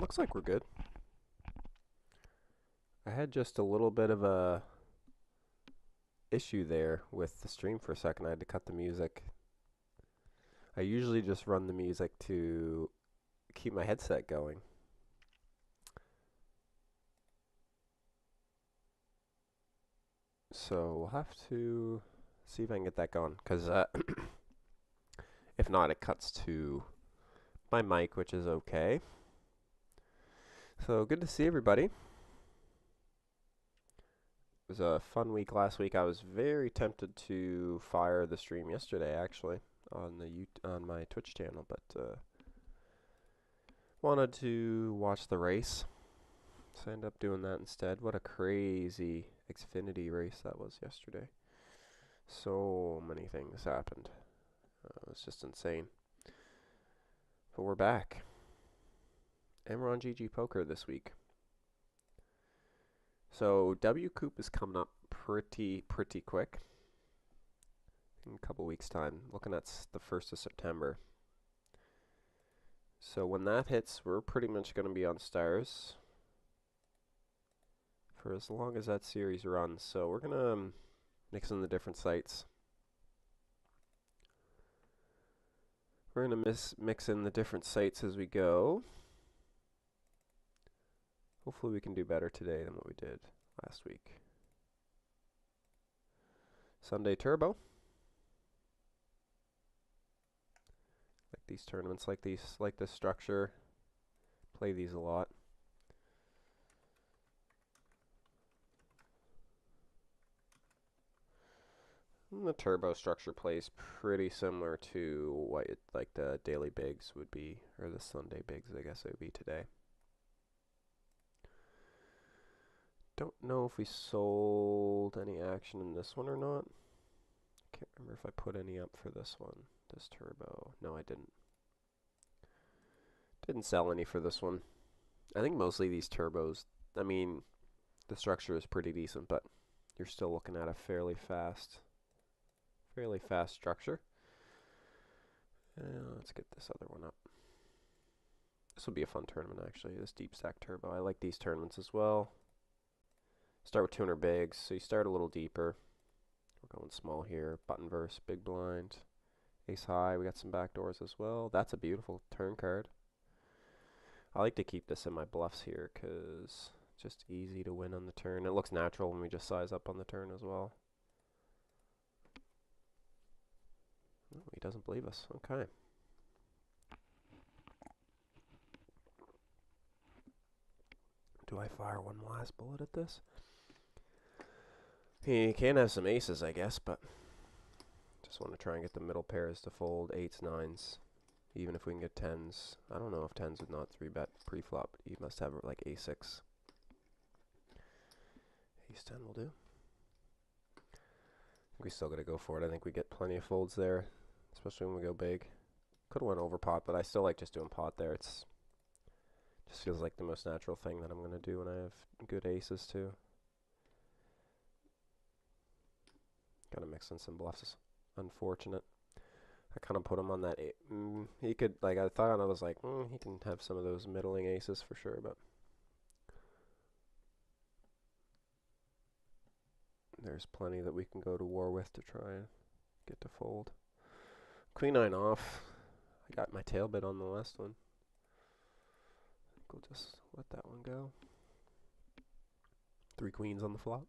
Looks like we're good. I had just a little bit of a issue there with the stream for a second. I had to cut the music. I usually just run the music to keep my headset going. So we'll have to see if I can get that going, because if not, it cuts to my mic, which is okay. So good to see everybody. It was a fun week last week. I was very tempted to fire the stream yesterday, actually, on my Twitch channel, but wanted to watch the race, so I ended up doing that instead. What a crazy Xfinity race that was yesterday. So many things happened. It was just insane. But we're back. And we're on GGPoker this week. So WCOOP is coming up pretty quick. In a couple weeks' time. Looking at the 1st of September. So when that hits, we're pretty much going to be on stars for as long as that series runs. So we're going to mix in the different sites. We're going to mix in the different sites as we go. Hopefully we can do better today than what we did last week. Sunday Turbo. Like these tournaments, like this structure. Play these a lot. And the turbo structure plays pretty similar to what like the daily bigs would be, or the Sunday bigs, I guess it would be today. Don't know if we sold any action in this one or not. Can't remember if I put any up for this one. This turbo. No, I didn't. Didn't sell any for this one. I think mostly these turbos, I mean, the structure is pretty decent, but you're still looking at a fairly fast structure. Let's get this other one up. This will be a fun tournament, actually, this deep stack turbo. I like these tournaments as well. Start with 200 bigs, so you start a little deeper. We're going small here. Button verse, big blind. Ace high, we got some backdoors as well. That's a beautiful turn card. I like to keep this in my bluffs here, because it's just easy to win on the turn. It looks natural when we just size up on the turn as well. Oh, he doesn't believe us. Okay. Do I fire one last bullet at this? He can have some aces, I guess, but just want to try and get the middle pairs to fold. 8s, 9s, even if we can get 10s. I don't know if 10s would not 3-bet pre-flop. You must have like a6. Ace 10 will do. I think we still got to go for it. I think we get plenty of folds there, especially when we go big. Could have went over pot, but I still like just doing pot there. It's just feels like the most natural thing that I'm going to do when I have good aces too. Gotta mix in some bluffs. Unfortunate. I kind of put him on that. He could, like, I thought I was like, he can have some of those middling aces for sure, but there's plenty that we can go to war with to try and get to fold. Queen 9 off. I got my tail bit on the last one. I think we'll just let that one go. 3 queens on the flop.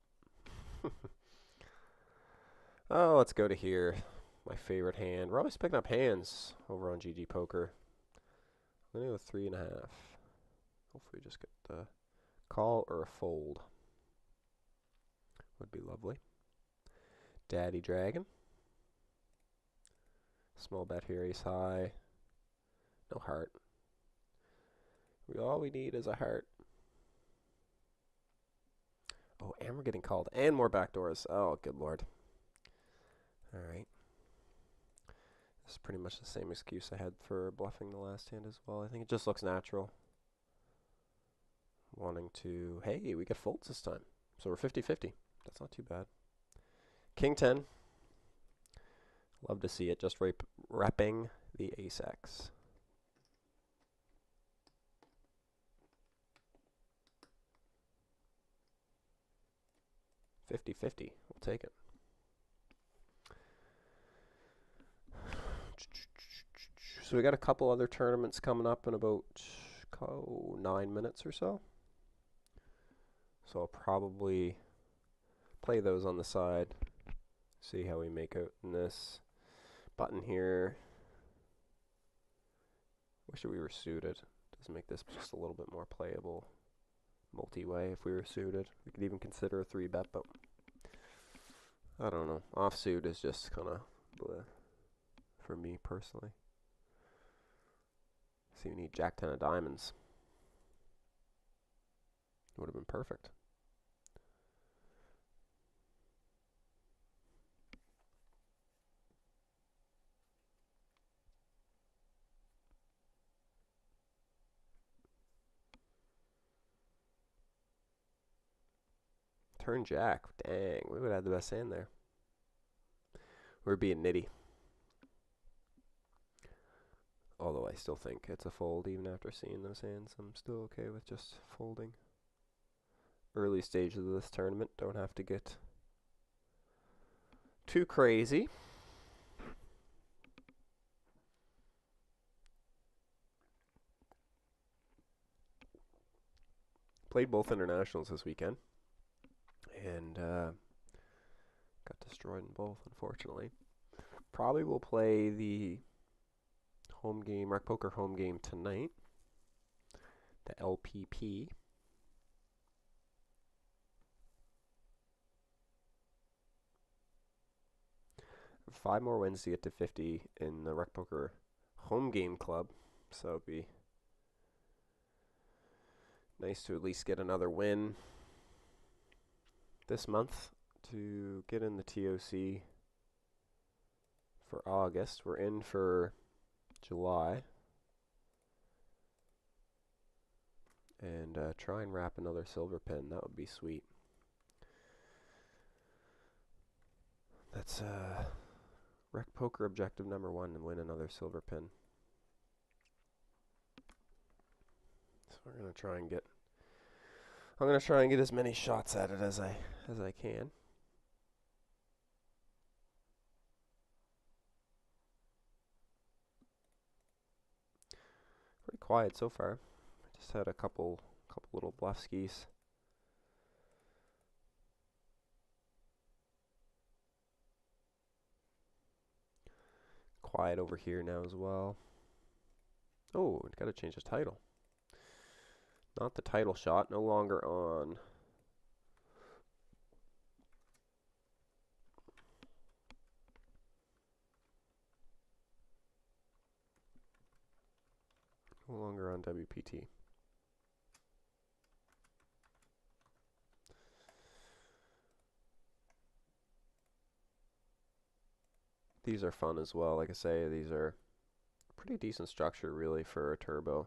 Oh, let's go to here. My favorite hand. We're always picking up hands over on GGPoker. I'm going to go 3.5. Hopefully just get the call or a fold. Would be lovely. Daddy Dragon. Small bet here, ace high. No heart. All we need is a heart. Oh, and we're getting called. And more backdoors. Oh, good lord. Alright. This is pretty much the same excuse I had for bluffing the last hand as well. I think it just looks natural. Wanting to... Hey, we get folds this time. So we're 50-50. That's not too bad. King 10. Love to see it. Just repping the ace-X. 50-50. We'll take it. So we got a couple other tournaments coming up in about 9 minutes or so. So I'll probably play those on the side. See how we make out in this button here. Wish we were suited. Does make this just a little bit more playable multi-way if we were suited. We could even consider a 3-bet, but I don't know. Offsuit is just kind of bleh for me personally. See, we need Jack 10 of diamonds. Would have been perfect. Turn Jack. Dang, we would have had the best hand there. We're being nitty. Although I still think it's a fold even after seeing those hands. I'm still okay with just folding. Early stages of this tournament. Don't have to get too crazy. Played both internationals this weekend. And got destroyed in both, unfortunately. Probably will play the home game, Rec Poker home game tonight. The LPP. Five more wins to get to 50 in the Rec Poker home game club. So it'd be nice to at least get another win this month to get in the TOC for August. We're in for July. And try and wrap another silver pin. That would be sweet. That's Rec Poker objective number 1 and win another silver pin. So we're gonna try and get. I'm gonna try and get as many shots at it as I can. Pretty quiet so far. I just had a couple little bluff skis. Quiet over here now as well. Oh, we've got to change the title. Not the title shot, no longer on. No longer on WPT. These are fun as well. Like I say, these are pretty decent structure really for a turbo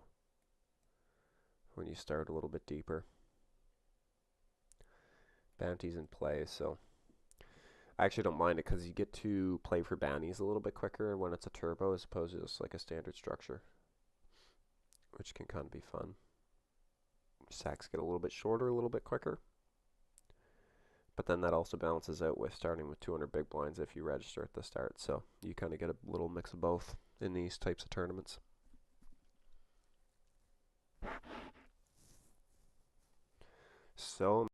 when you start a little bit deeper. Bounties in play, so I actually don't mind it because you get to play for bounties a little bit quicker when it's a turbo as opposed to just like a standard structure, which can kind of be fun. Sacks get a little bit shorter, a little bit quicker. But then that also balances out with starting with 200 big blinds if you register at the start. So you kind of get a little mix of both in these types of tournaments. So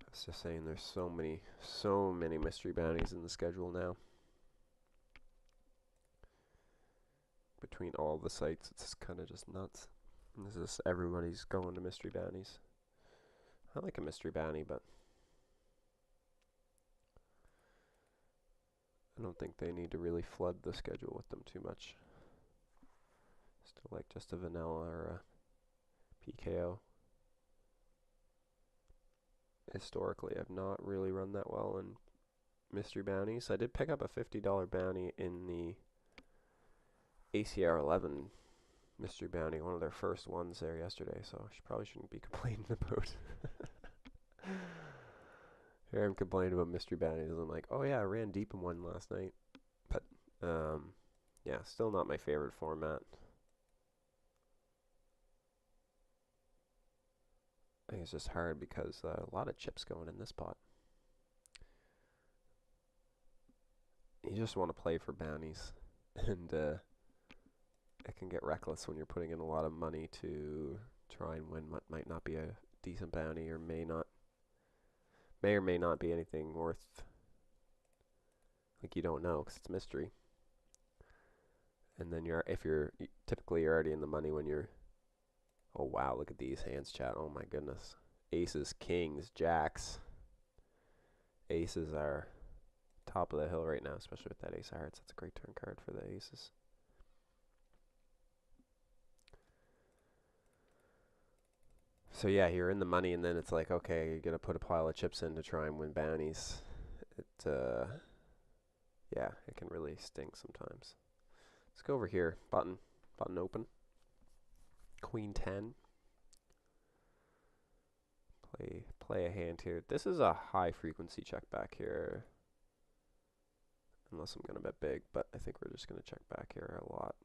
I was just saying there's so many mystery bounties in the schedule now. Between all the sites, it's kind of just nuts. And this is everybody's going to mystery bounties. I like a mystery bounty, but I don't think they need to really flood the schedule with them too much. Still like just a vanilla or a PKO. Historically, I've not really run that well in mystery bounties. I did pick up a $50 bounty in the ACR 11 mystery bounty, one of their first ones there yesterday, so I probably shouldn't be complaining about Here I'm complaining about mystery bounties, and I'm like, oh yeah, I ran deep in one last night. But, yeah, still not my favorite format. I think it's just hard because a lot of chips going in this pot. You just want to play for bounties, and it can get reckless when you're putting in a lot of money to try and win what might not be a decent bounty, or may or may not be anything worth, like, you don't know because it's mystery. And then if you're typically you're already in the money when you're, oh wow, look at these hands, chat. Oh my goodness. Aces, kings, jacks. Aces are top of the hill right now, especially with that ace of hearts. That's a great turn card for the aces. So yeah, you're in the money, and then it's like, okay, you're gonna put a pile of chips in to try and win bounties. Yeah, it can really sting sometimes. Let's go over here. Button open. Queen 10. Play a hand here. This is a high frequency check back here. Unless I'm gonna bet big, but I think we're just gonna check back here a lot.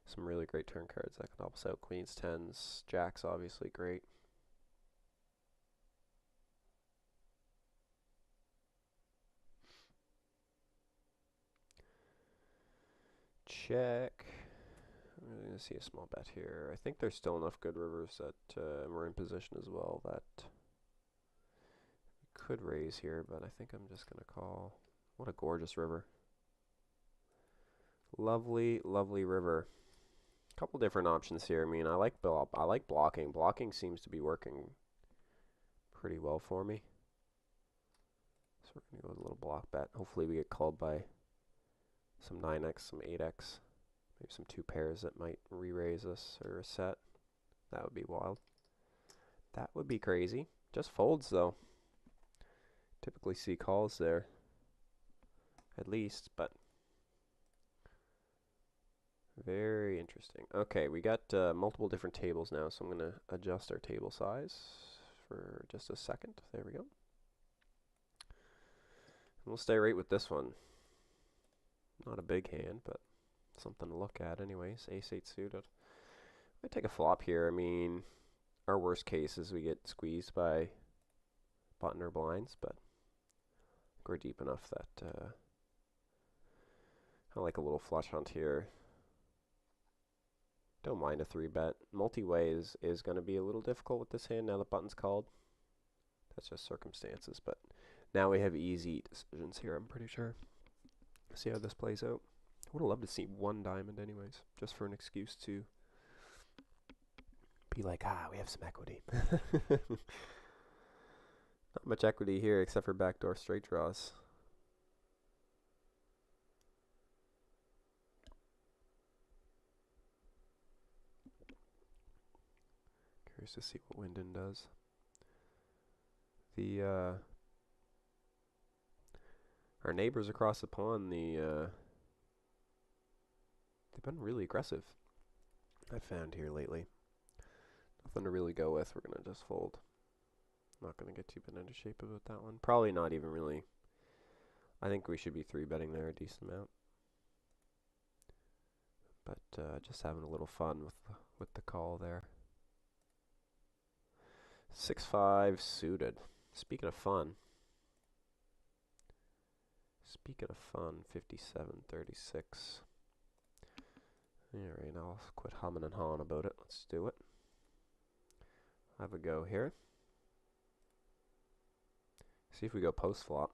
Some really great turn cards that can help us out. Queens, 10s, jacks, obviously great. Check. I'm going to see a small bet here. I think there's still enough good rivers that we're in position as well that we could raise here, but I think I'm just going to call. What a gorgeous river. Lovely, lovely river. Couple different options here. I mean, I like blocking. Blocking seems to be working pretty well for me. So we're going to go with a little block bet. Hopefully we get called by some 9x, some 8x. Maybe some 2 pairs that might re-raise us or a set. That would be wild. That would be crazy. Just folds though. Typically see calls there. At least, but very interesting. Okay, we got multiple different tables now, so I'm going to adjust our table size for just a second. There we go. And we'll stay right with this one. Not a big hand, but something to look at anyways. Ace-8 suited. I take a flop here. I mean, our worst case is we get squeezed by button or blinds, but we're deep enough that I like a little flush hunt here. Don't mind a 3-bet. Multi-way is going to be a little difficult with this hand now the button's called. That's just circumstances, but now we have easy decisions here, I'm pretty sure. See how this plays out. I would have loved to see 1 diamond anyways, just for an excuse to be like, we have some equity. Not much equity here except for backdoor straight draws. Curious to see what Wyndon does. Our neighbors across the pond, they've been really aggressive, I've found here lately. Nothing to really go with. We're going to just fold. Not going to get too bent into shape about that one. Probably not even really. I think we should be 3-betting there a decent amount. But just having a little fun with the call there. 6-5 suited. Speaking of fun. 57-36. Alright, I'll quit humming and hawing about it. Let's do it. Have a go here. See if we go post flop.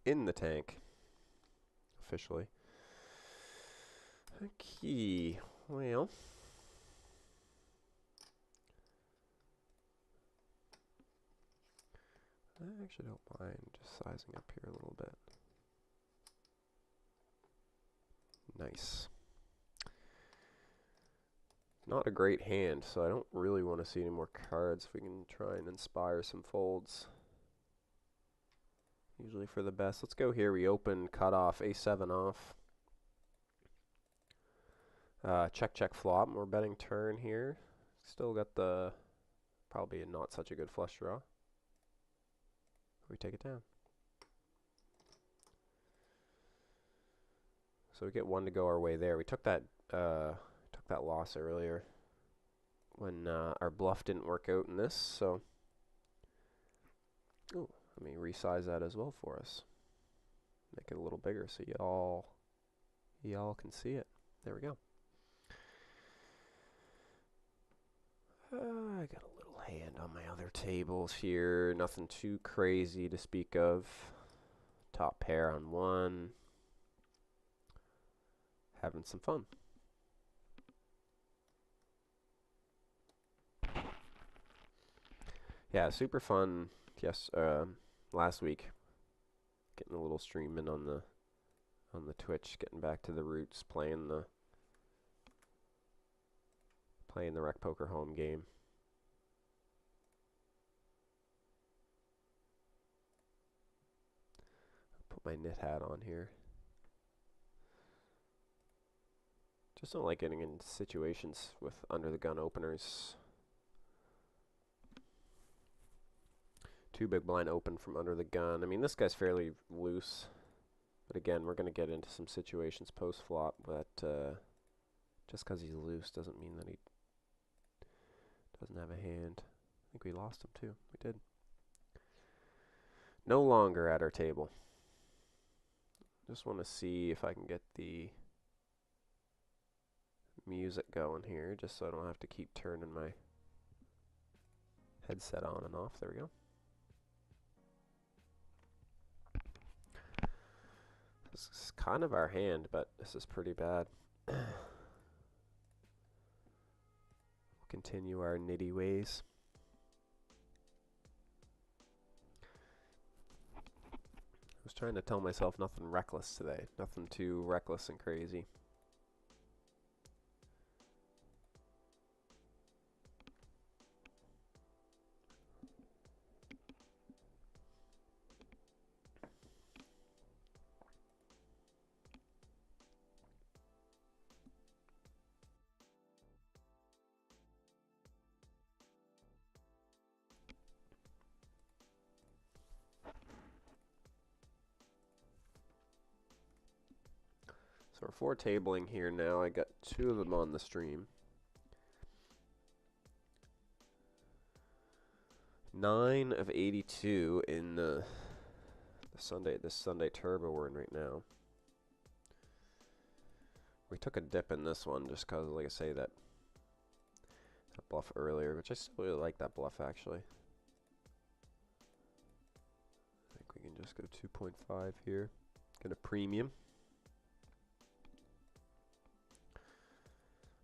In the tank. Officially. Okay. Well. I actually don't mind just sizing up here a little bit. Nice. Not a great hand, so I don't really want to see any more cards if we can try and inspire some folds. Usually for the best. Let's go here. We open cutoff, A7 off. Check, check, flop. We're betting turn here. Still got the probably not such a good flush draw. We take it down. So we get one to go our way there. We took that loss earlier when our bluff didn't work out in this. So, ooh, let me resize that as well for us. Make it a little bigger so y'all can see it. There we go. I got a little hand on my other tables here. Nothing too crazy to speak of. Top pair on one. Having some fun. Yeah, super fun. Yes, last week, getting a little stream in on the Twitch, getting back to the roots, playing the rec poker home game. Put my knit hat on here. Just don't like getting into situations with under the gun openers. Two big blind open from under the gun. I mean, this guy's fairly loose. But again, we're going to get into some situations post-flop. But just because he's loose doesn't mean that he doesn't have a hand. I think we lost him too. We did. No longer at our table. Just want to see if I can get the music going here, just so I don't have to keep turning my headset on and off. There we go. This is kind of our hand, but this is pretty bad. We'll continue our nitty ways. I was trying to tell myself nothing reckless today. Nothing too reckless and crazy. So we're four tabling here now. I got two of them on the stream. 9 of 82 in this Sunday turbo we're in right now. We took a dip in this one just because, like I say, that bluff earlier, which I still really like that bluff actually. I think we can just go 2.5 here. Get a premium.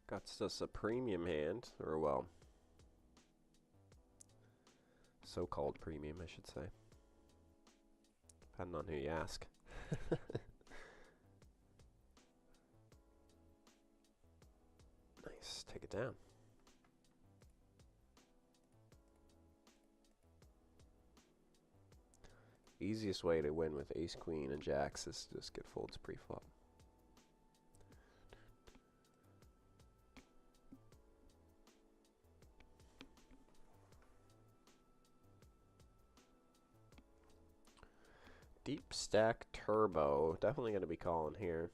Got us a premium hand, or well, so-called premium, I should say. Depending on who you ask. Nice, take it down. Easiest way to win with ace, queen, and jacks is to just get folds pre-flop. Deep stack turbo. Definitely going to be calling here.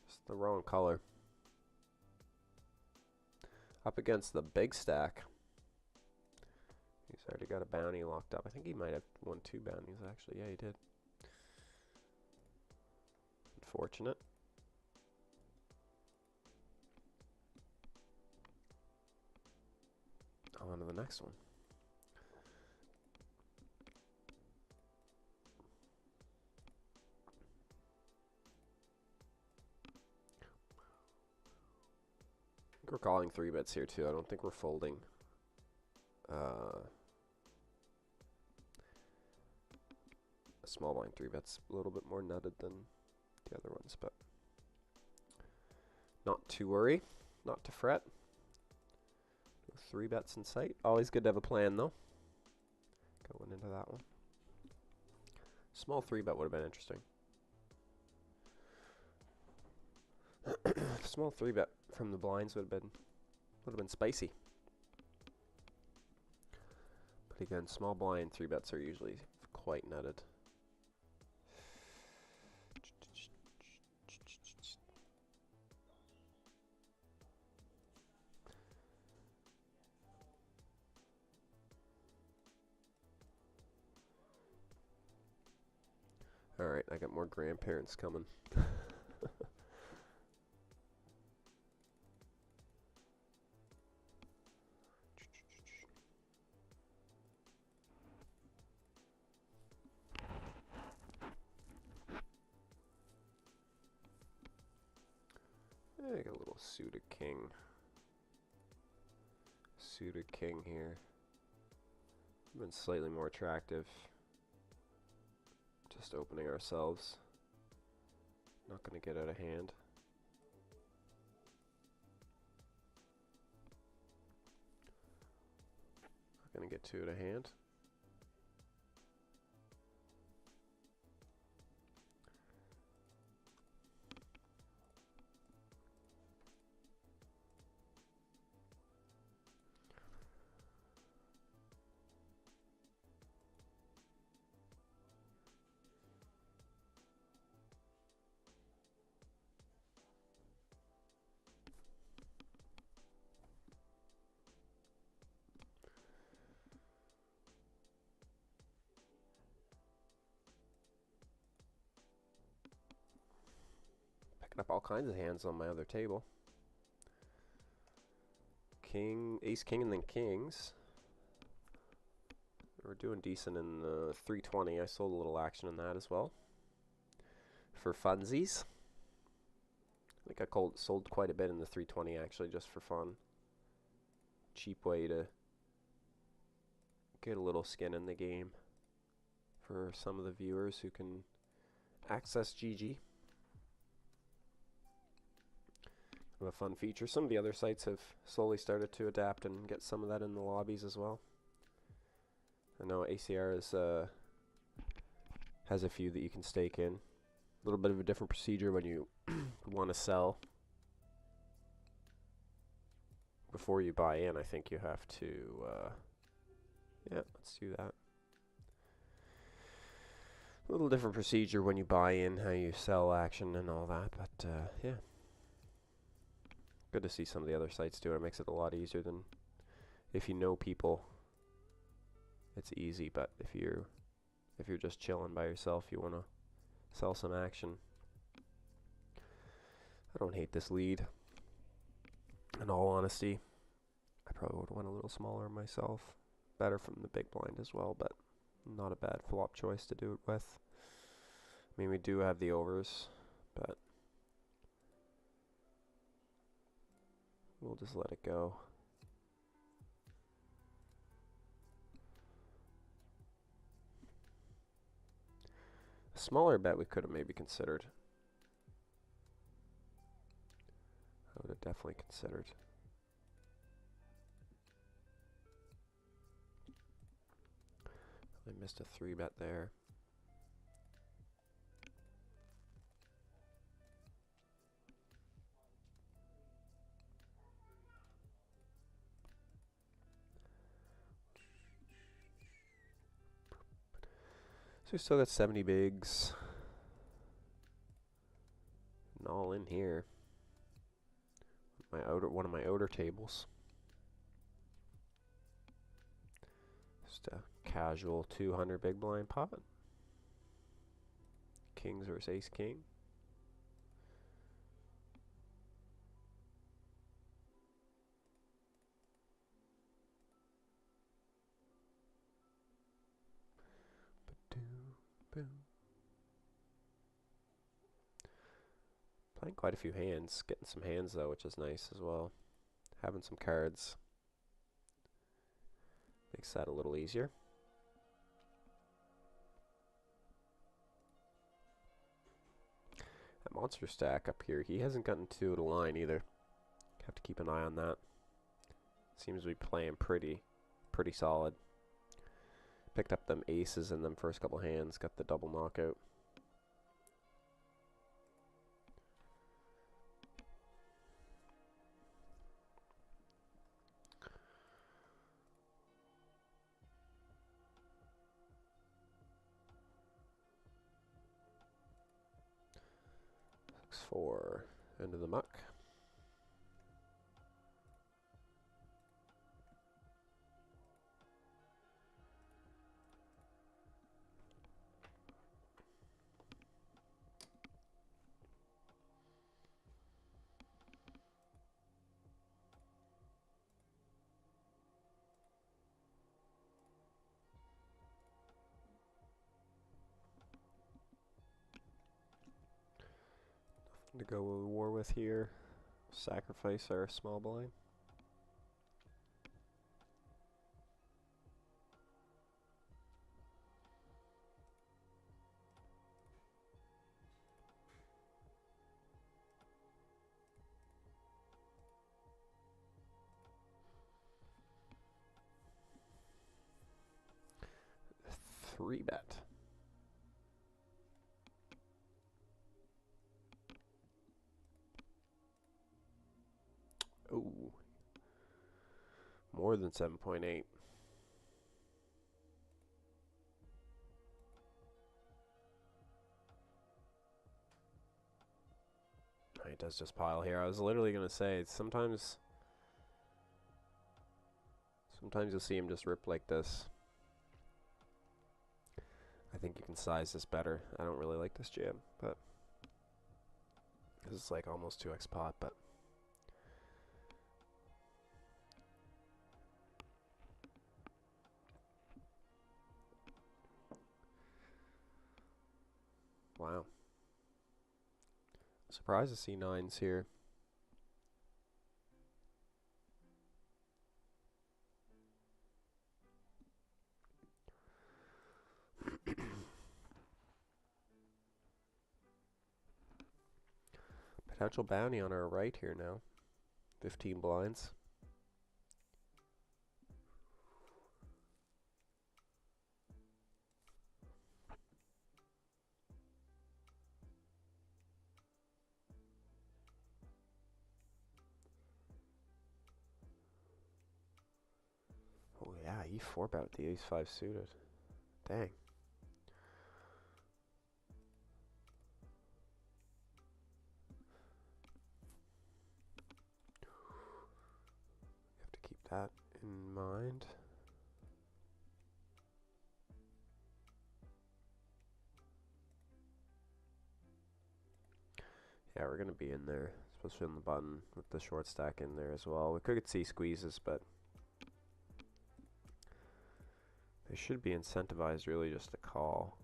It's the wrong color. Up against the big stack. He's already got a bounty locked up. I think he might have won 2 bounties actually. Yeah, he did. Unfortunate. On to the next one. We're calling 3 bets here too. I don't think we're folding. A small blind 3 bets a little bit more nutted than the other ones, but not to worry, not to fret. 3 bets in sight. Always good to have a plan though. Going into that one. Small 3-bet would have been interesting. Small 3-bet from the blinds would have been spicy. But again, small blind 3-bets are usually quite netted. Alright, I got more grandparents coming. I got a little suited king. Suited king here. Been slightly more attractive. Just opening ourselves. Not going to get out of hand. Not going to get too out of hand. Picking up all kinds of hands on my other table. King, ace, king, and then kings. We're doing decent in 320. I sold a little action in that as well. For funsies. I think I sold quite a bit in the 320 actually, just for fun. Cheap way to get a little skin in the game for some of the viewers who can access GG. A fun feature. Some of the other sites have slowly started to adapt and get some of that in the lobbies as well. I know ACR has a few that you can stake in. A little bit of a different procedure when you want to sell. Before you buy in, I think you have to, yeah, let's do that. A little different procedure when you buy in, how you sell action and all that, but yeah. Good to see some of the other sites do it. It makes it a lot easier than if you know people. It's easy, but if you're just chilling by yourself, you want to sell some action. I don't hate this lead. In all honesty, I probably would have went a little smaller myself. Better from the big blind as well, but not a bad flop choice to do it with. I mean, we do have the overs, but we'll just let it go. A smaller bet we could have maybe considered. I would have definitely considered. I missed a 3-bet there. So we still got 70 bigs. And all in here. One of my outer tables. Just a casual 200 big blind pot. Kings versus ace king. Playing quite a few hands, getting some hands though, which is nice as well. Having some cards makes that a little easier. That monster stack up here, he hasn't gotten to the line either. Have to keep an eye on that. Seems to be playing pretty solid. Picked up them aces in them first couple hands. Got the double knockout. Four into the muck. To go war with here. Sacrifice our small blind. Three bet. Ooh. More than 7.8. He does just pile here. I was literally going to say, sometimes you'll see him just rip like this. I think you can size this better. I don't really like this jam, but this is like almost 2x pot, but wow. Surprised to see nines here. Potential bounty on our right here now. 15 blinds. Oh yeah, he 4-bet the ace-5 suited. Dang. Have to keep that in mind. Yeah, we're gonna be in there, especially on the button with the short stack in there as well. We could see squeezes, but they should be incentivized really just to call.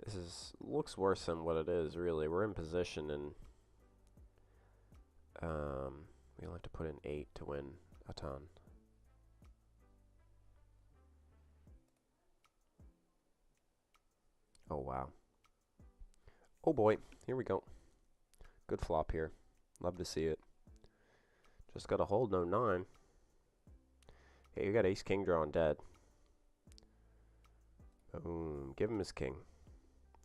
This looks worse than what it is, really. We're in position, and we only have to put in 8 to win a ton. Oh, wow. Oh, boy. Here we go. Good flop here. Love to see it. Just got to hold no 9. Hey, you got ace-king drawing dead. Boom. Give him his king.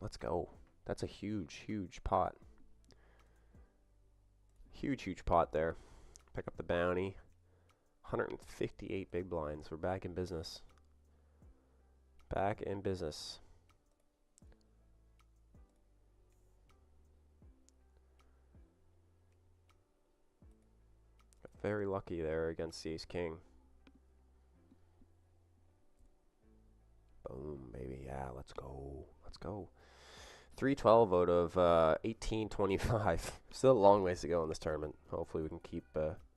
Let's go. That's a huge, huge pot. Huge, huge pot there. Pick up the bounty. 158 big blinds. We're back in business. Back in business. Very lucky there against the ace-king. Boom, baby. Yeah, let's go. Let's go. 312 out of 1825. Still a long ways to go in this tournament. Hopefully we can keep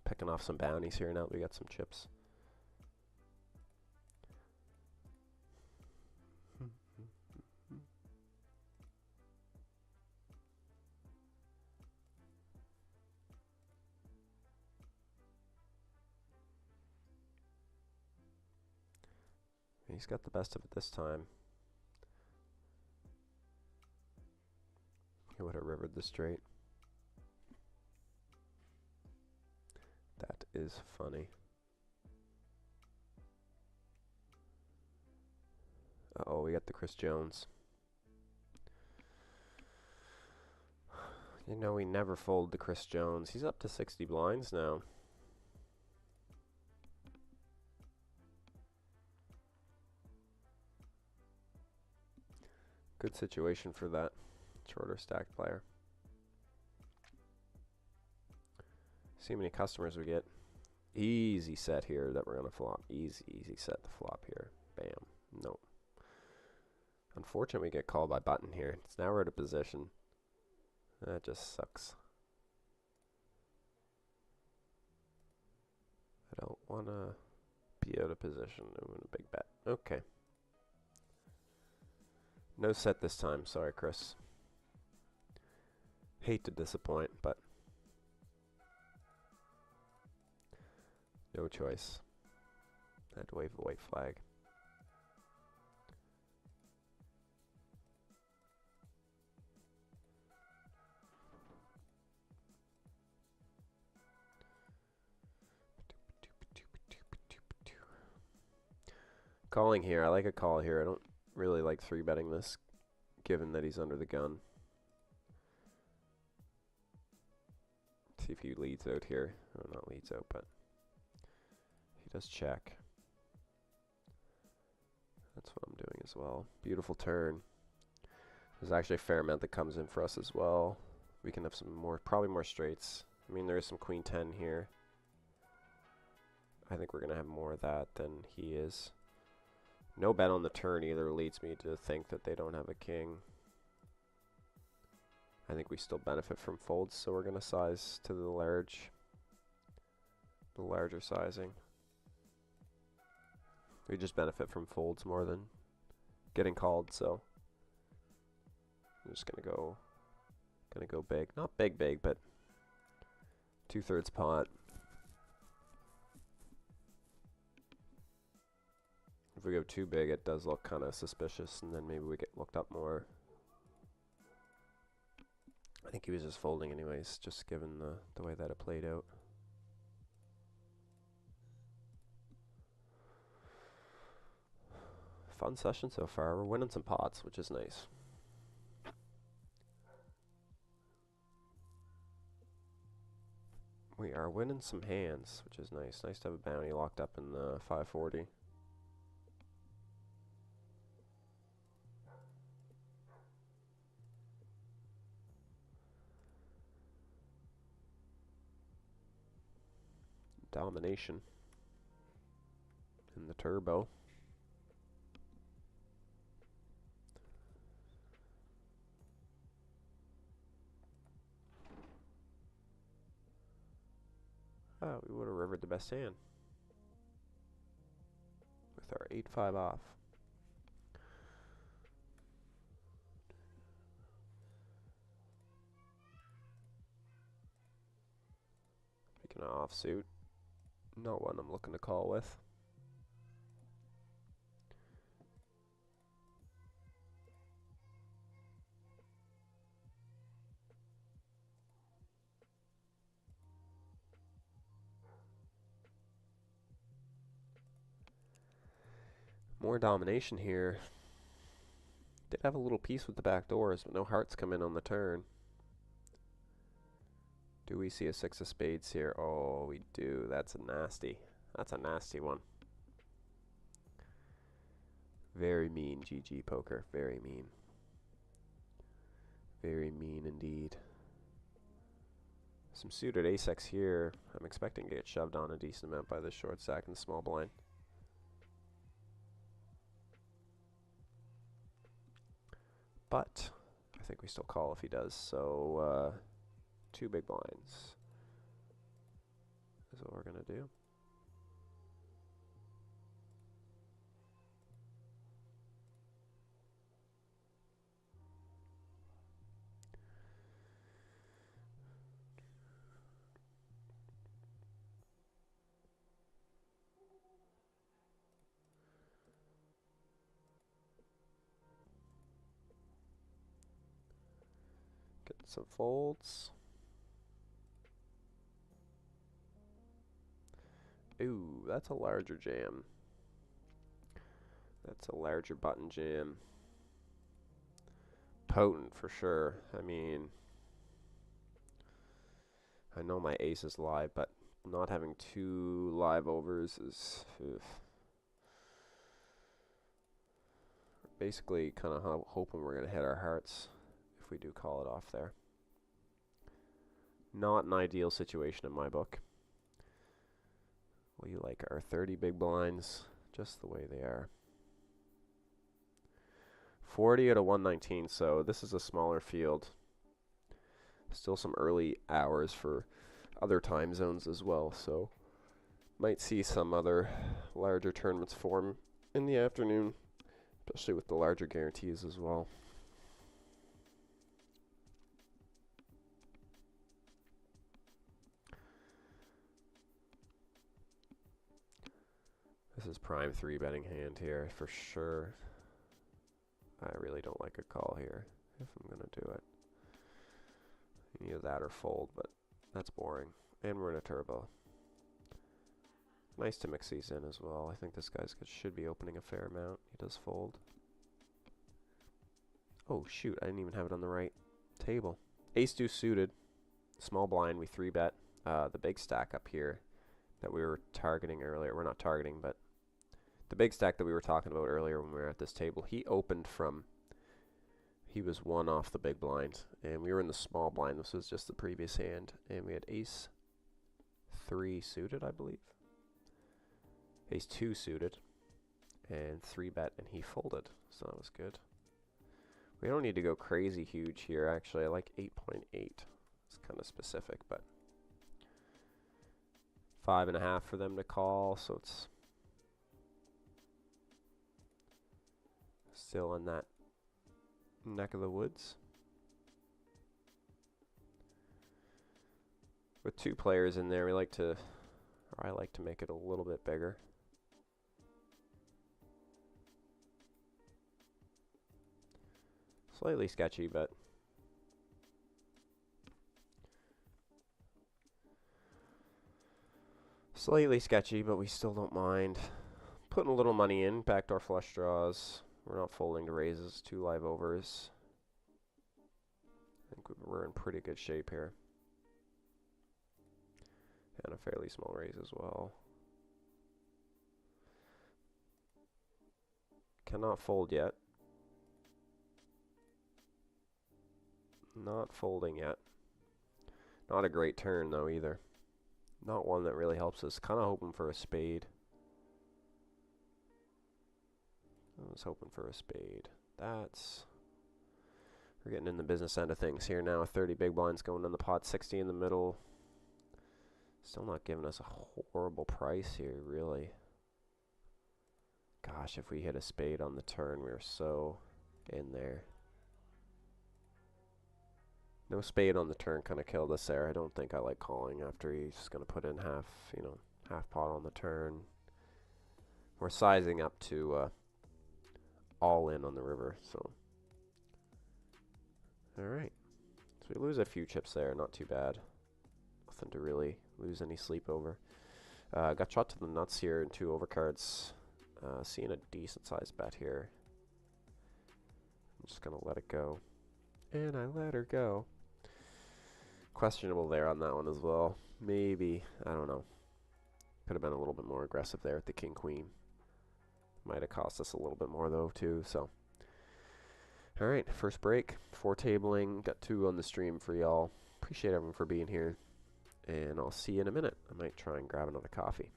picking off some bounties here now that we got some chips. He's got the best of it this time. He would have rivered the straight. That is funny. we got the Chris Jones. You know, we never fold the Chris Jones. He's up to 60 blinds now. Good situation for that shorter stacked player. See how many customers we get. Easy set here that we're going to flop. Easy set to flop here. Bam. Nope. Unfortunately, we get called by button here. It's now we're out of position. That just sucks. I don't want to be out of position. I'm in a big bet. Okay. No set this time. Sorry, Chris. Hate to disappoint, but no choice. I had to wave the white flag. Calling here. I like a call here. I don't really like 3-betting this, given that he's under the gun. See if he leads out here. Oh, not leads out, but he does check. That's what I'm doing as well. Beautiful turn. There's actually a fair amount that comes in for us as well. We can have some more, probably more straights. I mean, there is some queen 10 here. I think we're going to have more of that than he is. No bet on the turn either leads me to think that they don't have a king. I think we still benefit from folds, so we're going to size to the larger sizing. We just benefit from folds more than getting called, so I'm just gonna go big. Not big, but 2/3 pot. If we go too big, it does look kind of suspicious, and then maybe we get looked up more. I think he was just folding anyways, just given the way that it played out. Fun session so far. We're winning some pots, which is nice. We are winning some hands, which is nice. Nice to have a bounty locked up in the 540. Domination in the turbo. Oh, we would have rivered the best hand with our 8-5 off. Picking an offsuit. Not one I'm looking to call with. More domination here. Did have a little piece with the back doors, but no hearts come in on the turn. Do we see a 6 of spades here? Oh, we do. That's a nasty one. Very mean, GGPoker. Very mean. Very mean indeed. Some suited ace-X here. I'm expecting to get shoved on a decent amount by this short stack and small blind. But I think we still call if he does. So 2 big blinds is what we're going to do. Get some folds. Ooh, that's a larger jam. That's a larger button jam. Potent for sure. I mean, I know my ace is live, but not having 2 live overs is basically kind of hoping we're going to hit our hearts if we do call it off there. Not an ideal situation in my book. We like our 30 big blinds just the way they are. 40 out of 119, so this is a smaller field. Still some early hours for other time zones as well, so might see some other larger tournaments form in the afternoon, especially with the larger guarantees as well. This is prime 3-betting hand here for sure. I really don't like a call here if I'm going to do it. Either that or fold, but that's boring. And we're in a turbo. Nice to mix these in as well. I think this guy should be opening a fair amount. He does fold. Oh shoot, I didn't even have it on the right table. Ace deuce suited. Small blind, we 3-bet. The big stack up here that we were targeting earlier. We're not targeting, but the big stack that we were talking about earlier when we were at this table, he opened from, he was 1 off the big blind, and we were in the small blind. This was just the previous hand, and we had ace 3 suited, I believe. Ace 2 suited, and 3-bet, and he folded, so that was good. We don't need to go crazy huge here, actually. I like 8.8. It's kind of specific, but 5.5 for them to call, so it's still in that neck of the woods. With 2 players in there, we like to, or I like to make it a little bit bigger. Slightly sketchy, but we still don't mind putting a little money in. Backdoor flush draws. We're not folding to raises. 2 live overs. I think we're in pretty good shape here. And a fairly small raise as well. Cannot fold yet. Not folding yet. Not a great turn though either. Not one that really helps us. Kind of hoping for a spade. I was hoping for a spade. We're getting in the business end of things here now. 30 big blinds going in the pot, 60 in the middle. Still not giving us a horrible price here, really. Gosh, if we hit a spade on the turn, we were so in there. No spade on the turn kind of killed us there. I don't think I like calling after he's going to put in half pot on the turn. We're sizing up to all in on the river, so. Alright. So we lose a few chips there, not too bad. Nothing to really lose any sleep over. Got shot to the nuts here in 2 overcards. Seeing a decent sized bet here. I'm just going to let it go. And I let her go. Questionable there on that one as well. Maybe, I don't know. Could have been a little bit more aggressive there at the king-queen. Might have cost us a little bit more though too, so. Alright, first break, 4 tabling, got 2 on the stream for y'all. Appreciate everyone for being here, and I'll see you in a minute. I might try and grab another coffee.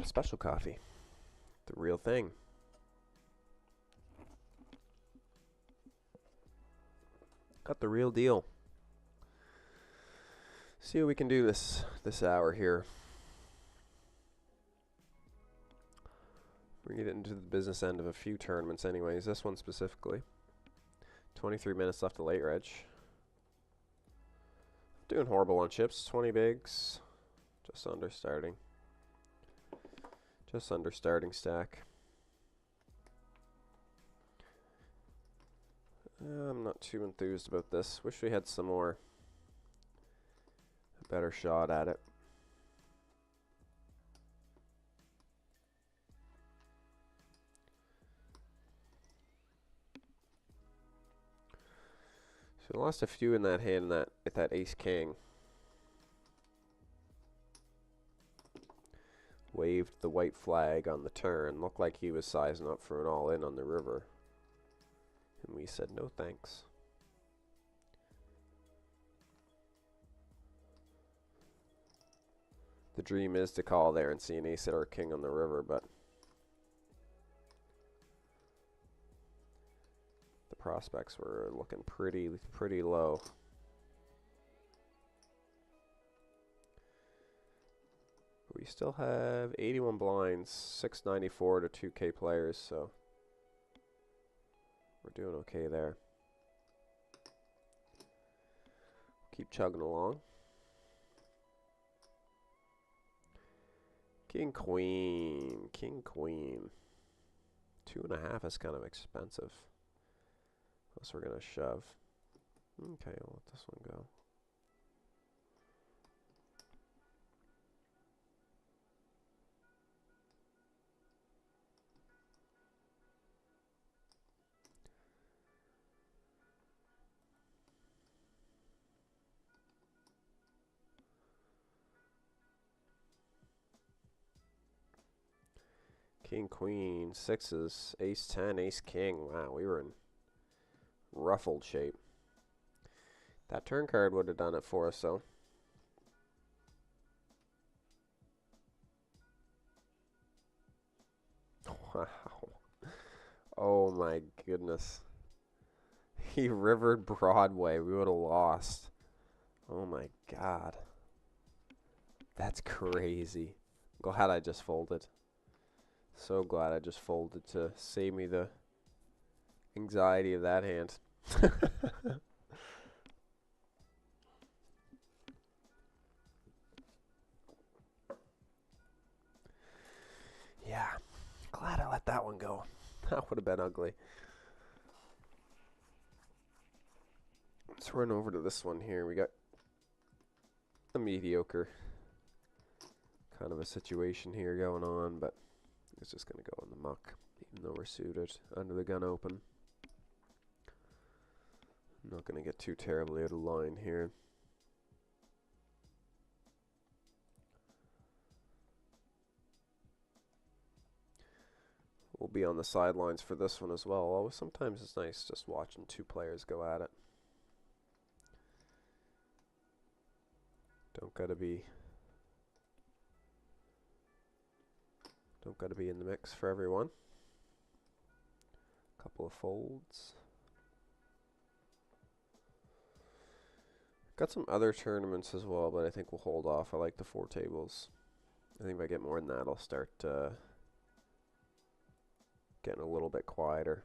Special coffee. The real thing. Got the real deal. See what we can do this hour here. We're getting into the business end of a few tournaments anyways. This one specifically. 23 minutes left to late reg. Doing horrible on chips. 20 bigs. Just under starting. Just under starting stack. I'm not too enthused about this. Wish we had some more. A better shot at it. So we lost a few in that hand at that ace king. Waved the white flag on the turn. Looked like he was sizing up for an all-in on the river. And we said no thanks. The dream is to call there and see an ace or a king on the river, but the prospects were looking pretty low. We still have 81 blinds, 694 to 2K players, so we're doing okay there. Keep chugging along. King, queen, king, queen. 2.5 is kind of expensive. Unless we're going to shove. Okay, I'll let this one go. King, queen, sixes, ace 10, ace king. Wow, we were in ruffled shape. That turn card would have done it for us, though. Wow. Oh my goodness. He rivered Broadway. We would have lost. Oh my God. That's crazy. Glad I just folded. So glad I just folded to save me the anxiety of that hand. Yeah, glad I let that one go. That would have been ugly. Let's run over to this one here. We got a mediocre kind of a situation here going on, but it's just going to go in the muck, even though we're suited under the gun open. I'm not going to get too terribly out of line here. We'll be on the sidelines for this one as well. Always, sometimes it's nice just watching two players go at it. Don't gotta be in the mix for everyone. Couple of folds. Got some other tournaments as well, but I think we'll hold off. I like the 4 tables. I think if I get more than that, I'll start getting a little bit quieter.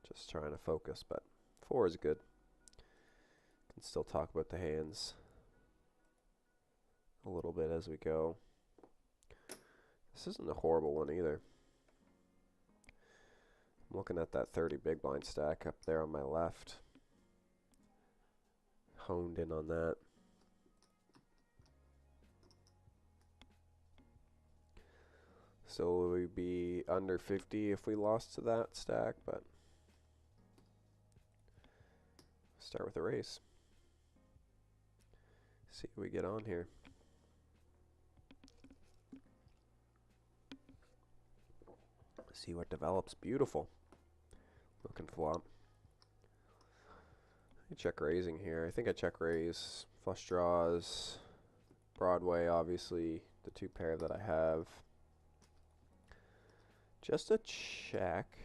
Just trying to focus, but 4 is good. Can still talk about the hands a little bit as we go. This isn't a horrible one either. I'm looking at that 30 big blind stack up there on my left. Honed in on that. So we'd be under 50 if we lost to that stack, but start with a race. See what we get on here. See what develops. Beautiful looking flop. I check raising here. I think I check raise. Flush draws. Broadway obviously the 2 pair that I have. Just a check.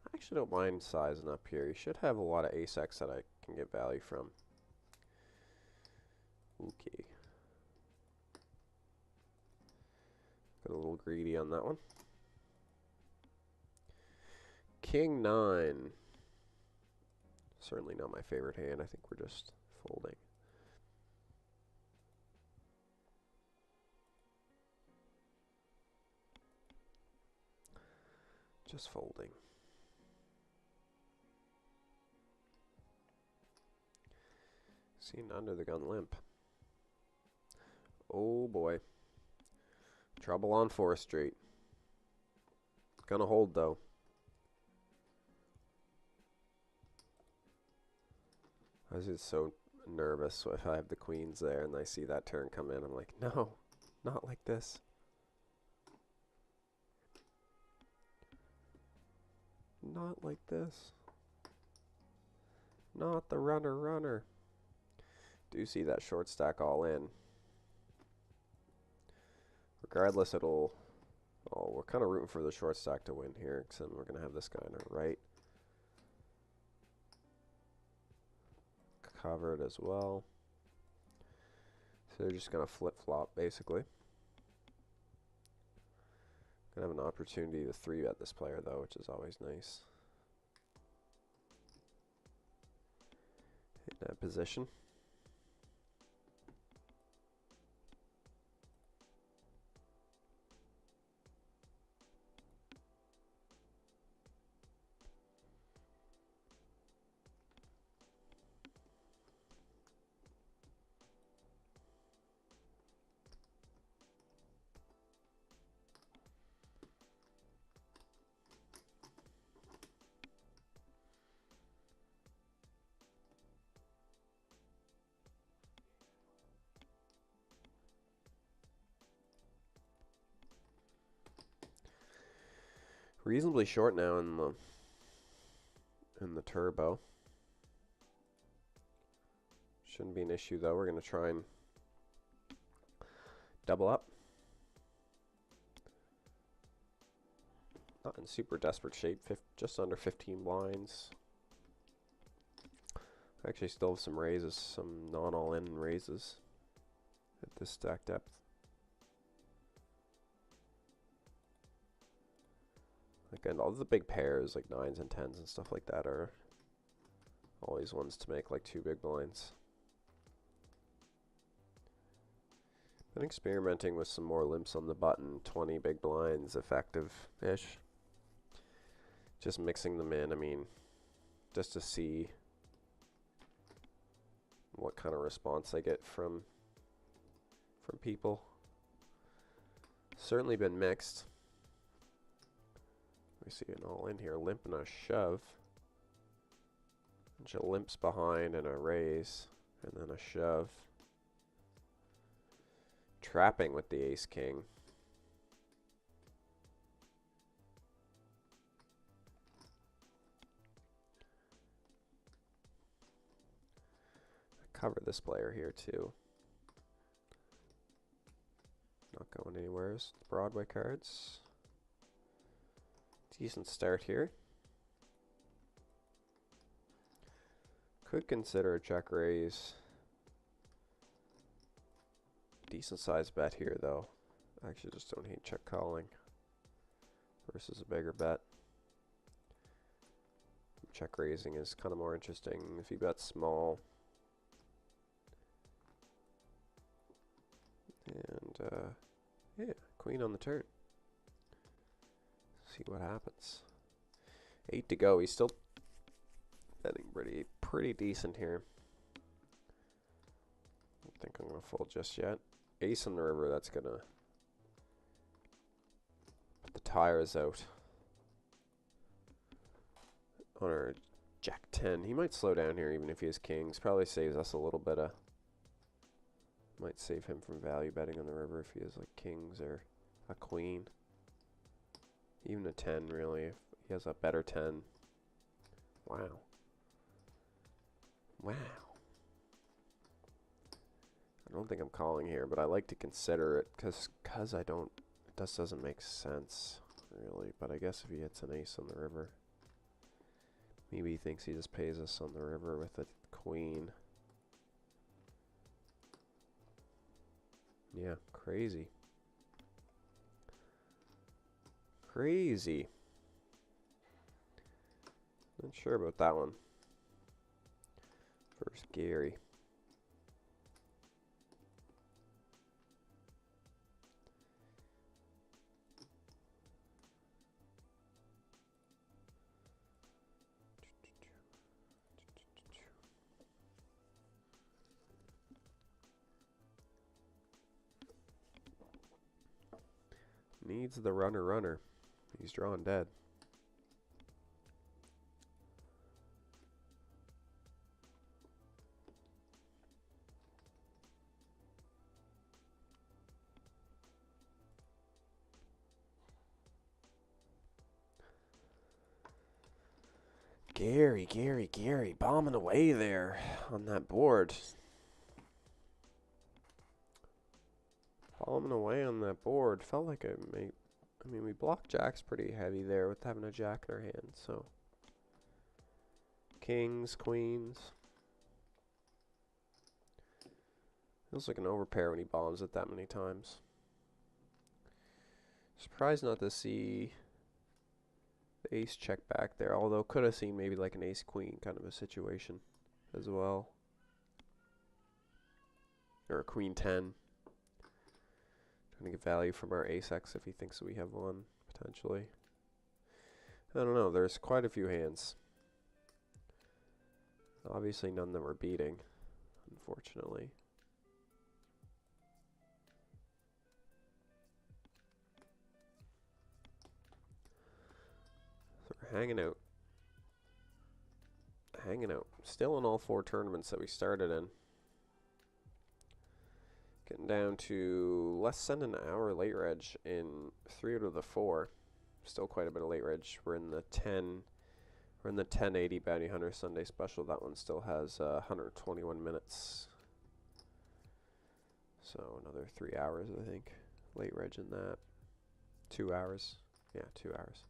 I actually don't mind sizing up here. You should have a lot of ace-X that I can get value from. Okay. Got a little greedy on that one. King 9. Certainly not my favorite hand. I think we're just folding. Just folding. Seen under the gun limp. Oh boy. Trouble on 4th Street. Gonna hold though. I was just so nervous if I have the queens there and I see that turn come in. I'm like, no, not like this. Not like this. Not the runner. Do see that short stack all in. Regardless, it'll... Oh, we're kind of rooting for the short stack to win here, because then we're going to have this guy on our right. Covered as well. So they're just going to flip-flop, basically. Going to have an opportunity to 3-bet this player, though, which is always nice. In that position. Reasonably short now in the turbo. Shouldn't be an issue though. We're going to try and double up. Not in super desperate shape. Just under 15 blinds. I actually still have some raises, some non-all-in raises at this stack depth. And all the big pairs, like 9s and 10s and stuff like that, are always ones to make like 2 big blinds. Been experimenting with some more limps on the button, 20 big blinds, effective-ish. Just mixing them in, I mean, just to see what kind of response I get from people. Certainly been mixed. We see an all in here, limp and a shove. Bunch of limps behind and a raise, and then a shove. Trapping with the ace king. I cover this player here too. Not going anywhere. Broadway cards. Decent start here. Could consider a check raise. Decent size bet here though. I actually just don't hate check calling versus a bigger bet. Check raising is kind of more interesting if you bet small. And yeah, queen on the turn. See what happens. 8 to go. He's still betting pretty decent here. I don't think I'm gonna fold just yet. Ace on the river. That's gonna put the tires out on our Jack 10. He might slow down here even if he has kings. Probably saves us a little bit of. Might save him from value betting on the river if he has like kings or a queen. Even a 10, really, if he has a better 10. Wow. Wow. I don't think I'm calling here, but I like to consider it because I don't. This doesn't make sense really. But I guess if he hits an ace on the river, maybe he thinks he just pays us on the river with a queen. Yeah, crazy. Crazy. Not sure about that one. First, Gary. Needs the runner. He's drawing dead. Gary, bombing away there on that board. Bombing away on that board. Felt like I mean, we blocked jacks pretty heavy there with having a jack in our hand, so. Kings, queens. Feels like an overpair when he bombs it that many times. Surprised not to see the ace check back there, although could have seen maybe like an ace queen kind of a situation as well. Or a queen 10. Trying to get value from our ace X if he thinks we have one, potentially. I don't know, there's quite a few hands. Obviously none that we're beating, unfortunately. So we're hanging out. Still in all 4 tournaments that we started in. Getting down to less than an hour late reg in 3 out of the 4. Still quite a bit of late reg. We're in the 1080 Bounty Hunter Sunday Special. That one still has 121 minutes. So another 3 hours, I think. Late reg in that. 2 hours. Yeah, 2 hours.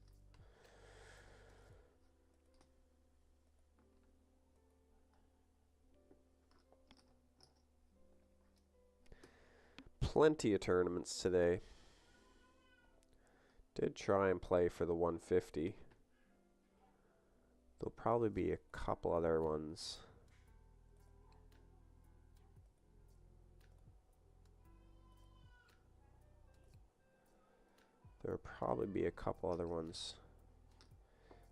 Plenty of tournaments today. Did try and play for the 150. There'll probably be a couple other ones. There'll probably be a couple other ones.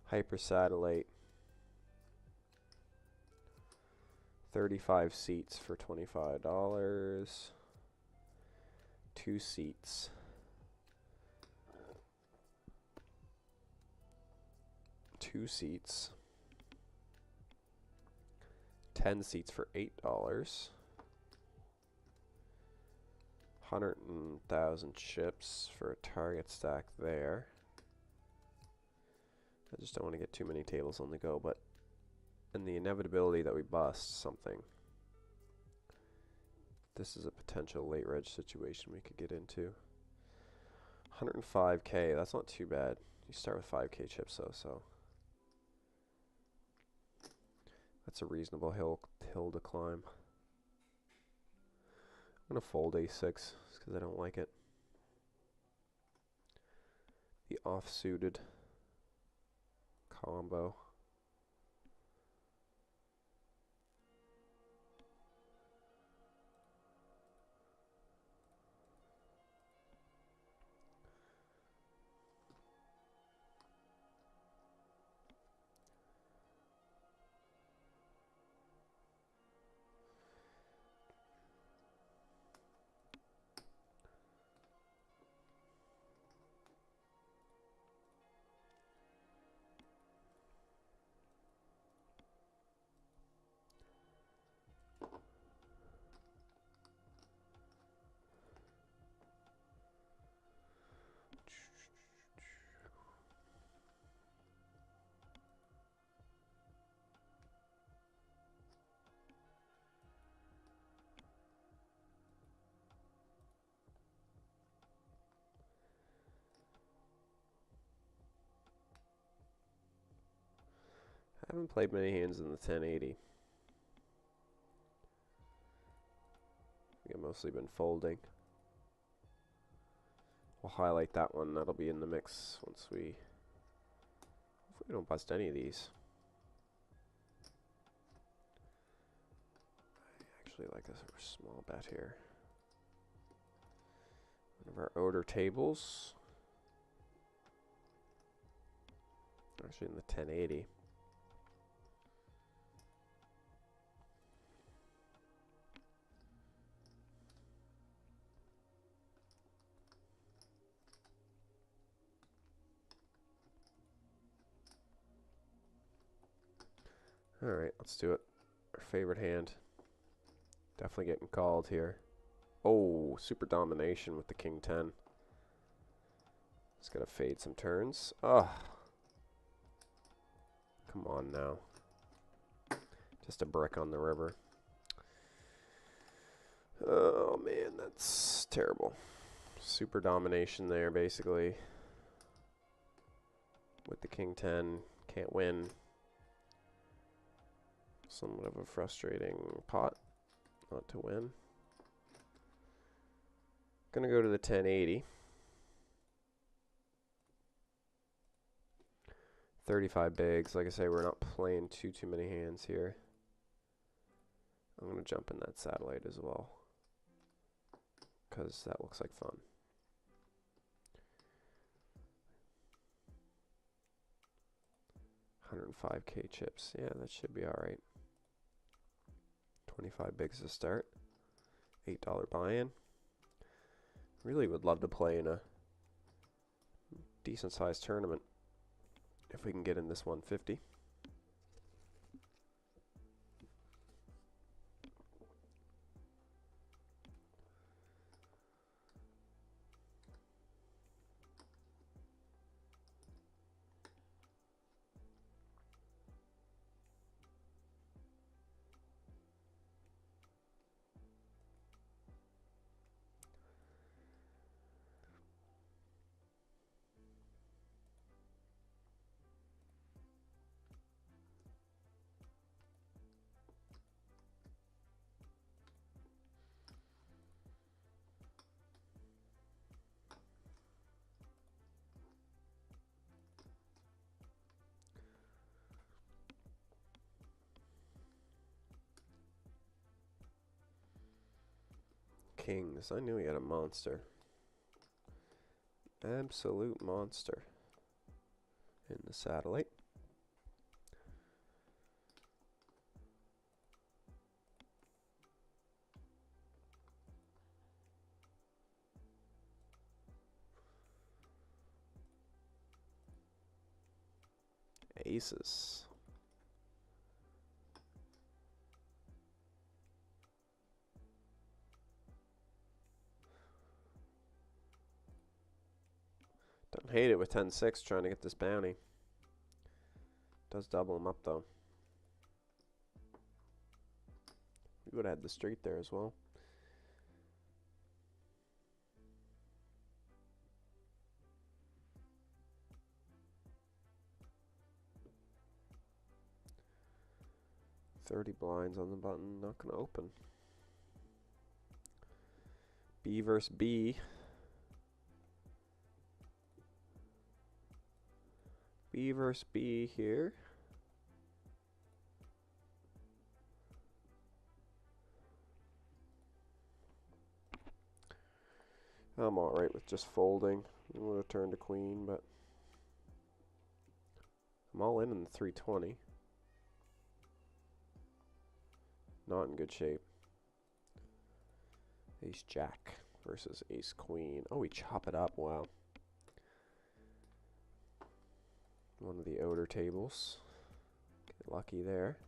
Hyper Satellite. 35 seats for $25. 2 seats. 2 seats. 10 seats for $8. 100,000 chips for a target stack there. I just don't want to get too many tables on the go, but in the inevitability that we bust something, this is a potential late reg situation we could get into. 105K, that's not too bad. You start with 5K chips though, so that's a reasonable hill to climb. I'm going to fold a6 because I don't like it. The off-suited combo. I haven't played many hands in the 1080. I've mostly been folding. We'll highlight that one. That'll be in the mix once we... Hopefully we don't bust any of these. I actually like this small bet here. One of our odor tables. Actually in the 1080. Alright, let's do it. Our favorite hand. Definitely getting called here. Oh, super domination with the king 10. Just gotta fade some turns. Ugh. Come on now. Just a brick on the river. Oh man, that's terrible. Super domination there, basically. With the king 10. Can't win. Somewhat of a frustrating pot not to win. Gonna go to the 1080. 35 bigs. Like I say, we're not playing too many hands here. I'm gonna jump in that satellite as well, because that looks like fun. $105K chips. Yeah, that should be alright. 25 bigs to start. $8 buy-in. Really would love to play in a decent sized tournament if we can get in this 150. Kings. I knew he had a monster. Absolute monster in the satellite. Aces. Don't hate it with 10-6 trying to get this bounty. Does double him up though. We would have had the street there as well. $30 blinds on the button, not gonna open. B versus B. B versus B here. I'm alright with just folding. I would have turned a queen, but I'm all in the 320. Not in good shape. Ace Jack versus Ace Queen. Oh, we chop it up. Wow. One of the odor tables. Get lucky there.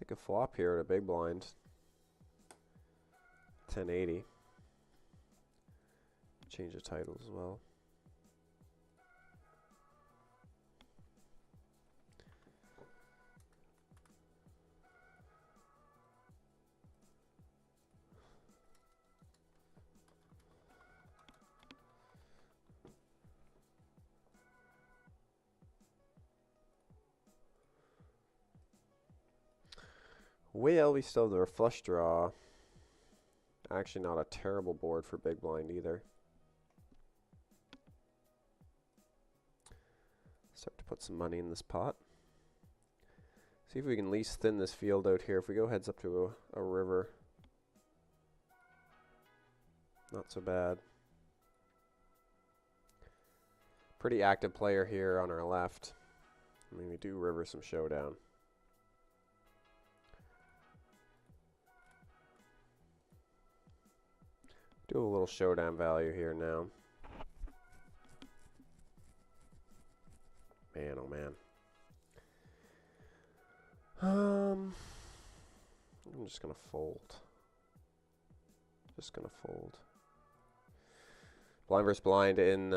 Take a flop here at a big blind. 1080. Change the title as well. Well, we still have our flush draw. Actually, not a terrible board for big blind either. Start to put some money in this pot. See if we can at least thin this field out here. If we go heads up to a river, not so bad. Pretty active player here on our left. I mean, we do river some showdown. Do a little showdown value here now. Man, oh man. I'm just gonna fold. Just gonna fold. Blind versus blind in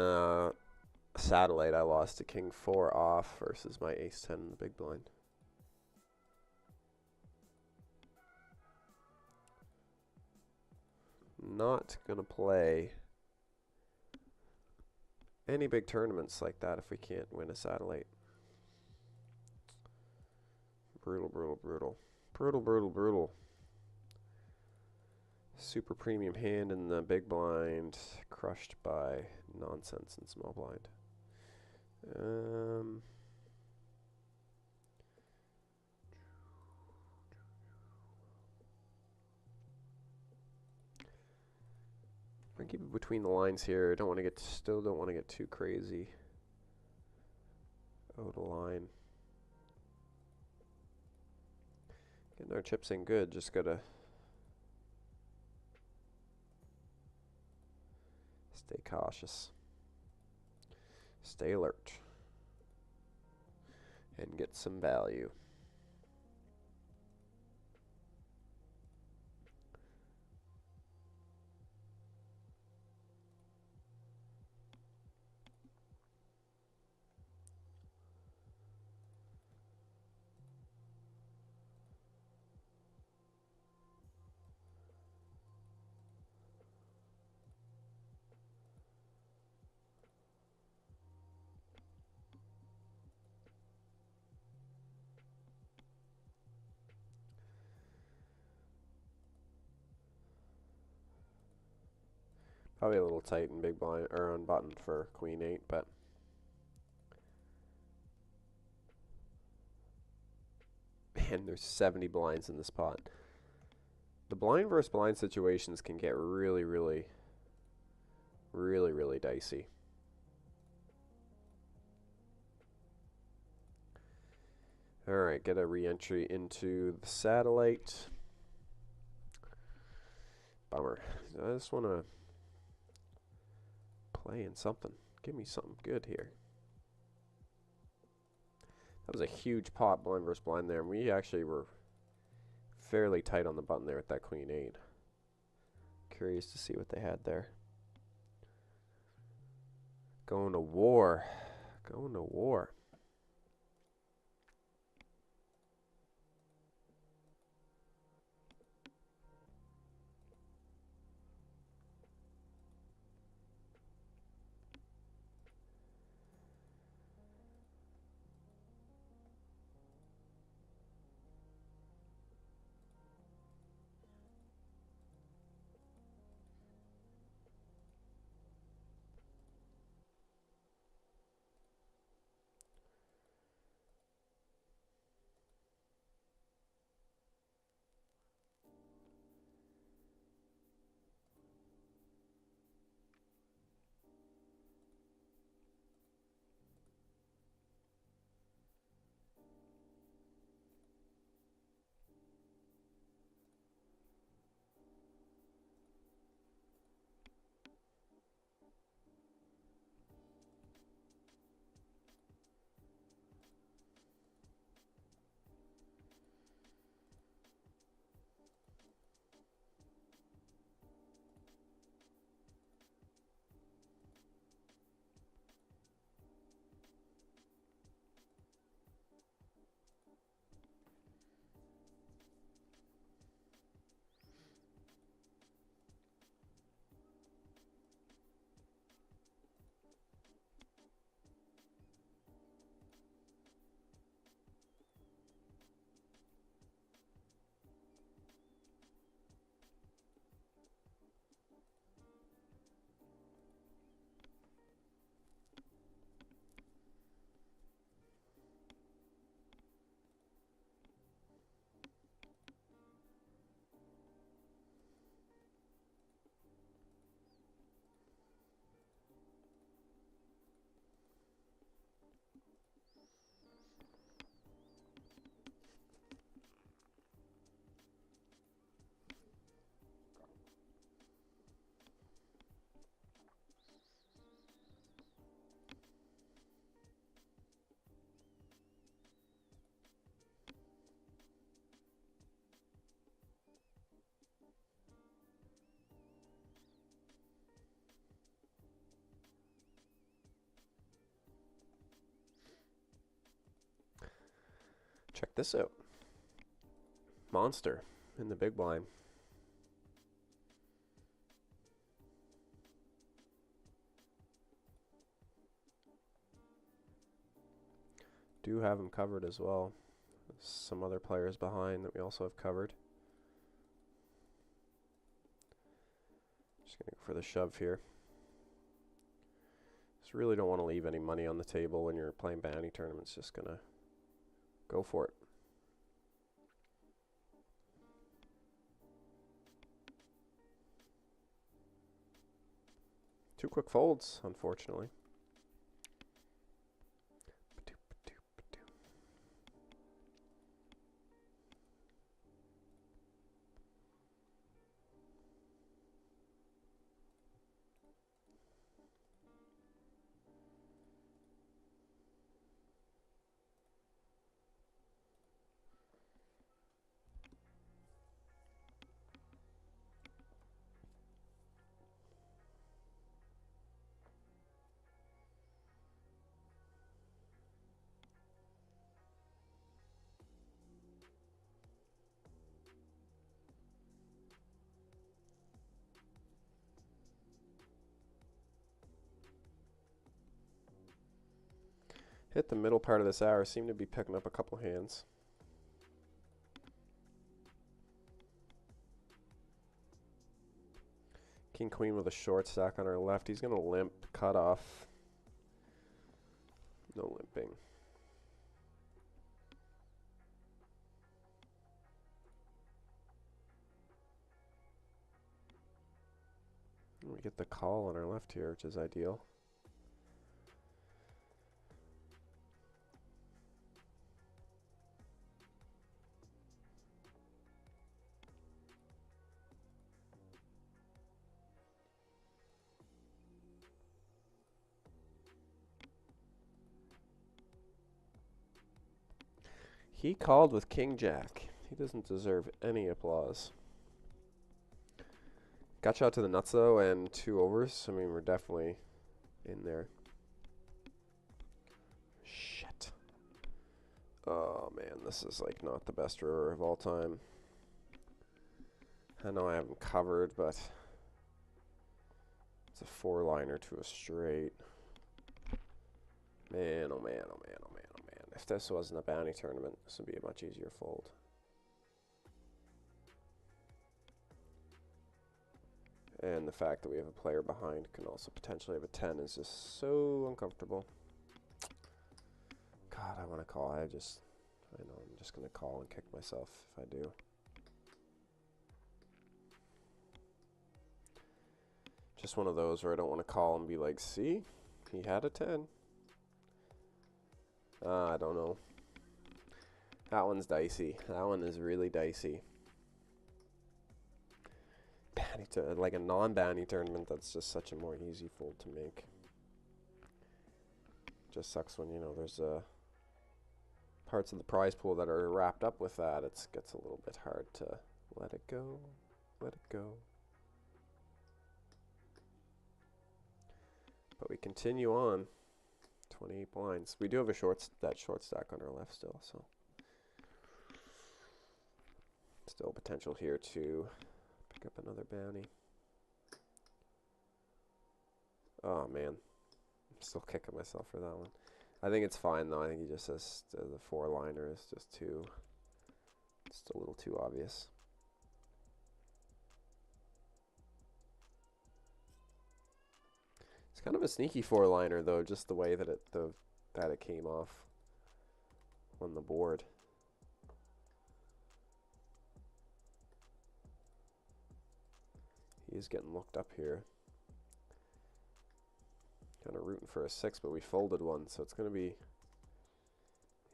satellite. I lost to king 4 off versus my ace 10 in the big blind. Not gonna play any big tournaments like that if we can't win a satellite. Brutal, brutal, brutal. Brutal, brutal, brutal. Super premium hand in the big blind, crushed by nonsense in small blind. I'm gonna keep it between the lines here. Don't want to get, still don't want to get too crazy. Out of line. Getting our chips in good. Just gotta stay cautious. Stay alert. And get some value. Probably a little tight in big blind or on button for queen 8, but man, there's 70 blinds in this pot. The blind versus blind situations can get really, really, really, really dicey. All right, get a re-entry into the satellite. Bummer. I just want to play in something. Give me something good here. That was a huge pot, blind versus blind there. And we actually were fairly tight on the button there with that queen 8. Curious to see what they had there. Going to war. Going to war. Check this out. Monster in the big blind. Do have him covered as well. Some other players behind that we also have covered. Just gonna go for the shove here. Just really don't want to leave any money on the table when you're playing bounty tournaments. Just gonna go for it. Two quick folds, unfortunately. Hit the middle part of this hour. Seem to be picking up a couple hands. King Queen with a short stack on our left. He's going to limp, cut off. No limping. We get the call on our left here, which is ideal. He called with King Jack. He doesn't deserve any applause. Got shot to the nuts though, and 2 overs. I mean, we're definitely in there. Shit. Oh man, this is like not the best river of all time. I know I have him covered, but it's a 4-liner to a straight. Man, oh man, oh man, oh man, oh man. If this wasn't a bounty tournament, this would be a much easier fold. And the fact that we have a player behind can also potentially have a 10 is just so uncomfortable. God, I want to call. I know I'm just going to call and kick myself if I do. Just one of those where I don't want to call and be like, see, he had a 10. I don't know. That one's dicey. That one is really dicey. Like a non-bounty tournament, that's just such a more easy fold to make. Just sucks when, you know, there's parts of the prize pool that are wrapped up with that. It gets a little bit hard to let it go. Let it go. But we continue on. 28 blinds. We do have that short stack on our left still, so still potential here to pick up another bounty. Oh man, I'm still kicking myself for that one. I think it's fine though. I think he just says the 4-liner is just a little too obvious. It's kind of a sneaky 4-liner though, just the way that it came off on the board. He is getting looked up here. Kind of rooting for a 6, but we folded one, so it's going to be.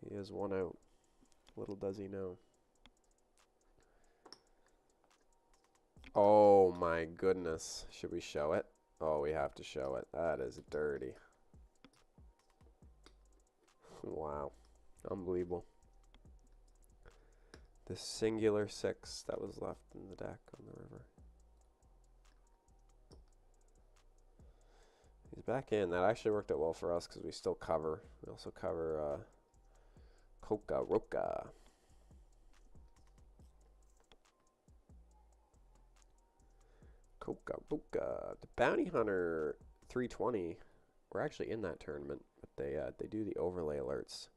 He has 1 out. Little does he know. Oh my goodness. Should we show it? Oh, we have to show it. That is dirty. Wow. Unbelievable. The singular 6 that was left in the deck on the river. He's back in. That actually worked out well for us because we still cover. We also cover Coca Roca. Coca Roca. The Bounty Hunter 320. We're actually in that tournament, but they do the overlay alerts.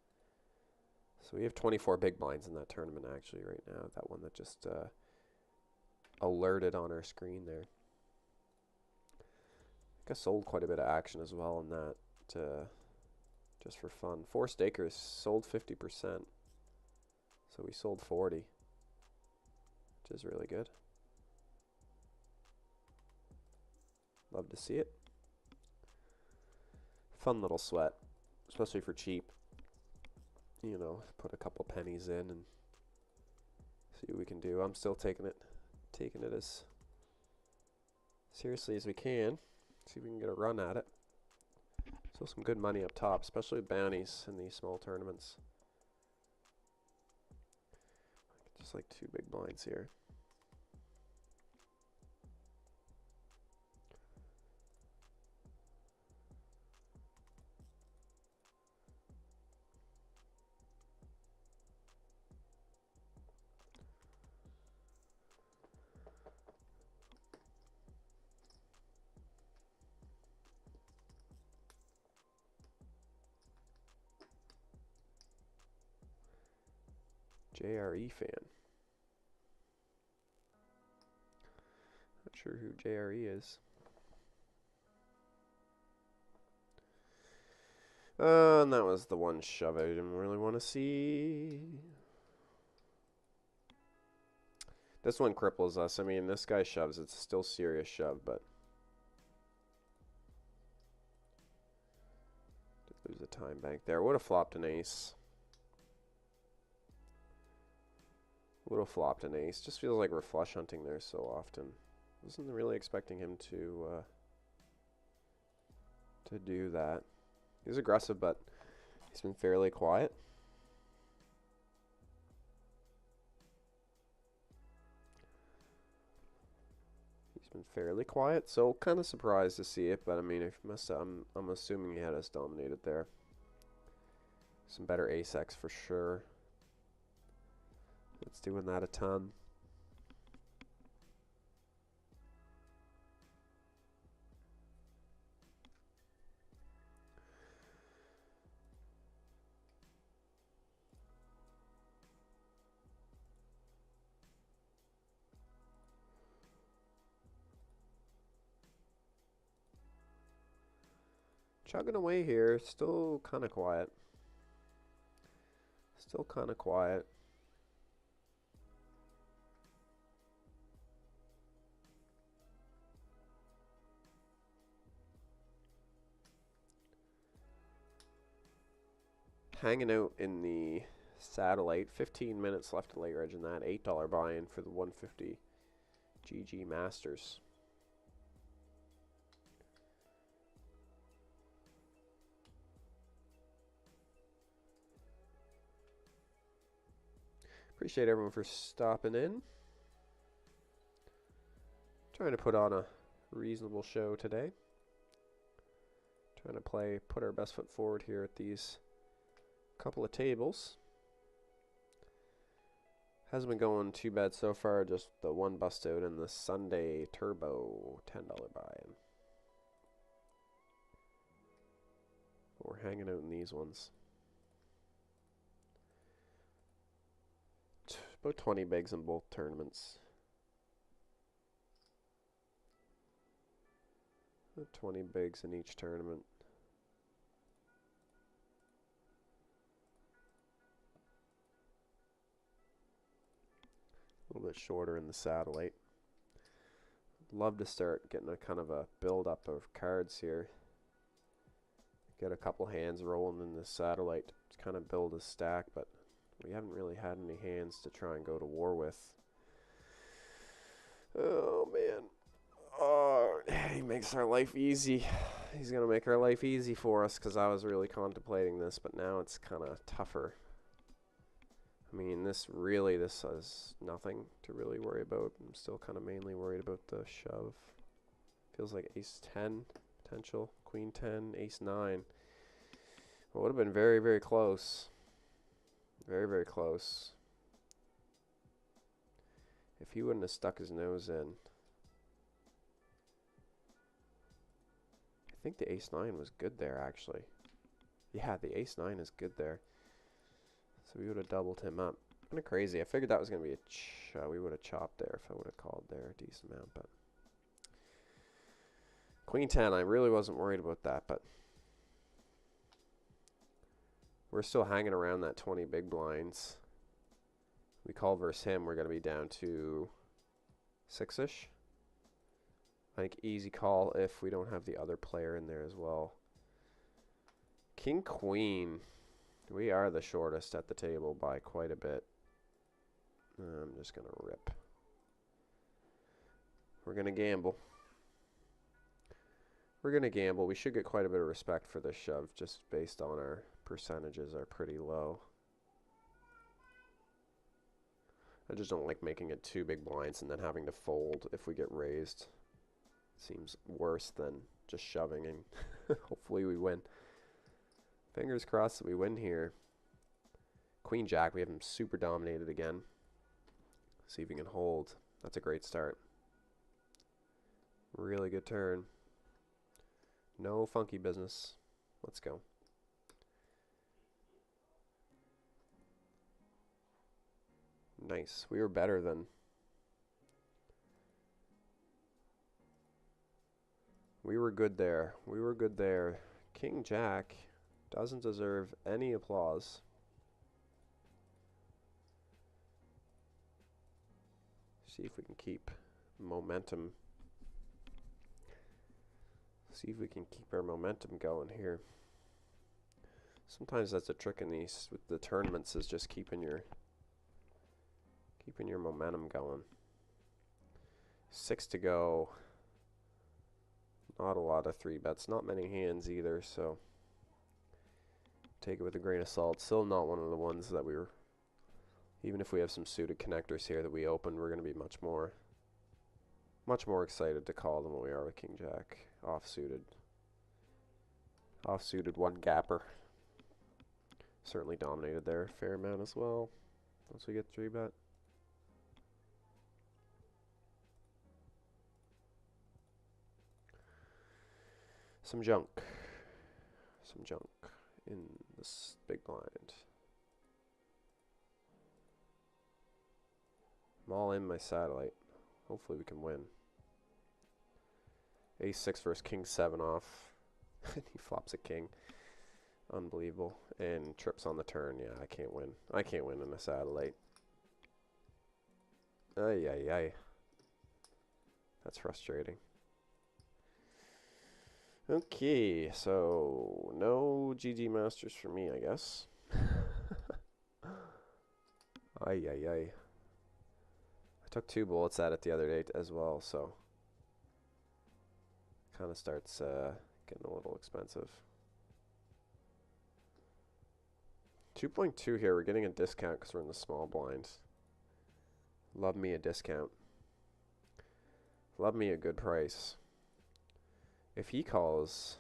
So we have 24 big blinds in that tournament actually right now. That one that just alerted on our screen there. I think I sold quite a bit of action as well in that, just for fun. 4 stakers sold 50%. So we sold 40, which is really good. Love to see it. Fun little sweat, especially for cheap. You know, put a couple pennies in and see what we can do. I'm still taking it as seriously as we can. See if we can get a run at it. Still some good money up top, especially with bounties in these small tournaments. Just like 2 big blinds here. JRE fan. Not sure who JRE is. And that was the one shove I didn't really want to see. This one cripples us. I mean, this guy shoves. It's still serious shove, but did lose a time bank there. Would have flopped an ace. Would have flopped an ace. Just feels like we're flush hunting there so often. Wasn't really expecting him to do that. He's aggressive, but he's been fairly quiet. He's been fairly quiet, so kind of surprised to see it. But I mean, I'm assuming he had us dominated there. Some better ace-x for sure. It's doing that a ton. Chugging away here, still kind of quiet. Still kind of quiet. Hanging out in the satellite. 15 minutes left to late reg in that. $8 buy-in for the 150 GG Masters. Appreciate everyone for stopping in. Trying to put on a reasonable show today. Trying to put our best foot forward here at these couple of tables. Hasn't been going too bad so far, just the one bust out in the Sunday Turbo $10 buy-in. We're hanging out in these ones. About 20 bigs in both tournaments. 20 bigs in each tournament. A little bit shorter in the satellite. Love to start getting a kind of a build-up of cards here. Get a couple hands rolling in the satellite to kind of build a stack, but we haven't really had any hands to try and go to war with. Oh, man. Oh, he makes our life easy. He's going to make our life easy for us because I was really contemplating this, but now it's kind of tougher. I mean, this is nothing to really worry about. I'm still kind of mainly worried about the shove. Feels like ace 10 potential, queen 10, ace 9. Well, would have been very, very close. Very, very close. If he wouldn't have stuck his nose in. I think the ace-9 was good there, actually. Yeah, the ace-9 is good there. So we would have doubled him up. Kind of crazy. I figured that was going to be a we would have chopped there if I would have called there a decent amount, but Queen 10, I really wasn't worried about that, but we're still hanging around that 20 big blinds. We call versus him, we're going to be down to 6-ish. I think easy call if we don't have the other player in there as well. King Queen. We are the shortest at the table by quite a bit. I'm just going to rip. We're going to gamble. We're going to gamble. We should get quite a bit of respect for this shove just based on our percentages are pretty low. I just don't like making it 2 big blinds and then having to fold if we get raised. Seems worse than just shoving, and hopefully we win. Fingers crossed that we win here. Queen Jack, we have him super dominated again. See if he can hold. That's a great start. Really good turn. No funky business. Let's go. Nice. We were better than... We were good there. We were good there. King Jack doesn't deserve any applause. See if we can keep momentum. See if we can keep our momentum going here. Sometimes that's a trick in these with the tournaments, is just keeping your momentum going. 6 to go. Not a lot of 3-bets, not many hands either, so take it with a grain of salt. Still not one of the ones that we were, even if we have some suited connectors here that we opened, we're going to be much more excited to call than what we are with King Jack. Offsuited one gapper. Certainly dominated there a fair amount as well. Once we get 3-bet. Some junk in this big blind. I'm all in my satellite. Hopefully we can win. Ace-6 versus King-7 off. He flops a king. Unbelievable. And trips on the turn. Yeah, I can't win. I can't win in a satellite. Ay, ay, ay. That's frustrating. Okay, so no GG Masters for me, I guess. Ay, ay, ay. I took 2 bullets at it the other day as well, so kind of starts getting a little expensive. 2.2 here. We're getting a discount because we're in the small blind. Love me a discount. Love me a good price. If he calls,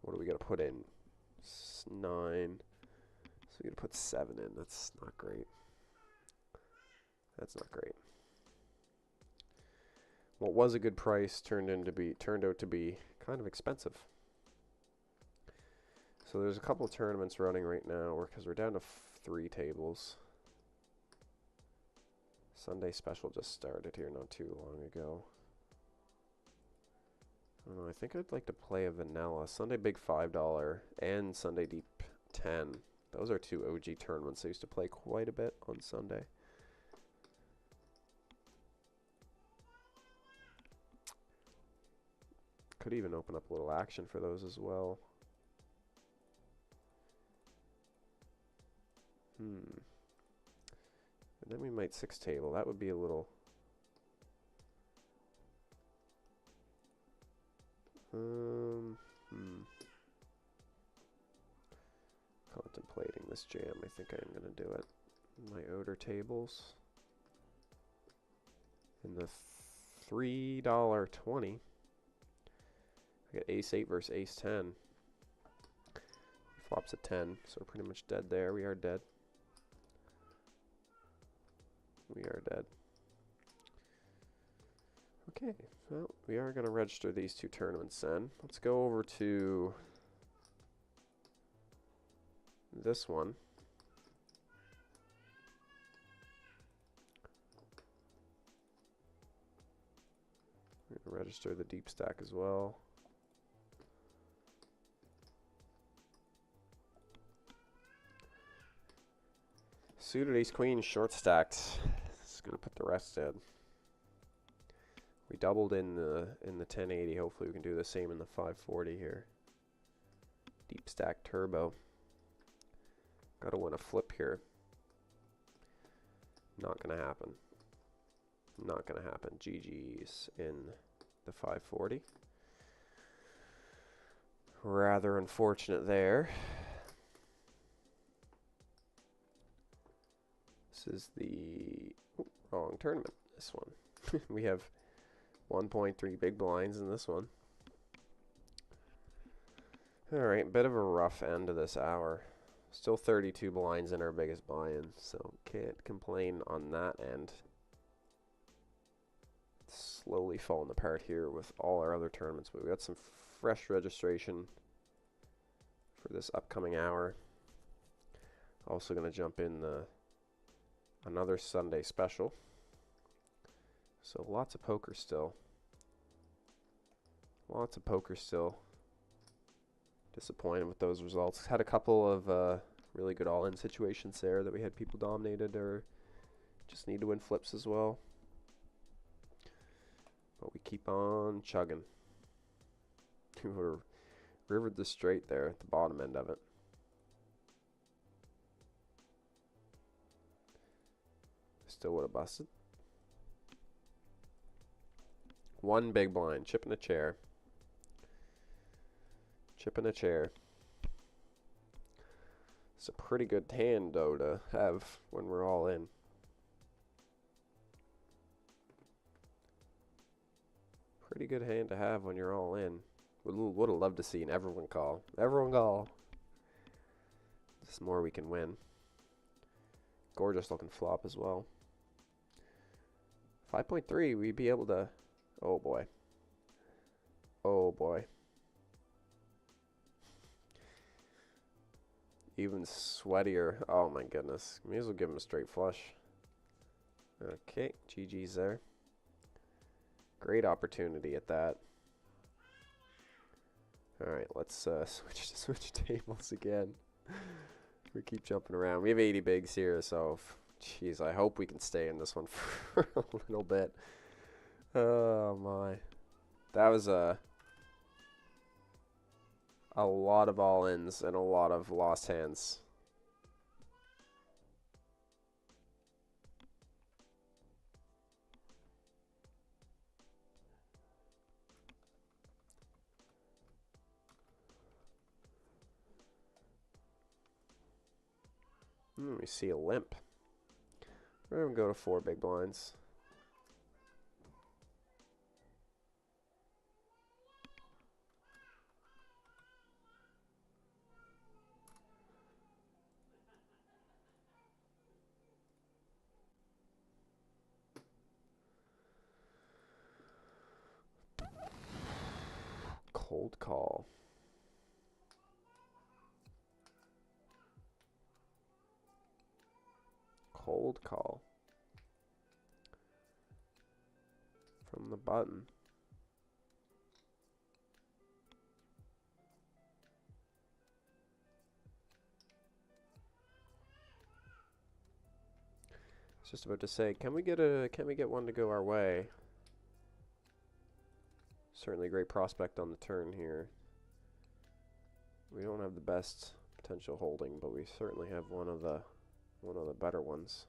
what are we going to put in? 9. So we're going to put 7 in. That's not great. That's not great. What was a good price turned out to be kind of expensive. So there's a couple of tournaments running right now because we're down to 3 tables. Sunday special just started here not too long ago. I don't know, I think I'd like to play a vanilla. Sunday big $5 and Sunday deep 10. Those are 2 OG tournaments I used to play quite a bit on Sunday. Could even open up a little action for those as well. And then we might 6 table. That would be a little... Contemplating this jam. I think I'm going to do it. My odor tables. In the $3.20. I got ace-8 versus ace-10. If Flop's a 10, so we're pretty much dead there. We are dead. We are dead. Okay, well, we are going to register these two tournaments then. Let's go over to this one. We're going to register the deep stack as well. Suited ace queen short stacked. This is going to put the rest in. We doubled in the 1080. Hopefully we can do the same in the 540 here. Deep stack turbo. Gotta win a flip here. Not gonna happen. Not gonna happen. GG's in the 540. Rather unfortunate there. This is the wrong tournament. This one. We have 1.3 big blinds in this one. Alright, bit of a rough end to this hour. Still 32 blinds in our biggest buy-in, so can't complain on that end. It's slowly falling apart here with all our other tournaments, but we got some fresh registration for this upcoming hour. Also going to jump in another Sunday special. So lots of poker still. Lots of poker still. Disappointed with those results. Had a couple of really good all-in situations there that we had people dominated or just need to win flips as well. But we keep on chugging. We were rivered the straight there at the bottom end of it. Still would have busted. One big blind, chip in a chair. Chip in a chair. It's a pretty good hand, though, to have when we're all in. Pretty good hand to have when you're all in. Would have loved to see an everyone call. Everyone call. Just more we can win. Gorgeous looking flop as well. 5.3, we'd be able to... Oh, boy. Oh, boy. Even sweatier. Oh my goodness. May as well give him a straight flush. Okay, GG's there. Great opportunity at that. Alright, let's switch tables again. We keep jumping around. We have 80 bigs here, so jeez, I hope we can stay in this one for a little bit. Oh my. That was a lot of all-ins and a lot of lost hands. We see a limp. We're going to go to 4 big blinds. Cold call. Cold call. From the button. I was just about to say, can we get one to go our way? Certainly a great prospect on the turn here. We don't have the best potential holding, but we certainly have one of the better ones.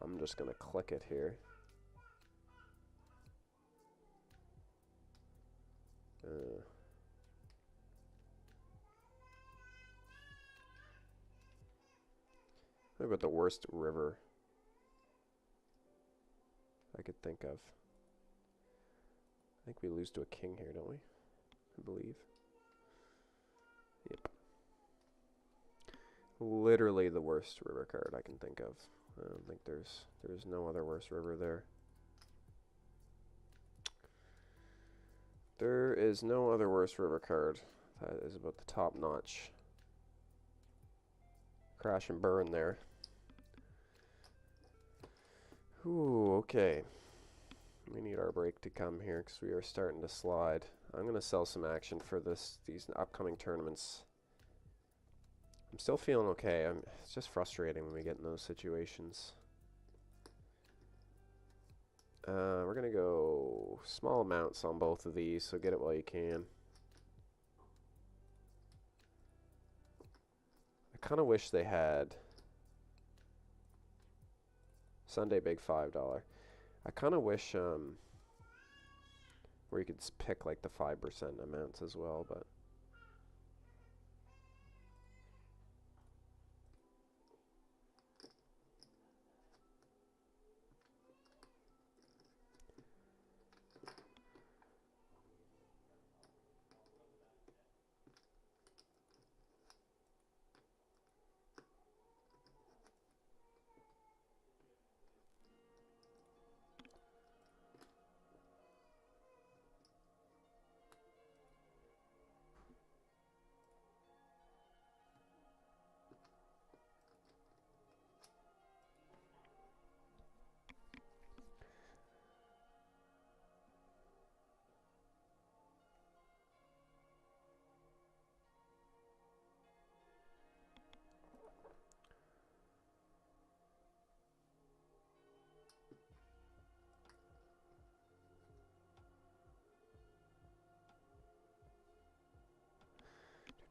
I'm just gonna click it here. What about the worst river I could think of? I think we lose to a king here, don't we? I believe. Yep. Literally the worst river card I can think of. I don't think there's no other worse river there. There is no other worse river card. That is about the top notch. Crash and burn there. Ooh, okay. We need our break to come here because we are starting to slide. I'm going to sell some action for these upcoming tournaments. I'm still feeling okay. It's just frustrating when we get in those situations. We're going to go small amounts on both of these, so get it while you can. I kind of wish they had Sunday Big $5. I kind of wish where you could pick like the 5% amounts as well, but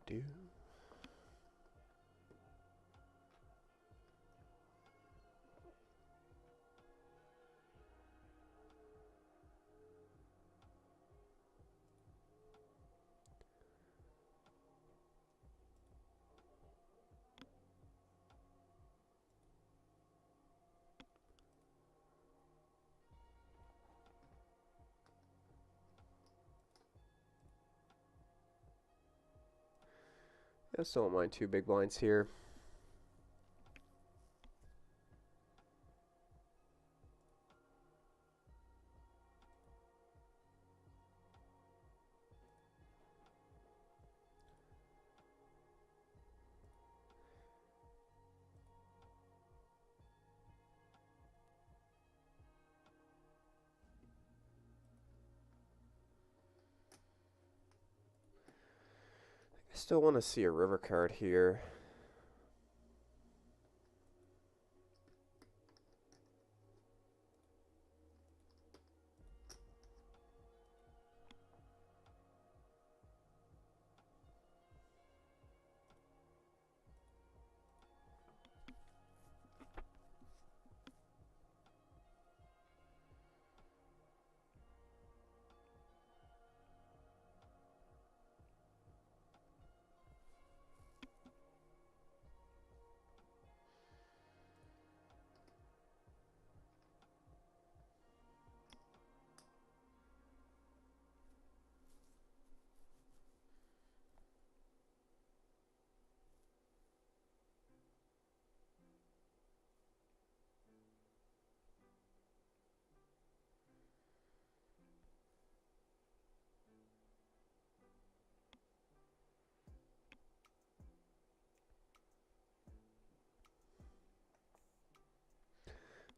do. I still don't mind 2 big blinds here. I still want to see a river card here.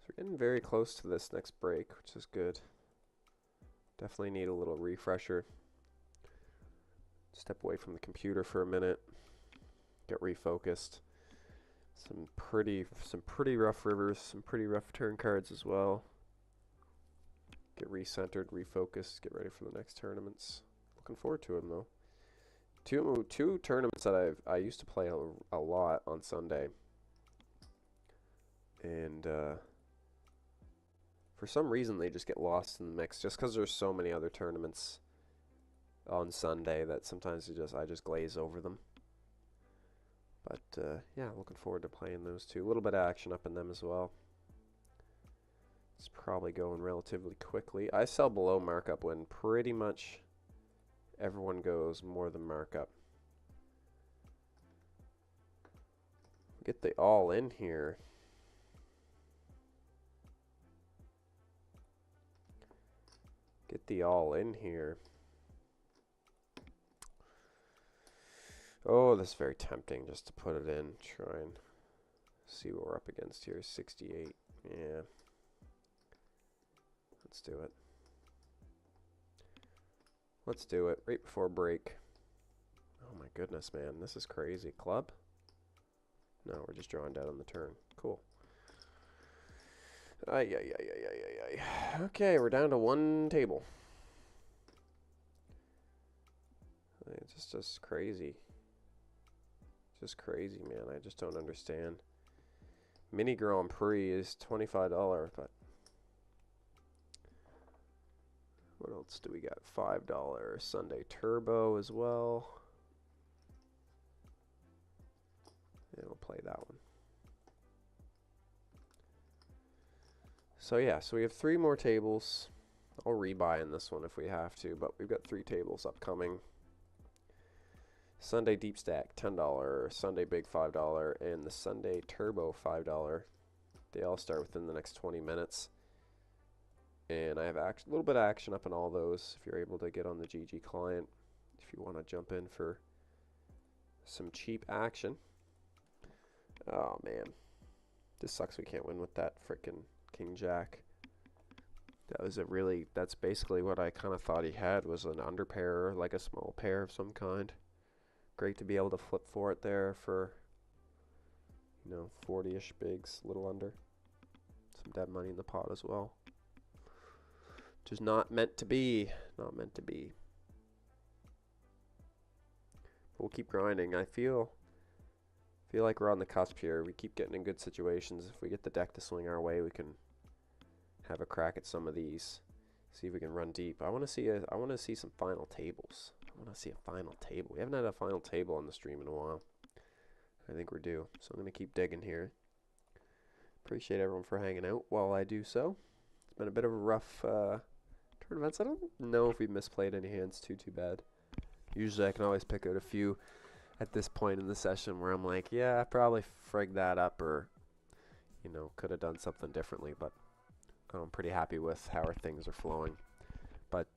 So we're getting very close to this next break, which is good. Definitely need a little refresher. Step away from the computer for a minute. Get refocused. Some pretty rough rivers, some pretty rough turn cards as well. Get recentered, refocused, get ready for the next tournaments. Looking forward to them though. Two tournaments that I used to play a lot on Sunday, and for some reason they just get lost in the mix just because there's so many other tournaments on Sunday that sometimes I just glaze over them. But yeah, looking forward to playing those two. A little bit of action up in them as well. It's probably going relatively quickly. I sell below markup when pretty much everyone goes more than markup. Get the all in here. Get the all in here. Oh, this is very tempting just to put it in. Try and see what we're up against here. 68. Yeah. Let's do it. Let's do it right before break. Oh my goodness, man. This is crazy. Club? No, we're just drawing down on the turn. Cool. Ay, ay, ay, ay, ay, ay. Okay, we're down to one table. It's just crazy. Just crazy, man. I just don't understand. Mini Grand Prix is $25, but what else do we got? $5 Sunday Turbo as well. Yeah, we'll play that one. So yeah, so we have 3 more tables. I'll rebuy in this one if we have to, but we've got 3 tables upcoming. Sunday Deep Stack, $10. Sunday Big, $5. And the Sunday Turbo, $5. They all start within the next 20 minutes. And I have a little bit of action up in all those if you're able to get on the GG client. If you want to jump in for some cheap action. Oh, man. This sucks we can't win with that frickin' King Jack. That was that's basically what I kind of thought he had, was an under pair, like a small pair of some kind. Great to be able to flip for it there for, 40-ish bigs, a little under. Some dead money in the pot as well. Just not meant to be. Not meant to be. But we'll keep grinding. I feel like we're on the cusp here. We keep getting in good situations. If we get the deck to swing our way, we can have a crack at some of these. See if we can run deep. I want to see some final tables. I want to see a final table. We haven't had a final table on the stream in a while. I think we're due. So I'm going to keep digging here. Appreciate everyone for hanging out while I do so. It's been a bit of a rough turn of events. I don't know if we've misplayed any hands too bad. Usually I can always pick out a few at this point in the session where I'm like, yeah, I probably frigged that up, or, could have done something differently. But I'm pretty happy with how our things are flowing. But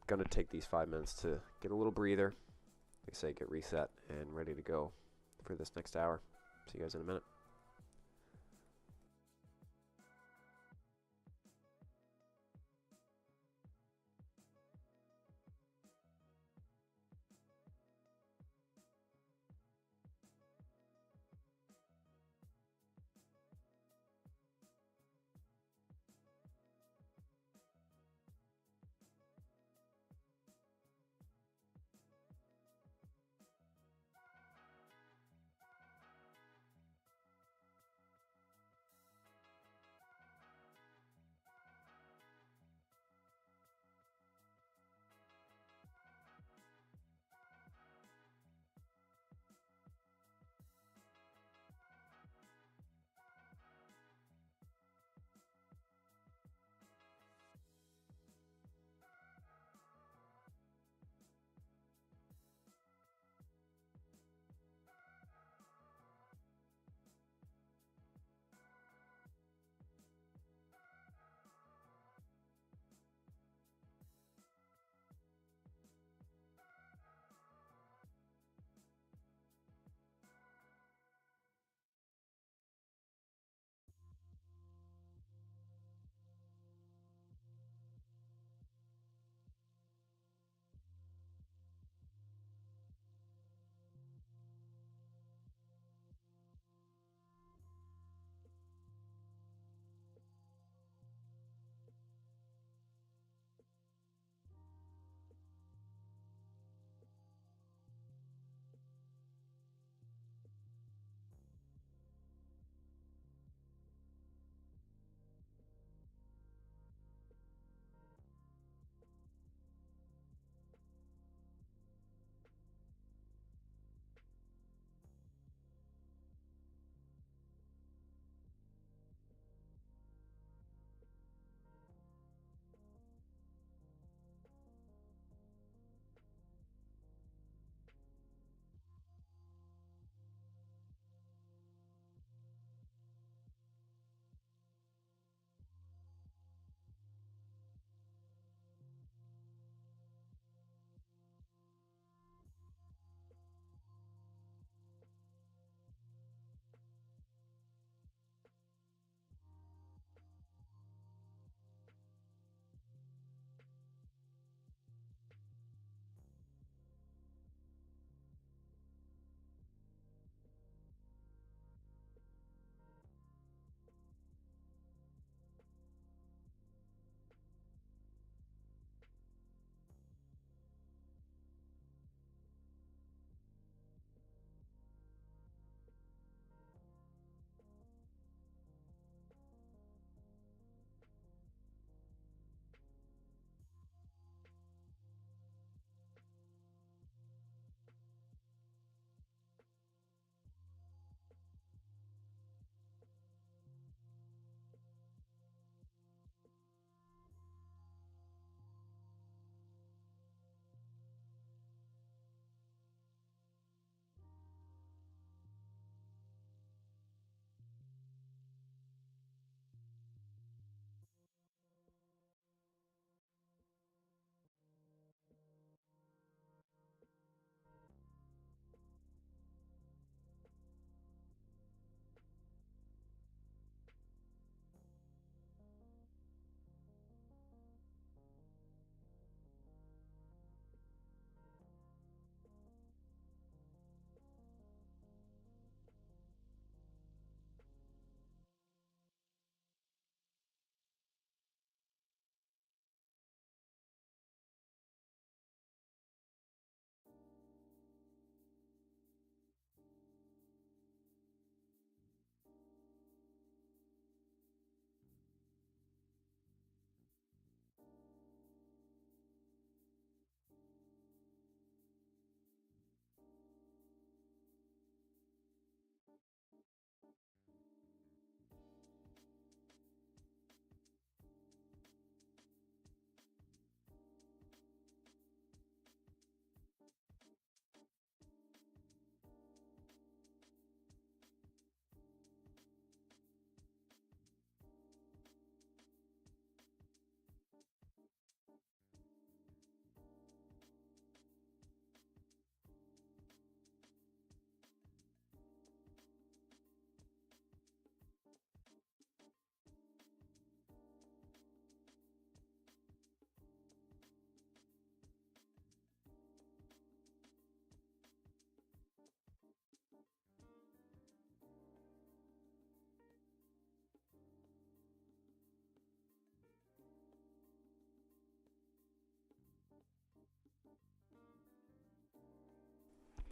going to take these 5 minutes to get a little breather, like I say, get reset and ready to go for this next hour. See you guys in a minute.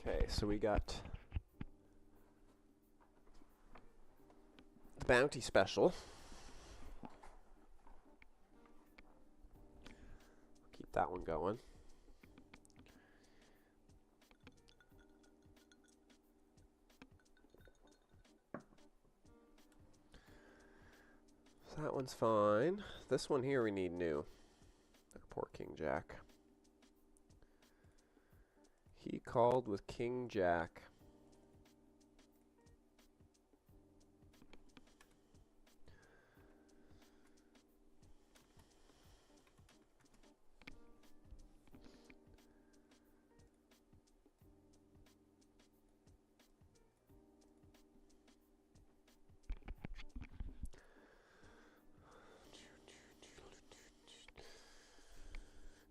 Okay, so we got the bounty special. Keep that one going. So that one's fine. This one here we need new. Poor King Jack. He called with King Jack.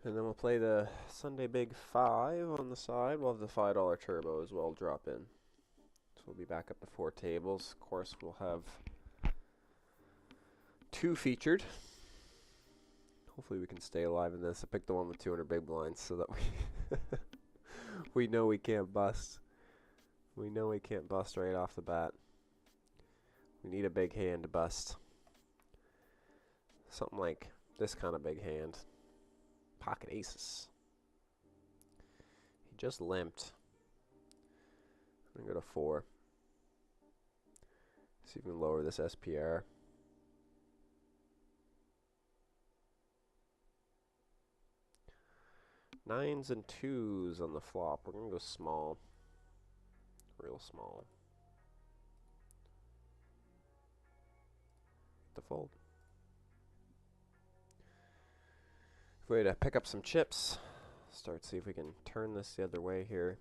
And then we'll play the Sunday Big 5 on the side. We'll have the $5 turbo as well drop in. So we'll be back up to 4 tables. Of course, we'll have 2 featured. Hopefully we can stay alive in this. I picked the one with 200 big blinds so that we know we can't bust. We know we can't bust right off the bat. We need a big hand to bust. Something like this kind of big hand. Pocket aces. He just limped. I'm going to go to 4. See if we can lower this SPR. Nines and 2s on the flop. We're going to go small. Real small. To fold. Way to pick up some chips. Start see if we can turn this the other way here.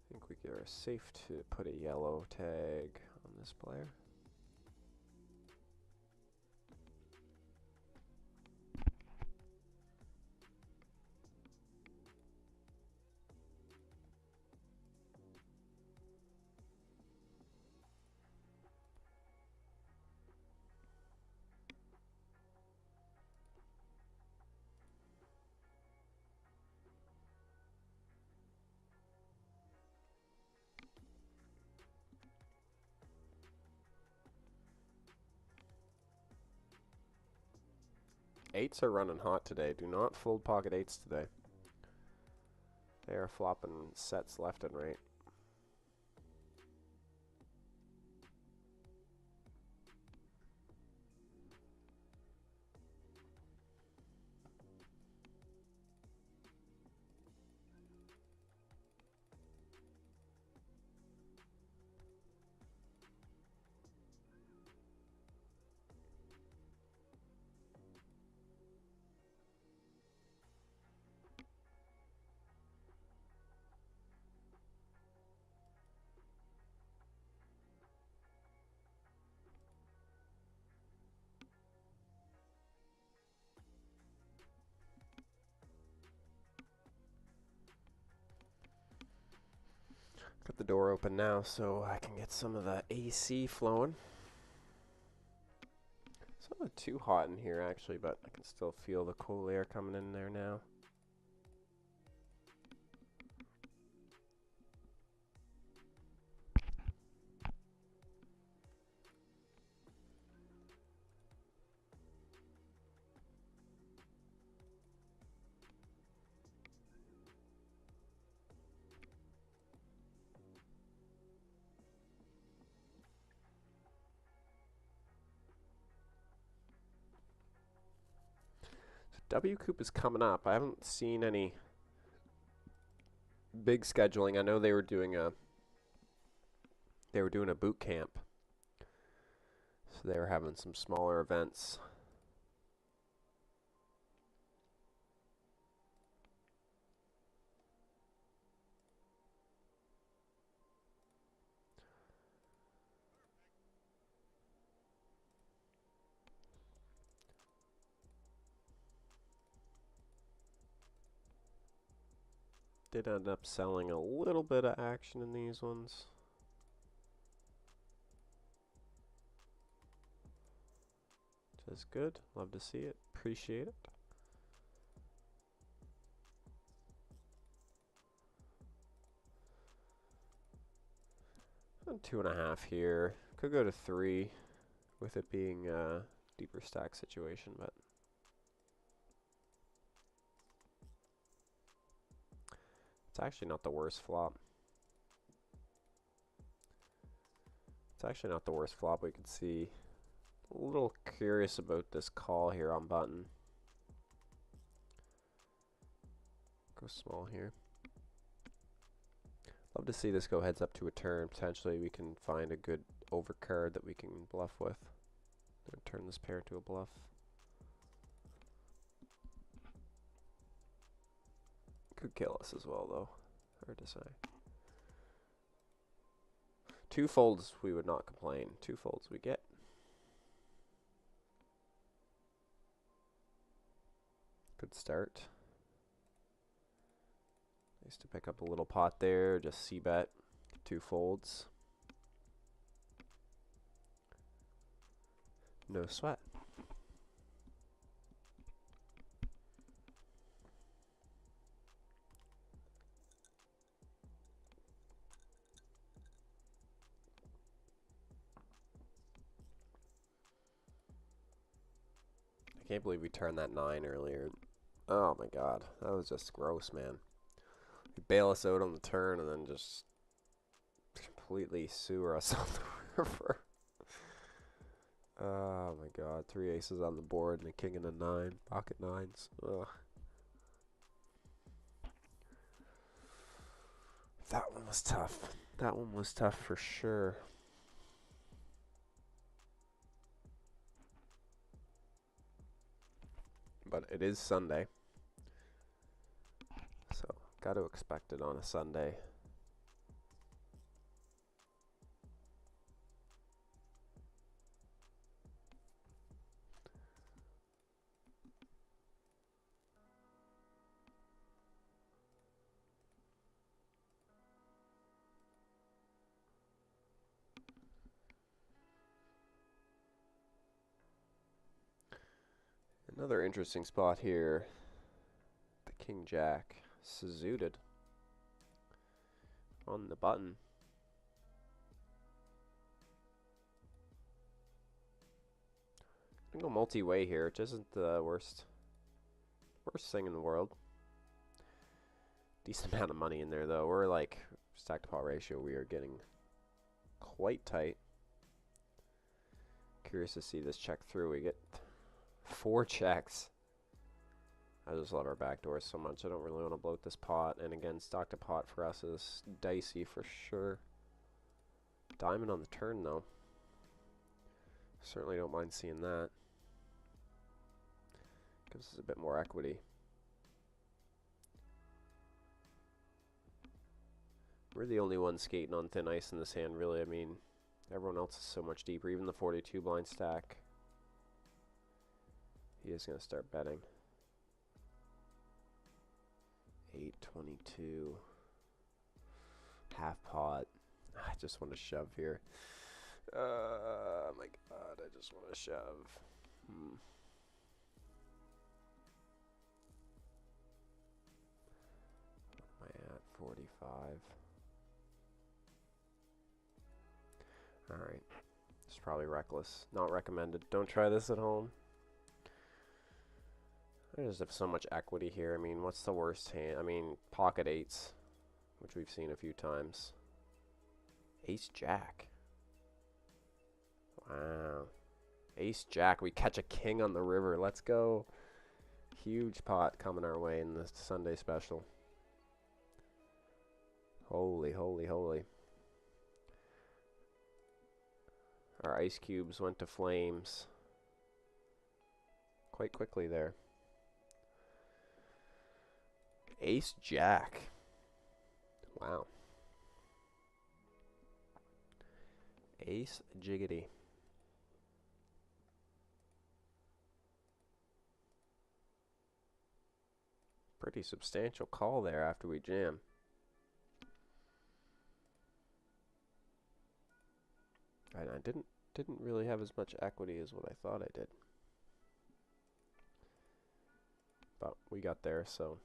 I think we are safe to put a yellow tag on this player. Eights are running hot today. Do not fold pocket eights today. They are flopping sets left and right. Got the door open now so I can get some of the AC flowing. It's not too hot in here actually, but I can still feel the cool air coming in there now. WCOOP is coming up. I haven't seen any big scheduling. I know they were doing a boot camp. So they were having some smaller events. Did end up selling a little bit of action in these ones. Which is good. Love to see it. Appreciate it. 2.5 here. Could go to 3 with it being a deeper stack situation, but it's actually not the worst flop. It's actually not the worst flop. We could see. A little curious about this call here on button. Go small here. Love to see this go heads up to a turn. Potentially we can find a good overcard that we can bluff with. And turn this pair to a bluff. Could kill us as well though. Hard to say. 2 folds we would not complain. 2 folds we get. Good start. Nice to pick up a little pot there. Just c-bet. 2 folds. No sweat. I can't believe we turned that 9 earlier. Oh my god. That was just gross, man. You bail us out on the turn and then just completely sewer us on the river. Oh my god. 3 aces on the board and a king and a 9. Pocket 9s. Ugh. That one was tough. That one was tough for sure. But it is Sunday. So, got to expect it on a Sunday. Another interesting spot here. The King Jack suited on the button. I'm gonna go multi-way here, which isn't the worst thing in the world. Decent amount of money in there though. We're like stack to pot ratio. We are getting quite tight. Curious to see this check through. We get 4 checks. I just love our backdoors so much. I don't really want to bloat this pot. And again, stock to pot for us is dicey for sure. Diamond on the turn though. Certainly don't mind seeing that. Gives us a bit more equity. We're the only ones skating on thin ice in this hand, really. I mean, everyone else is so much deeper. Even the 42 blind stack. He is going to start betting. 822. Half pot. I just want to shove here. Oh my god, I just want to shove. What am I at? 45. Alright. It's probably reckless. Not recommended. Don't try this at home. I just have so much equity here. I mean, what's the worst hand? I mean, pocket 8s, which we've seen a few times. Ace Jack. Wow. Ace Jack. We catch a king on the river. Let's go. Huge pot coming our way in this Sunday special. Holy, holy, holy. Our ice cubes went to flames quite quickly there. Ace Jack. Wow. Ace Jiggity. Pretty substantial call there after we jam. And I didn't really have as much equity as what I thought I did. But we got there, so.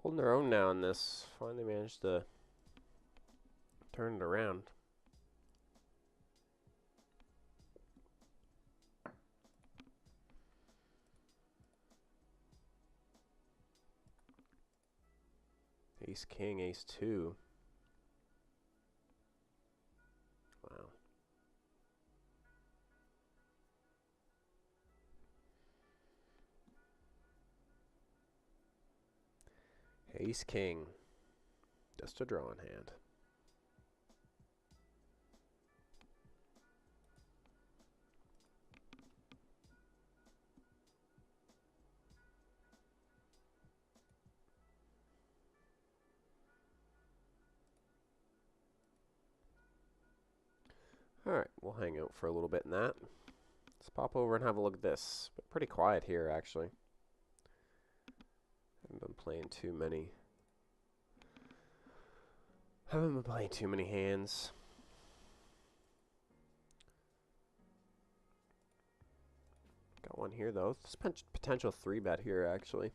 Holding their own now in this. Finally managed to turn it around. Ace, king, ace, two. Wow. Ace, king. Just a drawing hand. Alright, we'll hang out for a little bit in that. Let's pop over and have a look at this. But pretty quiet here, actually. Haven't been playing too many. Haven't been playing too many hands. Got one here, though. This potential 3-bet here, actually.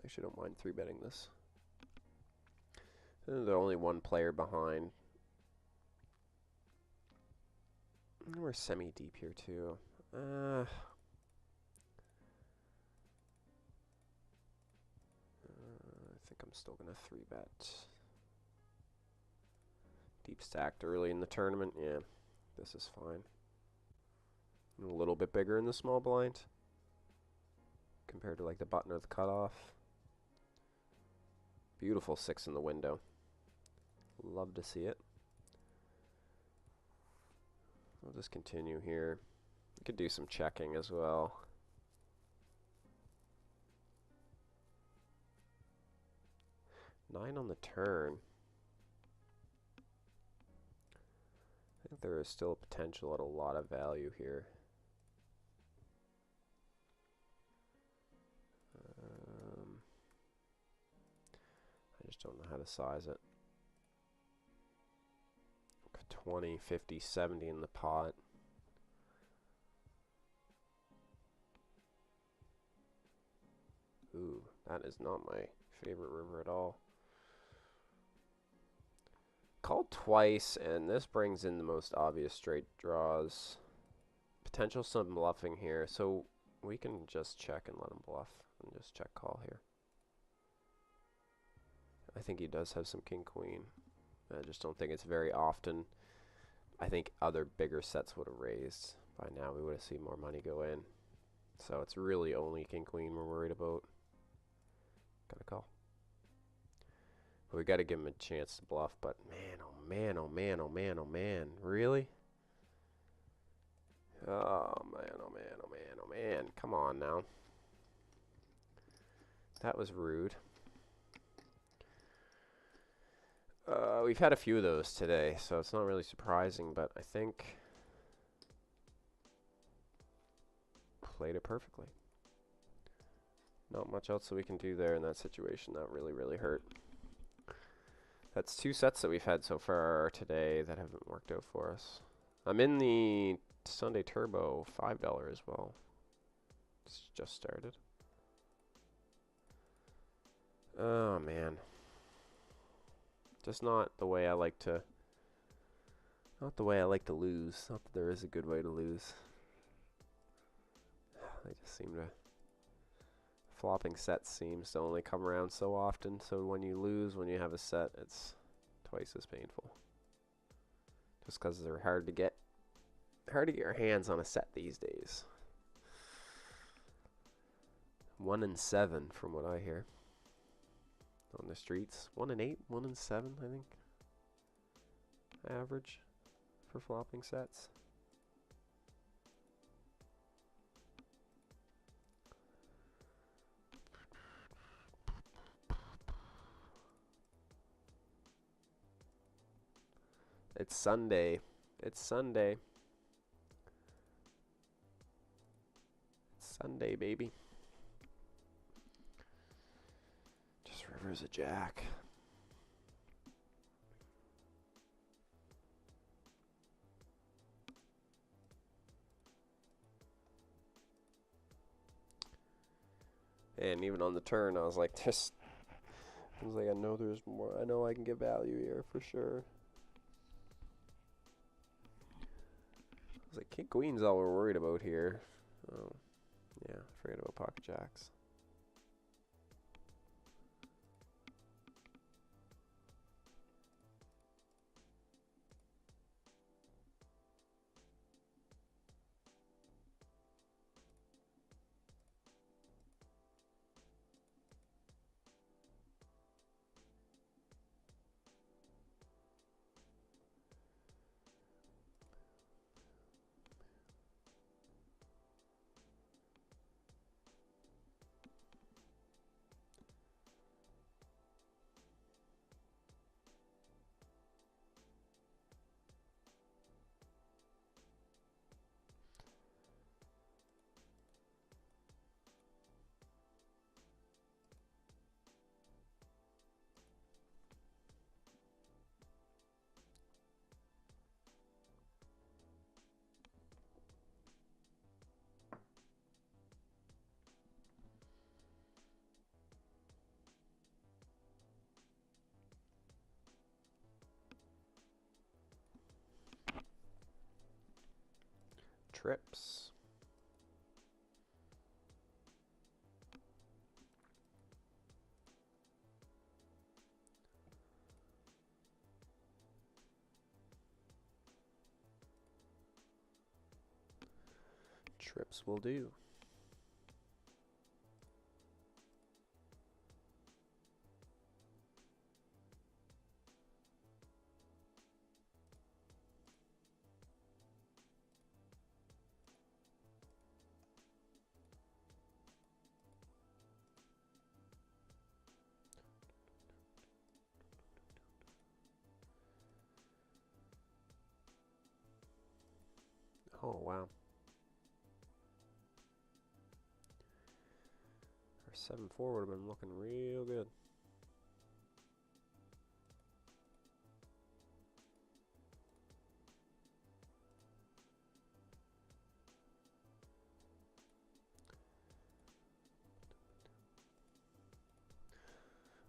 I actually don't mind 3-betting this. They're only one player behind. We're semi-deep here, too. I think I'm still going to 3-bet. Deep stacked early in the tournament. Yeah, this is fine. A little bit bigger in the small blind compared to like the button or the cutoff. Beautiful 6 in the window. Love to see it. We'll just continue here. We could do some checking as well. Nine on the turn. I think there is still potential at a lot of value here. I just don't know how to size it. 20, 50, 70 in the pot. Ooh, that is not my favorite river at all. Called twice, and this brings in the most obvious straight draws. Potential some bluffing here, so we can just check and let him bluff and just check call here. I think he does have some king queen. I just don't think it's very often. I think other bigger sets would have raised. By now we would have seen more money go in. So it's really only king queen we're worried about. Gotta call. But we gotta give him a chance to bluff. But man, oh man, oh man, oh man, oh man. Really? Oh man, oh man, oh man, oh man. Come on now. That was rude. We've had a few of those today, so it's not really surprising, but I think played it perfectly. Not much else that we can do there in that situation. That really, really hurt. That's 2 sets that we've had so far today that haven't worked out for us. I'm in the Sunday Turbo $5 as well. It's just started. Oh, man. Just not the way I like to. Not the way I like to lose. Not that there is a good way to lose. They just seem to. Flopping sets seems to only come around so often. So when you lose, when you have a set, it's twice as painful. Just because they're hard to get. Hard to get your hands on a set these days. 1 and 7 from what I hear. On the streets. 1 and 8, 1 and 7, I think. Average for flopping sets. It's Sunday. It's Sunday. It's Sunday, baby. River's a jack. And even on the turn, I was like, this Seems like I know there's more. I know I can get value here for sure. I was like, king queen's all we're worried about here. Oh, yeah, forget about pocket jacks. Trips. Trips will do. Oh, wow. Our 7-4 would have been looking real good.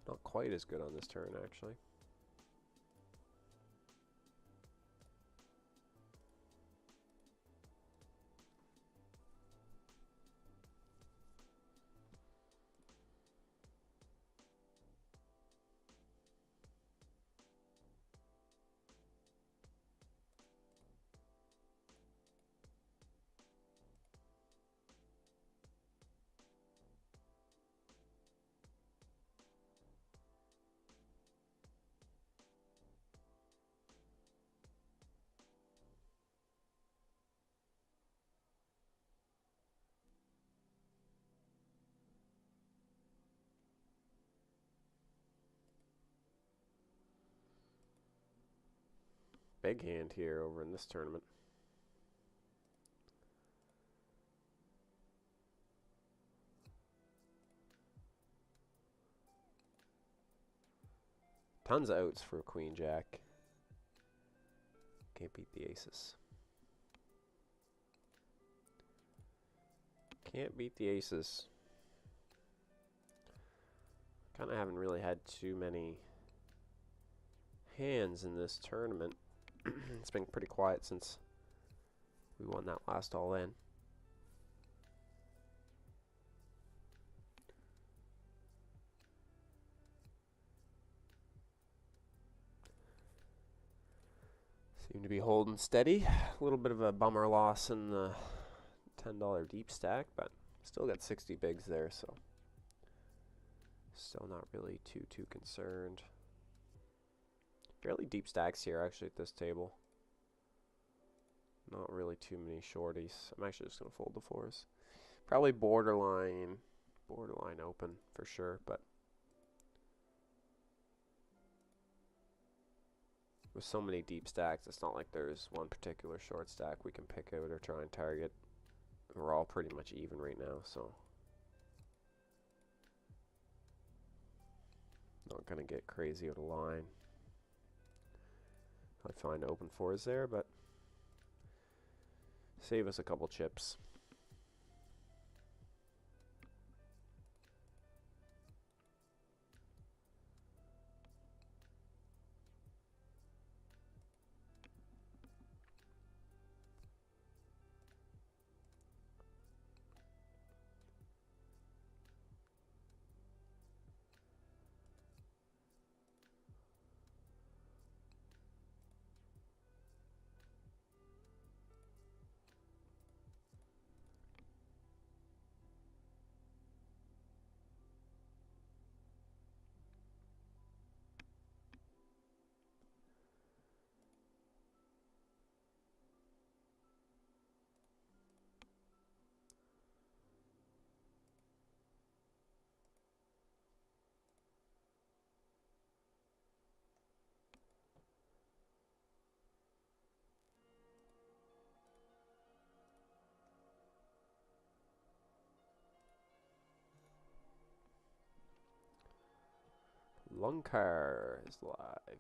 Not quite as good on this turn, actually. Big hand here over in this tournament. Tons of outs for queen jack. Can't beat the aces. Can't beat the aces. Kind of haven't really had too many hands in this tournament. It's been pretty quiet since we won that last all-in. Seem to be holding steady. A little bit of a bummer loss in the $10 deep stack, but still got 60 bigs there, so still not really too concerned. Fairly deep stacks here actually at this table. Not really too many shorties. I'm actually just going to fold the fours. Probably borderline open for sure, but with so many deep stacks, it's not like there's one particular short stack we can pick out or try and target. We're all pretty much even right now, so not going to get crazy out of line. I find open fours there, but save us a couple chips. Lunker is live.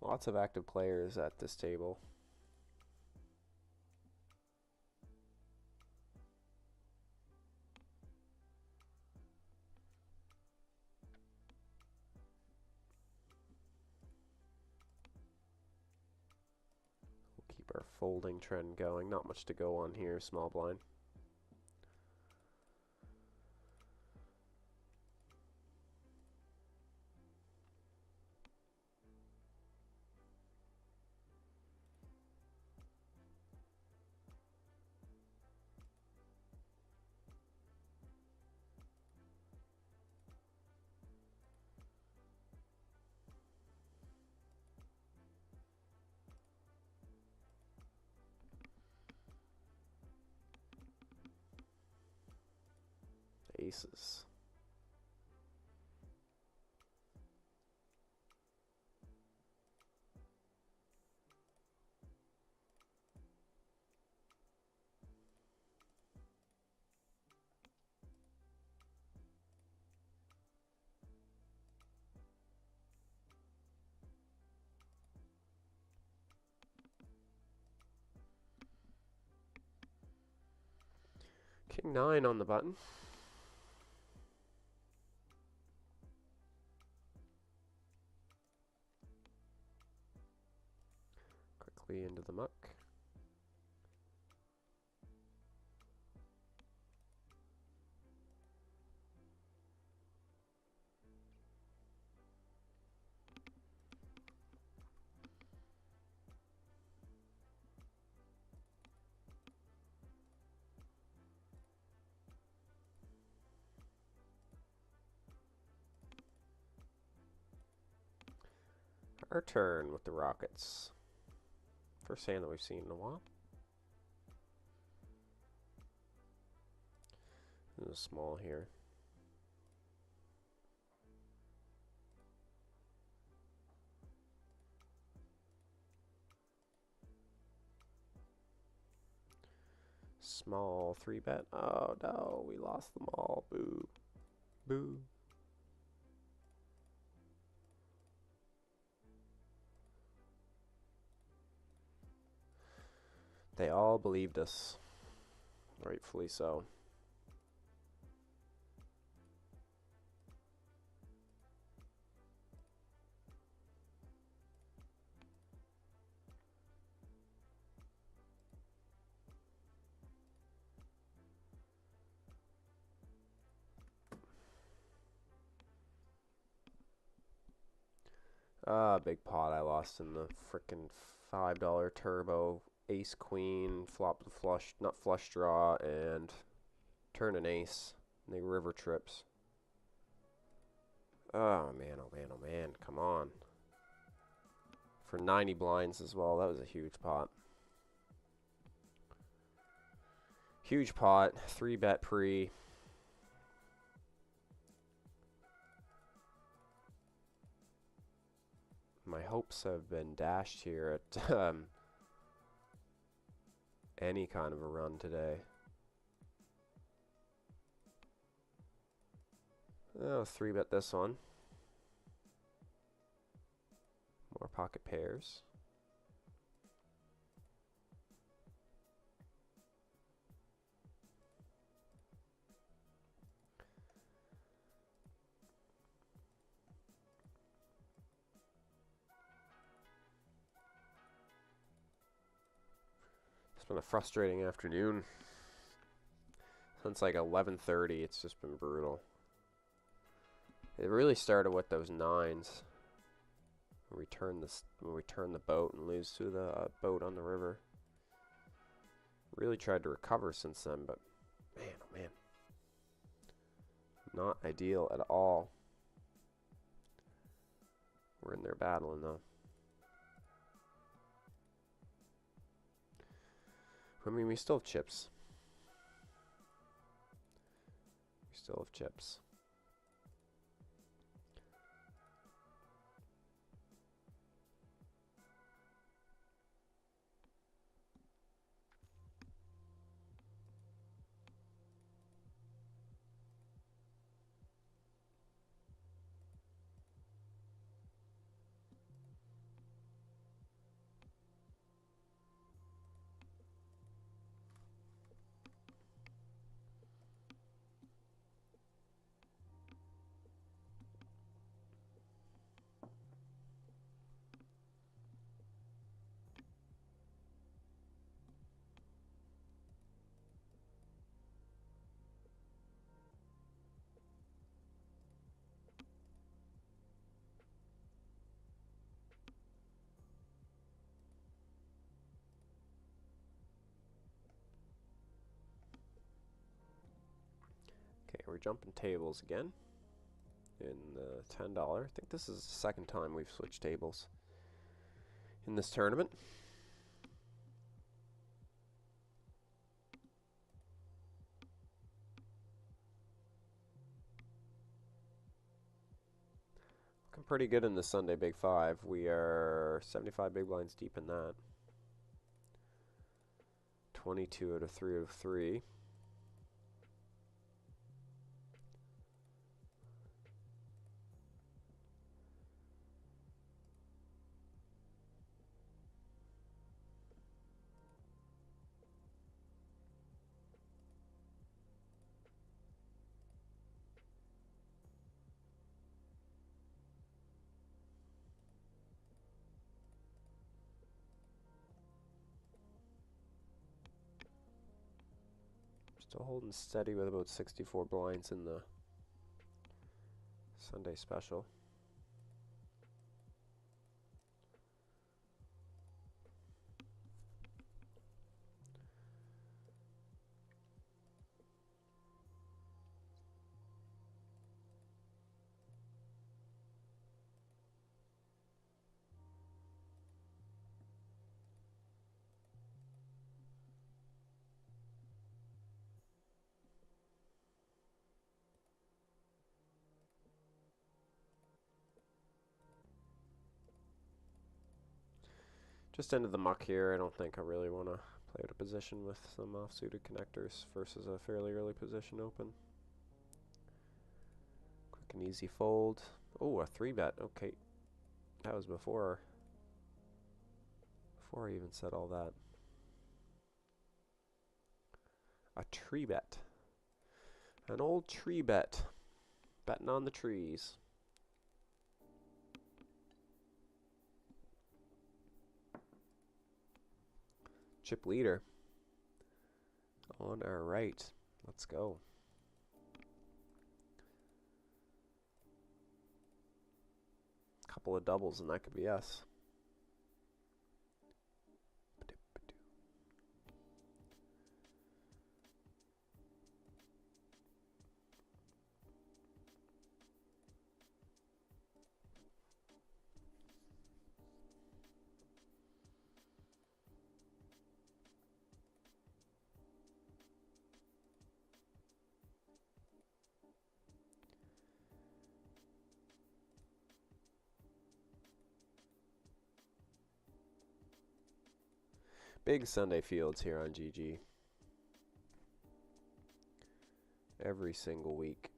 Lots of active players at this table. We'll keep our folding trend going. Not much to go on here, small blind. Aces. King 9 on the button. Quickly into the muck. Our turn with the Rockets. First hand that we've seen in a while. This is small here. Small 3-bet. Oh no, we lost them all. Boo. Boo. They all believed us. Rightfully so. Big pot I lost in the frickin' $5 turbo. Ace queen, flop the flush, not flush draw, and turn an ace. And they river trips. Oh man, oh man, oh man, come on. For 90 blinds as well, that was a huge pot. Huge pot, 3-bet pre. My hopes have been dashed here at any kind of a run today. Oh, 3-bet this one. More pocket pairs. It's been a frustrating afternoon. Since like 11:30, it's just been brutal. It really started with those 9s. When we turn the boat and lose to the boat on the river. Really tried to recover since then, but man, oh man. Not ideal at all. We're in there battling though. I mean, we still have chips. We still have chips. Okay, we're jumping tables again in the $10. I think this is the second time we've switched tables in this tournament. Looking pretty good in the Sunday Big Five. We are 75 big blinds deep in that. 22 out of 3 out of 3. Still holding steady with about 64 blinds in the Sunday special. Just into the muck here. I don't think I really want to Play out of position with some offsuited connectors versus a fairly early position open. Quick and easy fold. Oh, a 3-bet. Okay. That was before I even said all that. A tree bet. An old tree bet. Betting on the trees. Chip leader. On our right. Let's go. Couple of doubles and that could be us. Big Sunday fields here on GG. Every single week,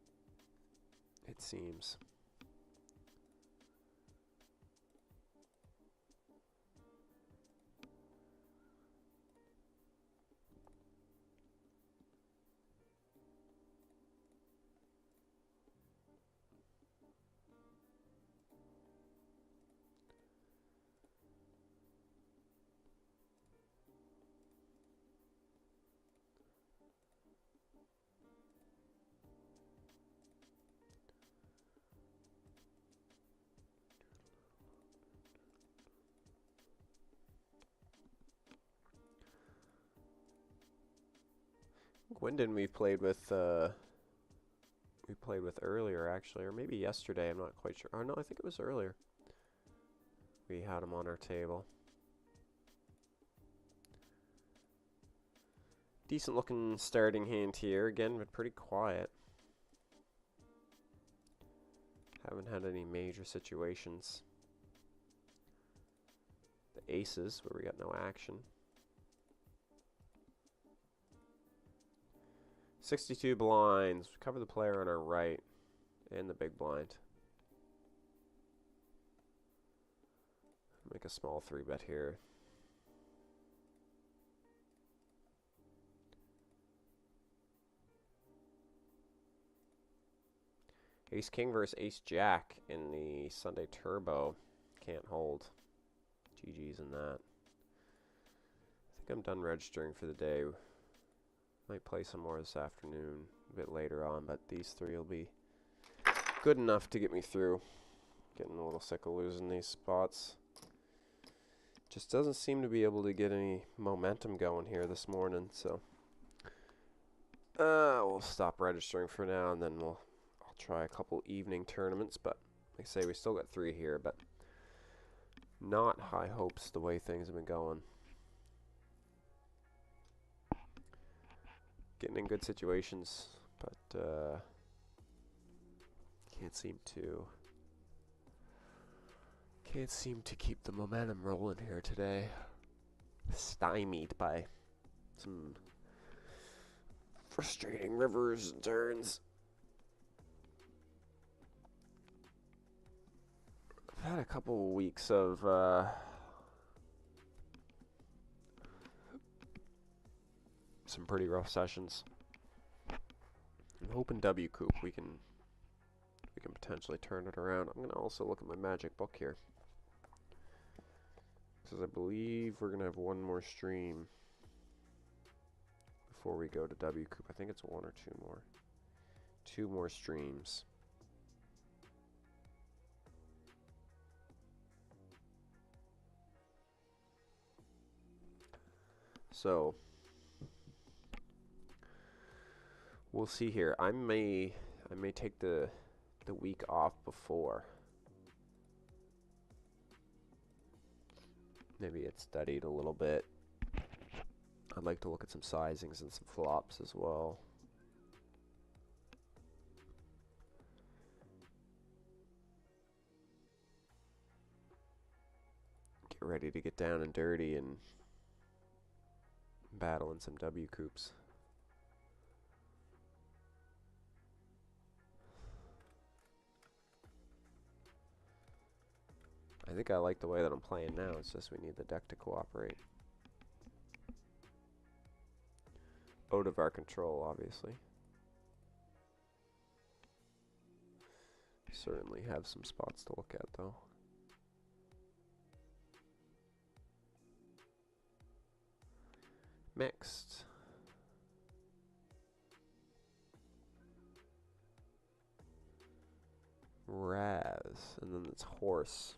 it seems. Wyndon we played with earlier actually, or maybe yesterday, I'm not quite sure. Oh no, I think it was earlier. We had him on our table. Decent looking starting hand here, again, but pretty quiet. Haven't had any major situations. The aces, where we got no action. 62 blinds. Cover the player on our right and the big blind. Make a small 3-bet here. Ace King versus Ace Jack in the Sunday Turbo. Can't hold. GG's in that. I think I'm done registering for the day. Might play some more this afternoon, a bit later on, but these three will be good enough to get me through. Getting a little sick of losing these spots. Just doesn't seem to be able to get any momentum going here this morning, so we'll stop registering for now, and then I'll try a couple evening tournaments. But like I say, we still got 3 here, but not high hopes the way things have been going. Getting in good situations, but can't seem to keep the momentum rolling here today. Stymied by some frustrating rivers and turns. I've had a couple of weeks of some pretty rough sessions. I'm hoping WCOOP we can potentially turn it around. I'm gonna also look at my magic book here, because I believe we're gonna have one more stream before we go to WCOOP. I think it's 1 or 2 more. 2 more streams. So we'll see here. I may take the week off before. Maybe it's studied a little bit. I'd like to look at some sizings and some flops as well. Get ready to get down and dirty and Battling some WCOOPs. I think I like the way that I'm playing now. It's just we need the deck to cooperate. Out of our control, obviously. Certainly have some spots to look at, though. Mixed. Raz. And then it's horse.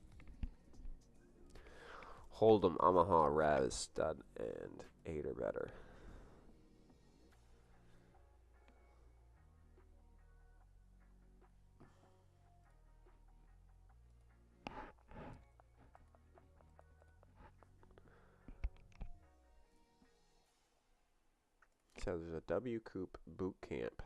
Hold'em, Omaha, Raz, stud, and 8 or better. So there's a WCOOP boot camp.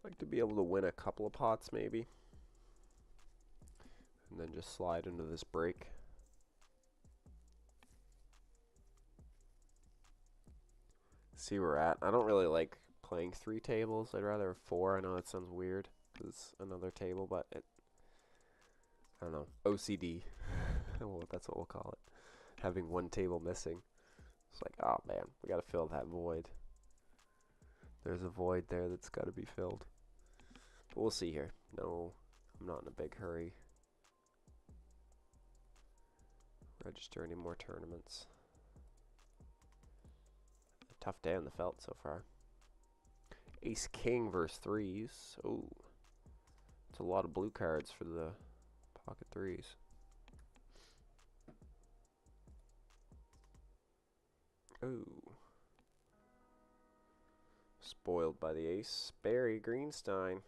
Like to be able to win a couple of pots maybe. And then just slide into this break. See where we're at. I don't really like playing 3 tables. I'd rather have 4. I know that sounds weird because it's another table, but I don't know. OCD. Well, that's what we'll call it. Having 1 table missing. It's like, oh man, we got to fill that void. There's a void there that's got to be filled. But we'll see here. No, I'm not in a big hurry. Register any more tournaments. A tough day on the felt so far. Ace King versus 3s. Oh, it's a lot of blue cards for the pocket 3s. Oh. Spoiled by the ace. Barry Greenstein.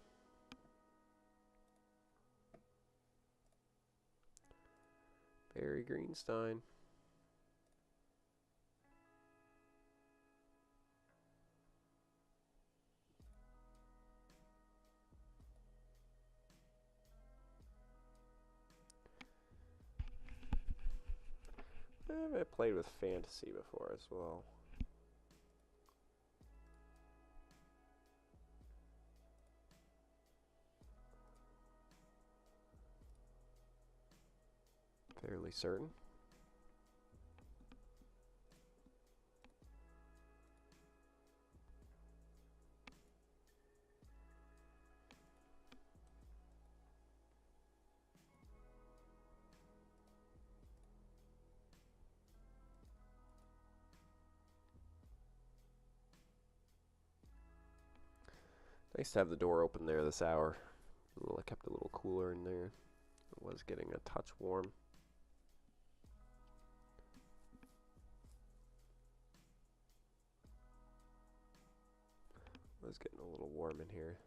Barry Greenstein. I've played with fantasy before as well. Fairly certain. Nice to have the door open there this hour. I kept a little cooler in there. It was getting a touch warm. It was getting a little warm in here.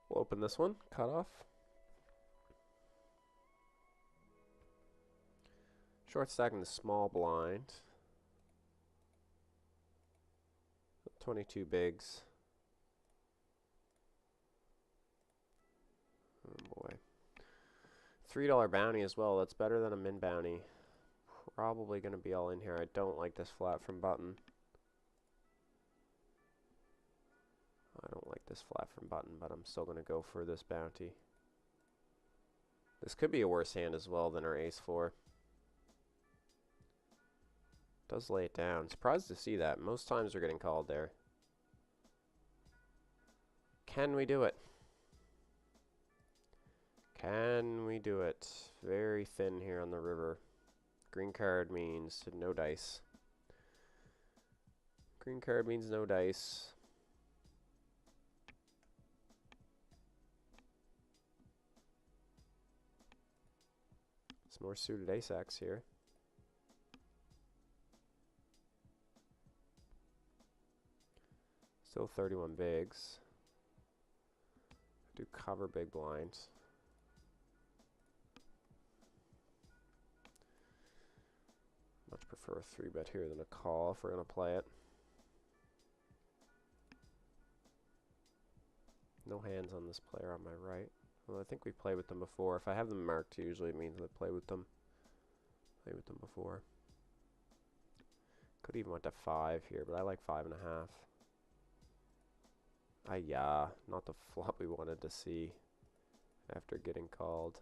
We'll open this one, cut off. Short stacking the small blind. 22 bigs. Oh boy. $3 bounty as well. That's better than a min bounty. Probably going to be all in here. I don't like this flat from button. I don't like this flat from button, but I'm still going to go for this bounty. This could be a worse hand as well than our ace-4. Does lay it down. Surprised to see that. Most times we're getting called there. Can we do it? Can we do it? Very thin here on the river. Green card means no dice. Green card means no dice. Some more suited ace-x here. Still 31 bigs. Do cover big blinds. Much prefer a 3-bet here than a call if we're going to play it. No hands on this player on my right. Well, I think we played with them before. If I have them marked, usually it means I play with them. Played with them before. Could even went to 5 here, but I like 5.5. Yeah, not the flop we wanted to see after getting called.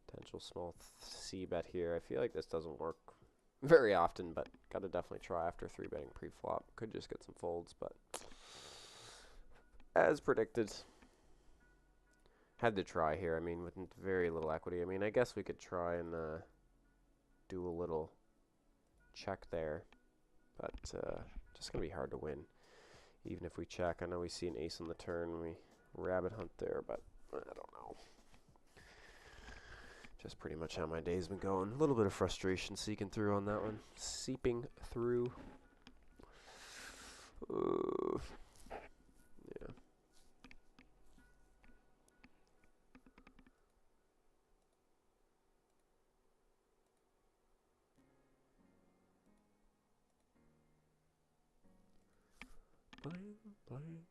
Potential small C-bet here. I feel like this doesn't work very often, but gotta definitely try after 3-betting pre-flop. Could just get some folds, but as predicted. Had to try here. I mean, with very little equity. I mean, I guess we could try and do a little check there, but just gonna be hard to win. Even if we check, I know we see an ace on the turn, we rabbit hunt there, but I don't know. Just pretty much how my day's been going. A little bit of frustration seeping through on that one. Seeping through. Yeah. Bling.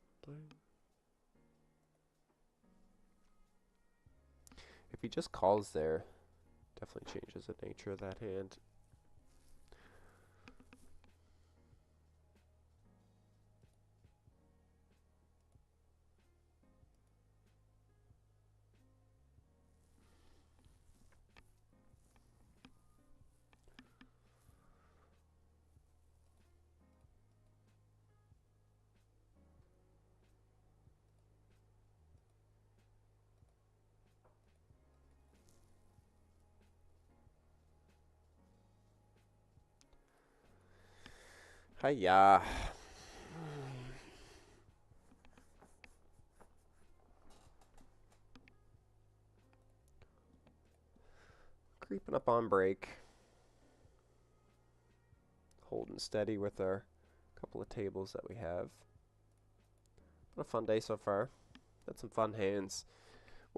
If he just calls there, definitely changes the nature of that hand. Hiya. Creeping up on break. Holding steady with our couple of tables that we have. Been a fun day so far. Had some fun hands.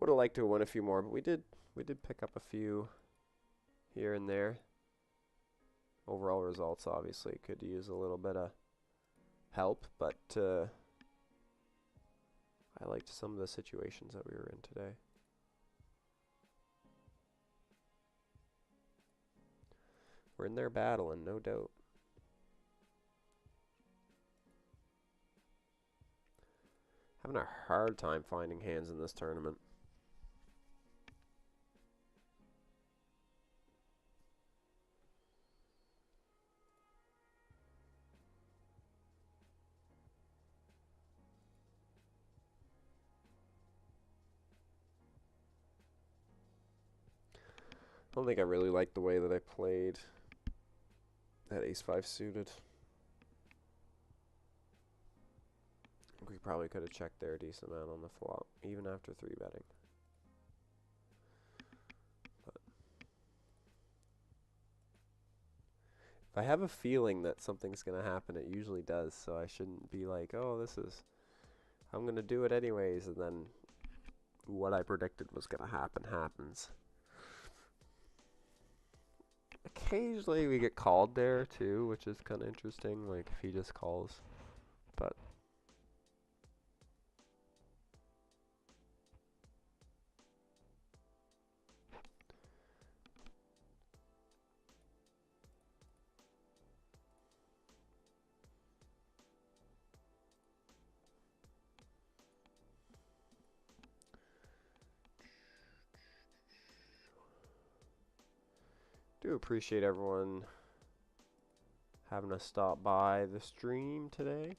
Would have liked to win a few more, but we did pick up a few here and there. Overall results obviously could use a little bit of help, but I liked some of the situations that we were in today. We're in there battling, no doubt. Having a hard time finding hands in this tournament. I don't think I really liked the way that I played that ace-5 suited. We probably could have checked there a decent amount on the flop, even after 3-betting. But if I have a feeling that something's going to happen, it usually does, so I shouldn't be like, oh, I'm going to do it anyways, and then what I predicted was going to happen happens. Occasionally we get called there too, which is kind of interesting, like if he just calls, but do appreciate everyone having us stop by the stream today.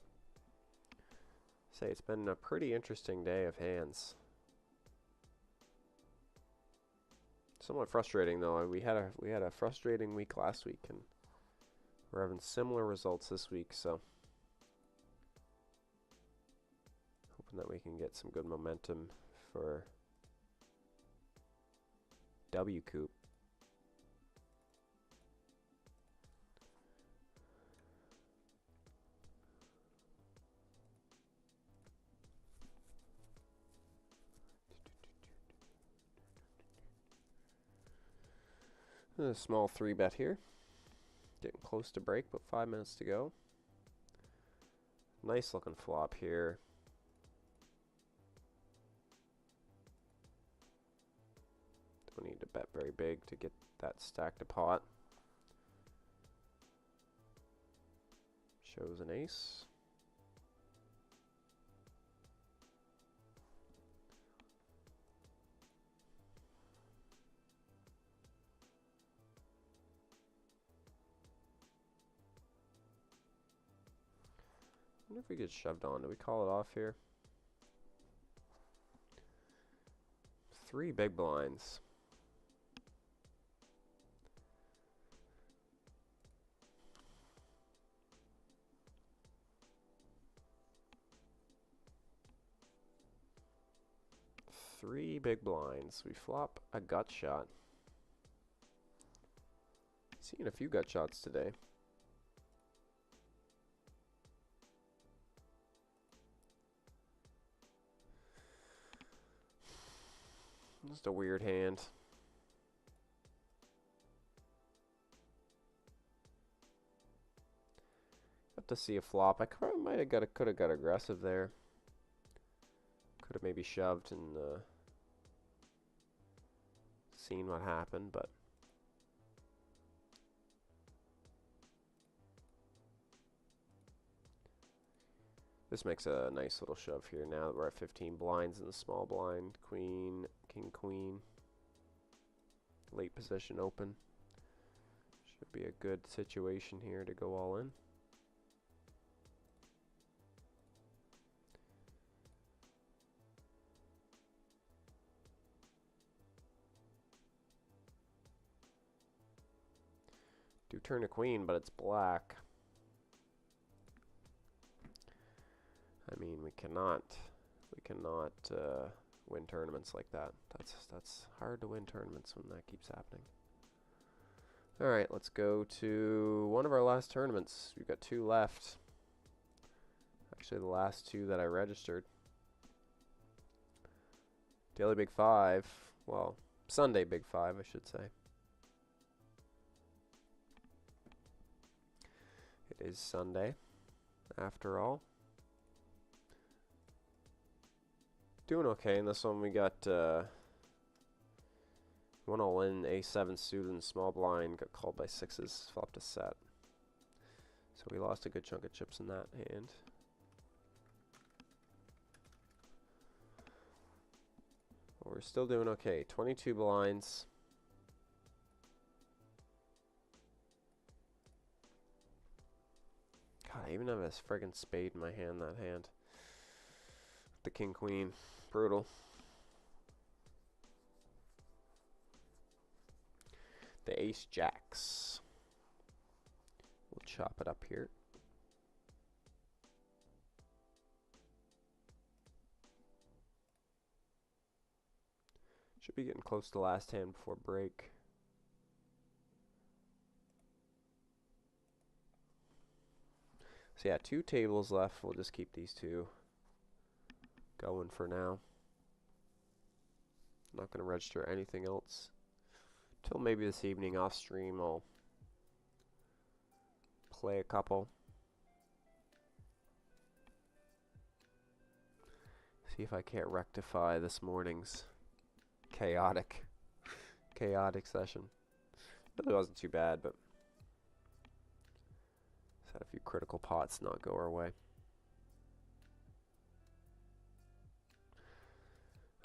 Say it's been a pretty interesting day of hands. Somewhat frustrating though. We had a frustrating week last week, and we're having similar results this week, so hoping that we can get some good momentum for WCOOP. A small 3-bet here. Getting close to break, but 5 minutes to go. Nice looking flop here. Don't need to bet very big to get that stacked to pot. Shows an ace. I wonder if we get shoved on. Do we call it off here? 3 big blinds. Three big blinds. We flop a gut shot. Seeing a few gut shots today. Just a weird hand. Got to see a flop. I could have got aggressive there. Could have maybe shoved and seen what happened, but this makes a nice little shove here. Now that we're at 15 blinds in the small blind. Queen, king, queen. Late position open. Should be a good situation here to go all in. Do turn a queen, but it's black. I mean, we cannot win tournaments like that. That's hard to win tournaments when that keeps happening. All right, let's go to one of our last tournaments. We've got 2 left. Actually, the last 2 that I registered. Daily Big Five. Well, Sunday Big Five, I should say. It is Sunday, after all. Doing okay in this one. We got one all in, A7 suited and small blind. Got called by sixes, flopped a set. So we lost a good chunk of chips in that hand. But we're still doing okay. 22 blinds. God, I even have this friggin' spade in my hand, that hand. The king queen. Brutal. The ace jacks. We'll chop it up here. Should be getting close to last hand before break. So yeah, 2 tables left. We'll just keep these 2 going for now. Not going to register anything else. Till maybe this evening off stream I'll play a couple. See if I can't rectify this morning's chaotic session. Really wasn't too bad, but just had a few critical pots not go our way.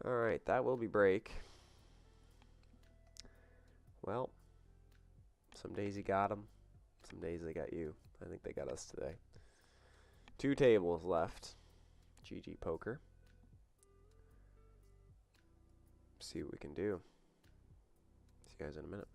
Alright, that will be break. Well, some days you got them, some days they got you. I think they got us today. 2 tables left. GGPoker. See what we can do. See you guys in a minute.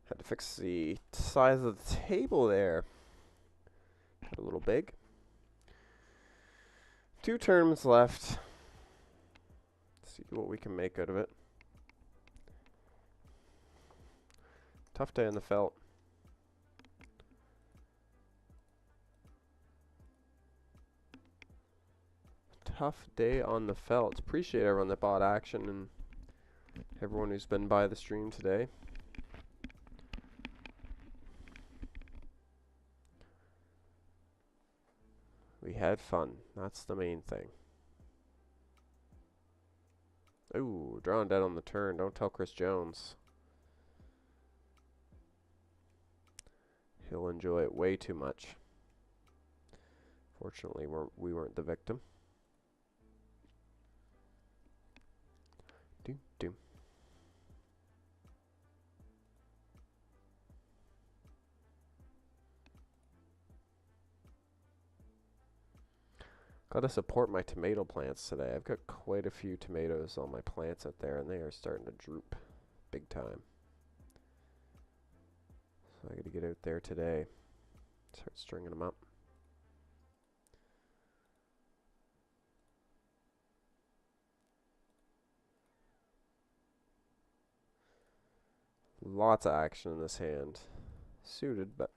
Had to fix the size of the table there. Got a little big. 2 tournaments left. See what we can make out of it. Tough day in the felt. Tough day on the felt. Appreciate everyone that bought action and everyone who's been by the stream today. We had fun. That's the main thing. Ooh, drawing dead on the turn. Don't tell Chris Jones. He'll enjoy it way too much. Fortunately, we weren't the victim. Doom, doom. Gotta support my tomato plants today. I've got quite a few tomatoes on my plants out there, and they are starting to droop big time. So I gotta get out there today. Start stringing them up. Lots of action in this hand. Suited, but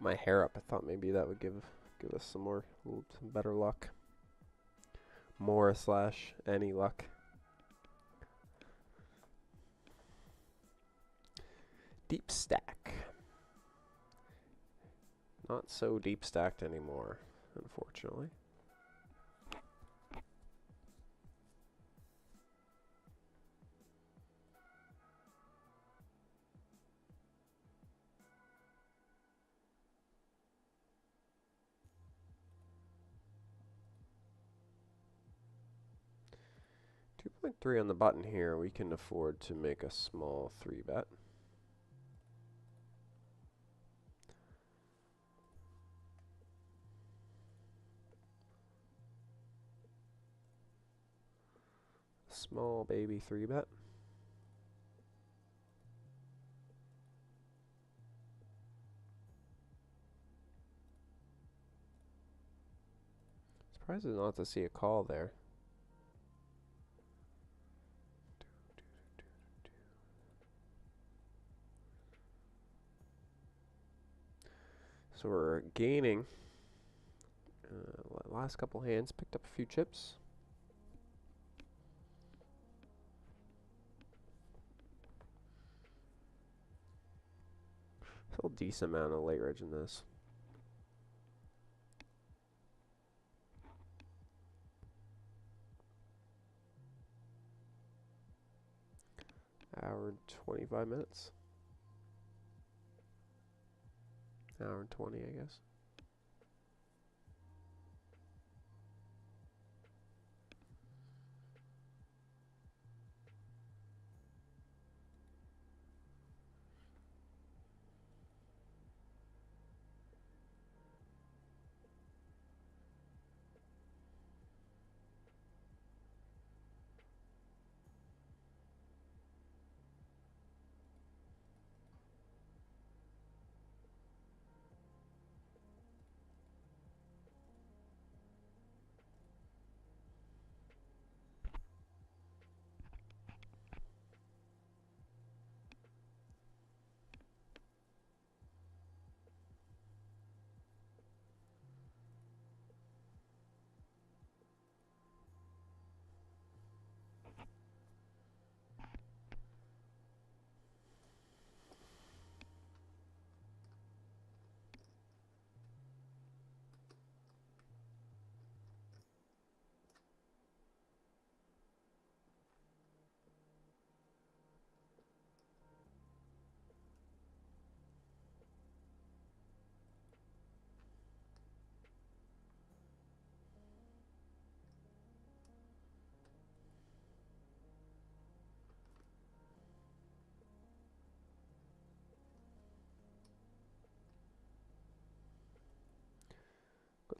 put my hair up. I thought maybe that would give us some better luck. More / any luck. Deep stack. Not so deep stacked anymore, unfortunately. .3 on the button here. We can afford to make a small 3-bet. Small baby 3-bet. Surprised not to see a call there. So we're gaining. Last couple hands, picked up a few chips. Still a decent amount of late reg in this. Hour and 25 minutes. Hour and 20, I guess.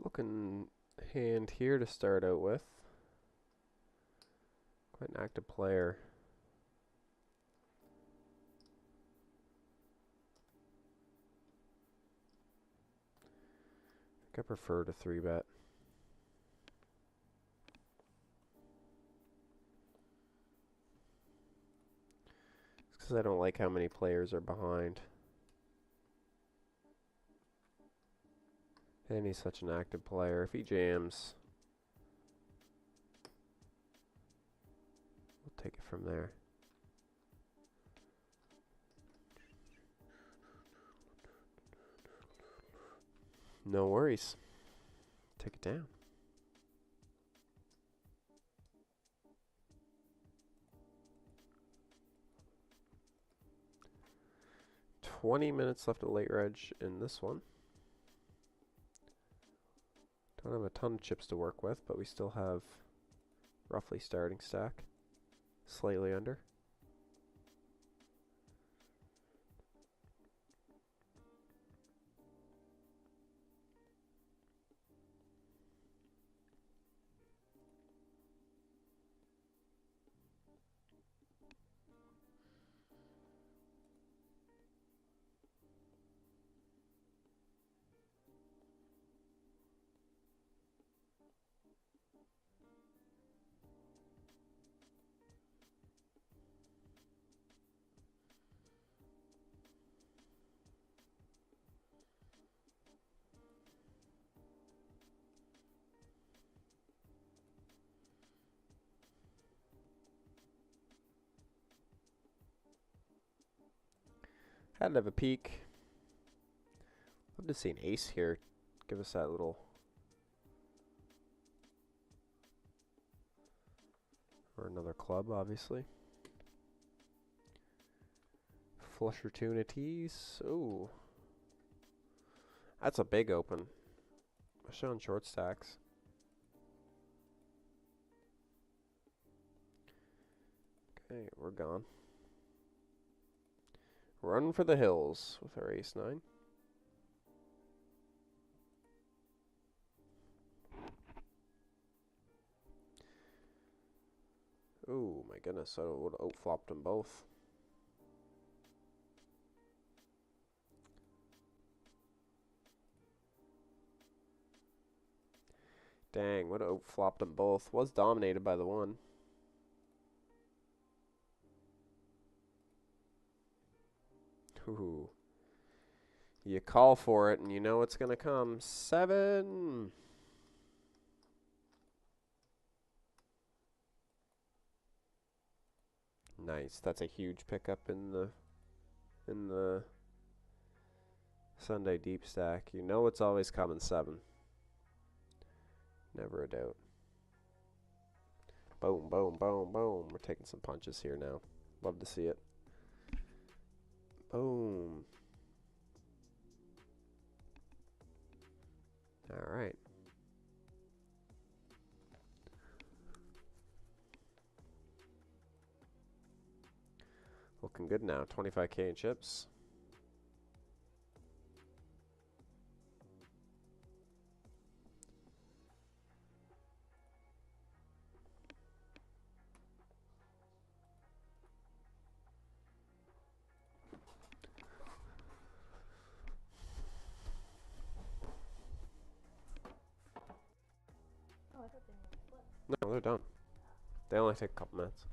Looking hand here to start out with. Quite an active player. I think I prefer to 3-bet. It's because I don't like how many players are behind. And he's such an active player. If he jams, we'll take it from there. No worries. Take it down. $20 left of late reg in this one. Don't have a ton of chips to work with, but we still have roughly starting stack. Slightly under. Had to have a peek. Love to see an ace here. Give us that little. Or another club, obviously. Flush or two and a tease. Ooh. That's a big open. Showing short stacks. Okay, we're gone. Run for the hills with our ace-9. Oh my goodness, I would have outflopped them both. Dang, would have outflopped them both. Was dominated by the one. Ooh. You call for it and you know it's going to come. 7. Nice. That's a huge pickup in the Sunday deep stack. You know it's always coming. 7. Never a doubt. Boom, boom, boom, boom. We're taking some punches here now. Love to see it. Boom. All right. Looking good now. 25K in chips. No, they're done. They only take a couple minutes.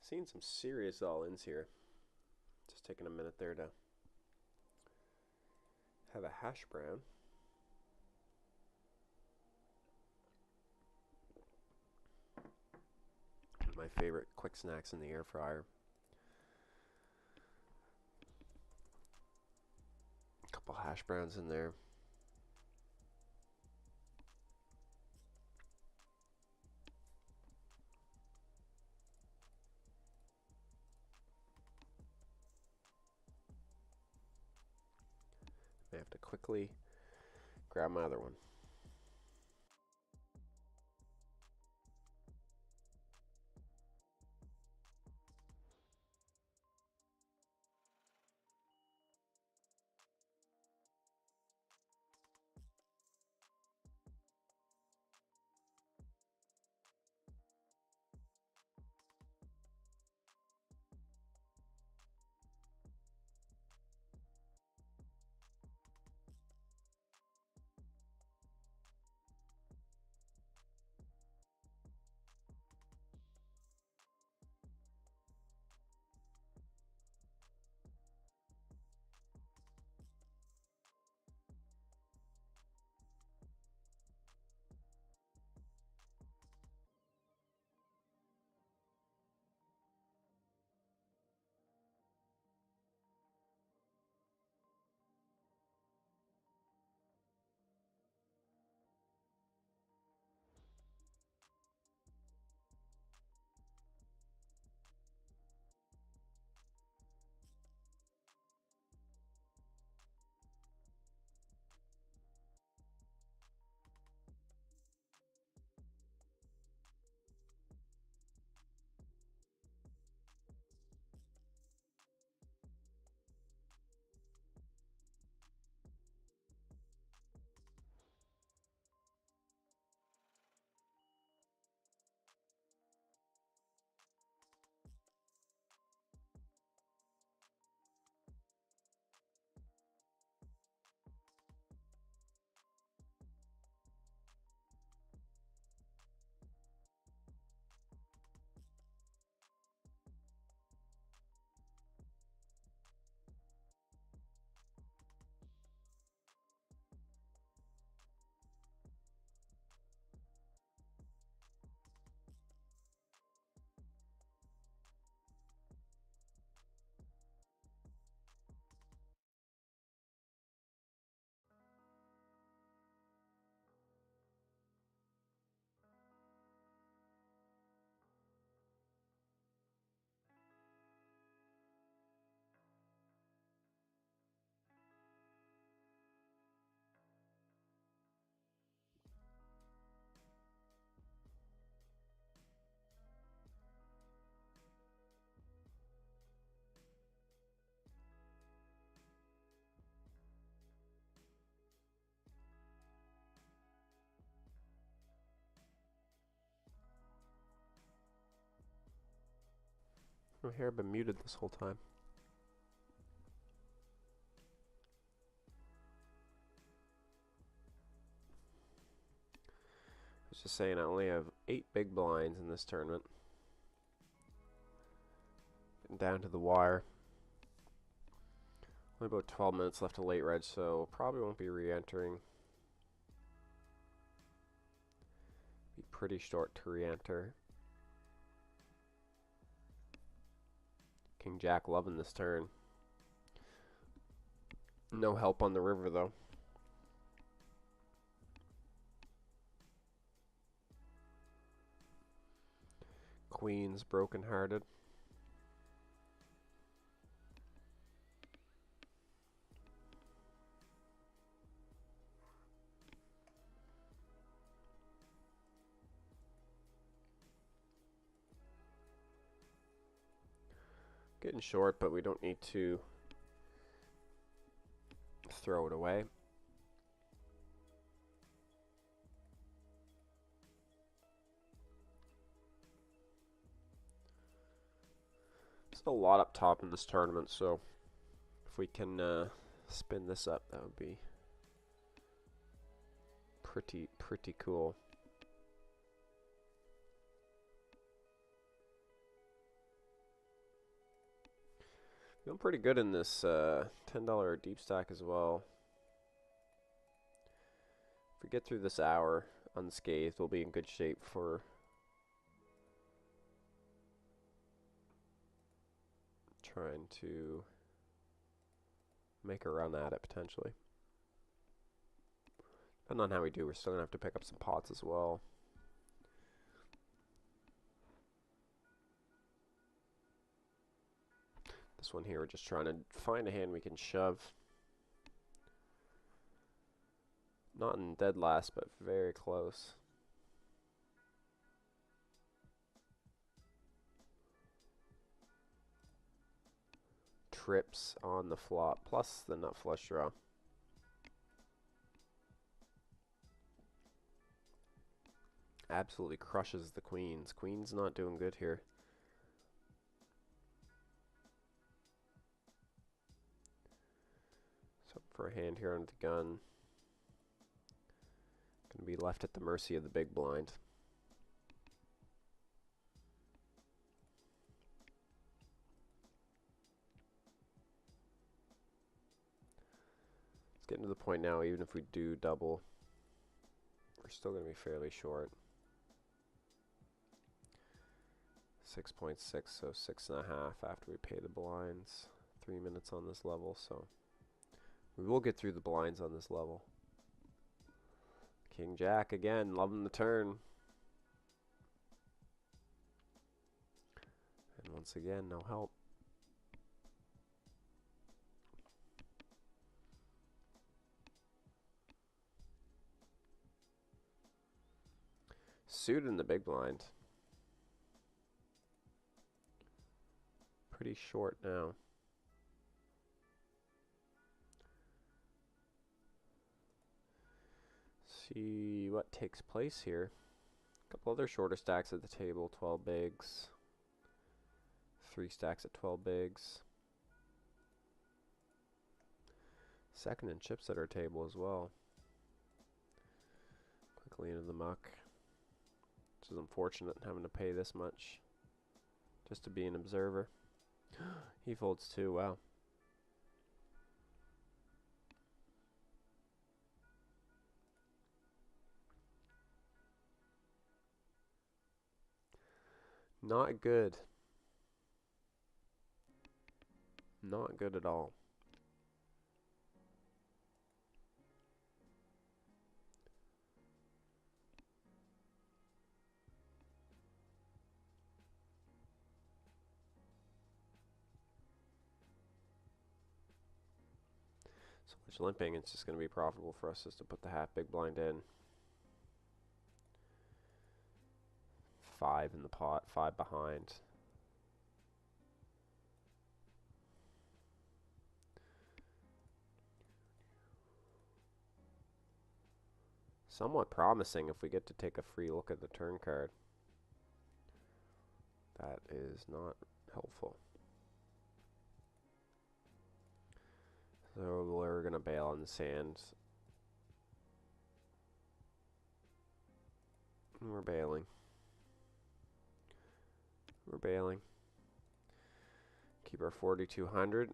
Seen some serious all-ins here. Just taking a minute there to have a hash brown. My favorite quick snacks in the air fryer. A couple hash browns in there. I have to quickly grab my other one. My hair been muted this whole time. I was just saying I only have 8 big blinds in this tournament. Getting down to the wire. Only about 12 minutes left of late reg, so probably won't be re-entering. Be pretty short to re-enter. King Jack loving this turn. No help on the river though. Queen's broken-hearted. Getting short, but we don't need to throw it away. There's a lot up top in this tournament, so if we can spin this up, that would be pretty cool. Feeling pretty good in this $10 deep stack as well. If we get through this hour unscathed, we'll be in good shape for trying to make a run at it potentially. Depending on how we do, we're still going to have to pick up some pots as well. This one here, we're just trying to find a hand we can shove. Not in dead last, but very close. Trips on the flop, plus the nut flush draw. Absolutely crushes the queens. Queen's not doing good here. So for a hand here under the gun, going to be left at the mercy of the big blind. It's getting to the point now, even if we do double, we're still going to be fairly short. 6.6, so 6.5 after we pay the blinds. 3 minutes on this level, so we will get through the blinds on this level. King Jack again, loving the turn. And once again, no help. Suited in the big blind. Pretty short now. See what takes place here. A couple other shorter stacks at the table, 12 bigs. 3 stacks at 12 bigs. Second in chips at our table as well. Quickly into the muck. Which is unfortunate having to pay this much just to be an observer. He folds too, wow. Not good. Not good at all. So much limping, it's just going to be profitable for us just to put the half big blind in. 5 in the pot, 5 behind. Somewhat promising if we get to take a free look at the turn card. That is not helpful. So we're going to bail on the sand. We're bailing. We're bailing. Keep our 4,200.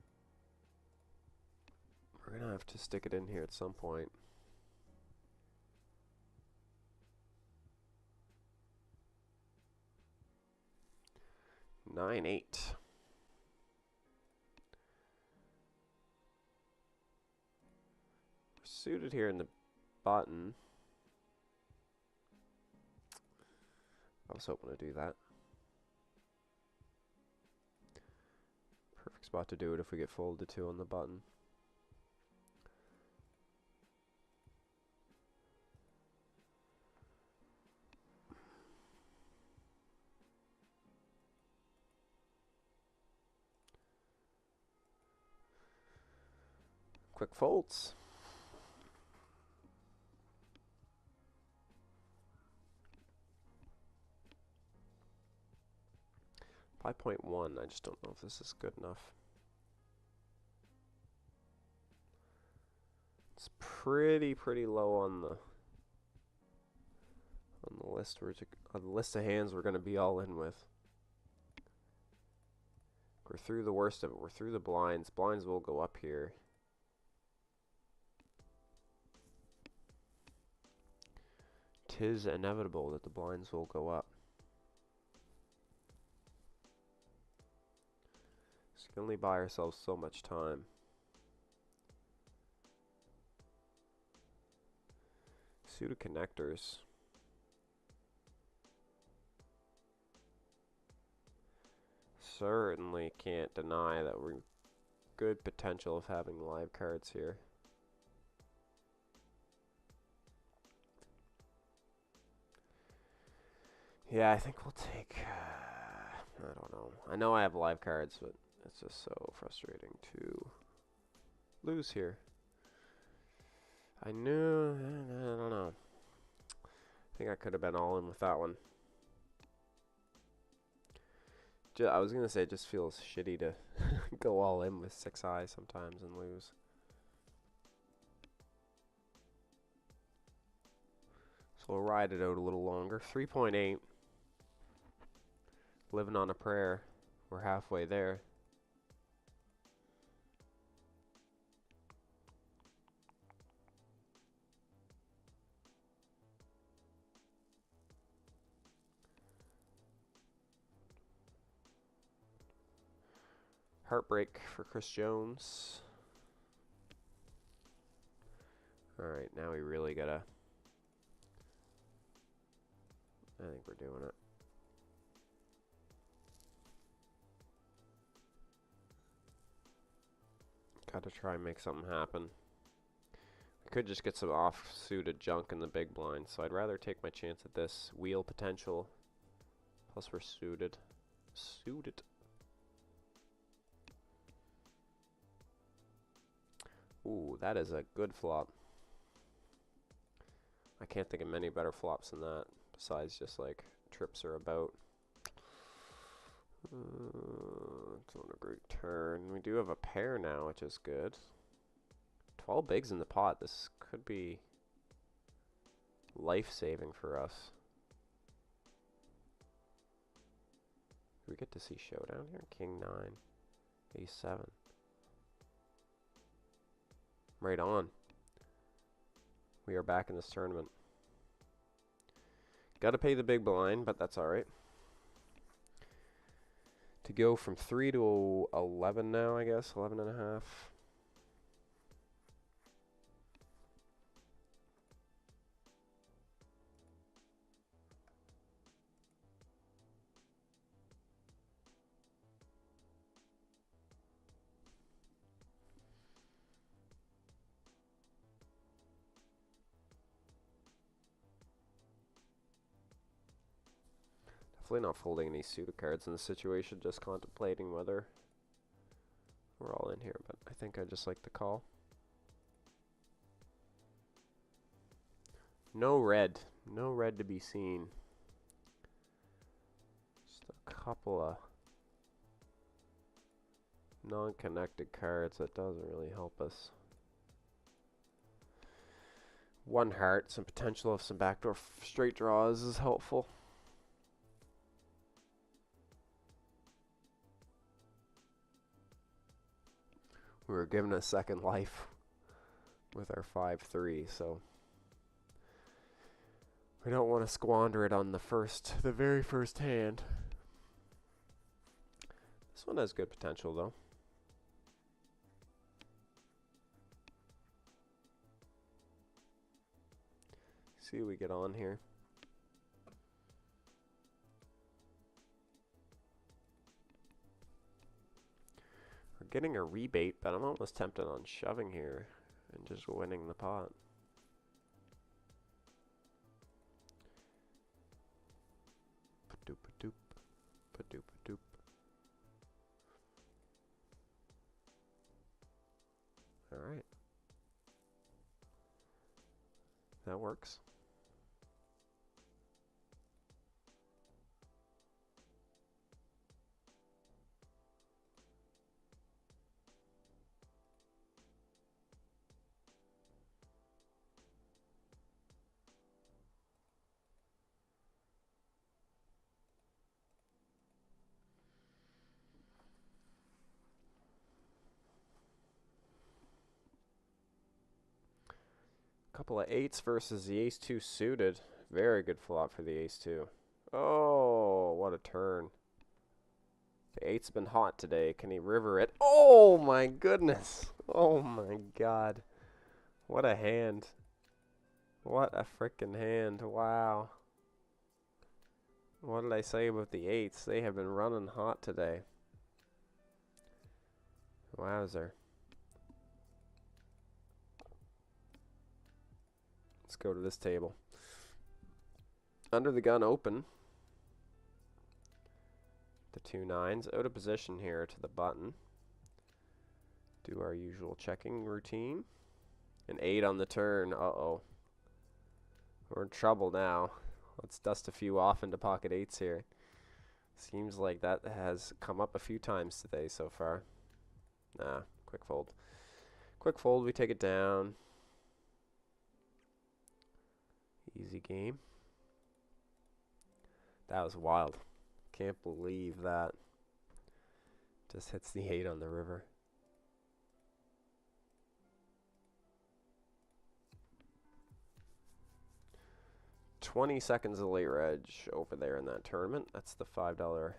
We're going to have to stick it in here at some point. Nine, 8. We're suited here in the button. I was hoping to do that. Perfect spot to do it if we get folded to on the button. Quick folds. $5.1. I just don't know if this is good enough. It's pretty low on the list. On the list of hands we're going to be all in with. We're through the worst of it. We're through the blinds. Blinds will go up here. Tis inevitable that the blinds will go up. So we can only buy ourselves so much time. Suited connectors. Certainly can't deny that we're good potential of having live cards here. Yeah, I think we'll take, I don't know. I know I have live cards, but it's just so frustrating to lose here. I don't know. I think I could have been all in with that one. I was going to say it just feels shitty to go all in with 6-eye sometimes and lose. So we'll ride it out a little longer. 3.8. Living on a prayer. We're halfway there. Heartbreak for Chris Jones. Alright, now we really gotta... I think we're doing it. Gotta try and make something happen. We could just get some off-suited junk in the big blind, so I'd rather take my chance at this wheel potential. Plus we're suited. Suited. Ooh, that is a good flop. I can't think of many better flops than that, besides just like trips are about. It's on a great turn. We do have a pair now, which is good. 12 bigs in the pot. This could be life-saving for us. Do we get to see showdown here? King 9, Ace 7. Right on. We are back in this tournament. Gotta pay the big blind, but that's alright. To go from 3 to 11 now, I guess. 11 and a half. Definitely not folding any suited cards in this situation, just contemplating whether we're all in here, but I think I just like the call. No red. No red to be seen. Just a couple of non-connected cards that doesn't really help us. One heart, some potential of some backdoor straight draws is helpful. We were given a second life with our 5-3, so we don't want to squander it on the very first hand. This one has good potential, though. See what we get on here. We're getting a rebate, but I'm almost tempted on shoving here and just winning the pot. Ba-doop-a-doop, ba-doop-a-doop. Alright. That works. Couple of 8s versus the ace-2 suited. Very good flop for the ace-2. Oh, what a turn. The 8's been hot today. Can he river it? Oh, my goodness. Oh, my God. What a hand. What a frickin' hand. Wow. What did I say about the 8s? They have been running hot today. Wowzer. Let's go to this table. Under the gun open. The 2 9s. Out of position here to the button. Do our usual checking routine. An 8 on the turn. Uh-oh. We're in trouble now. Let's dust a few off into pocket 8s here. Seems like that has come up a few times today so far. Nah, quick fold. Quick fold, we take it down. Easy game. That was wild. Can't believe that. Just hits the 8 on the river. $20 seconds of late reg over there in that tournament. That's the $5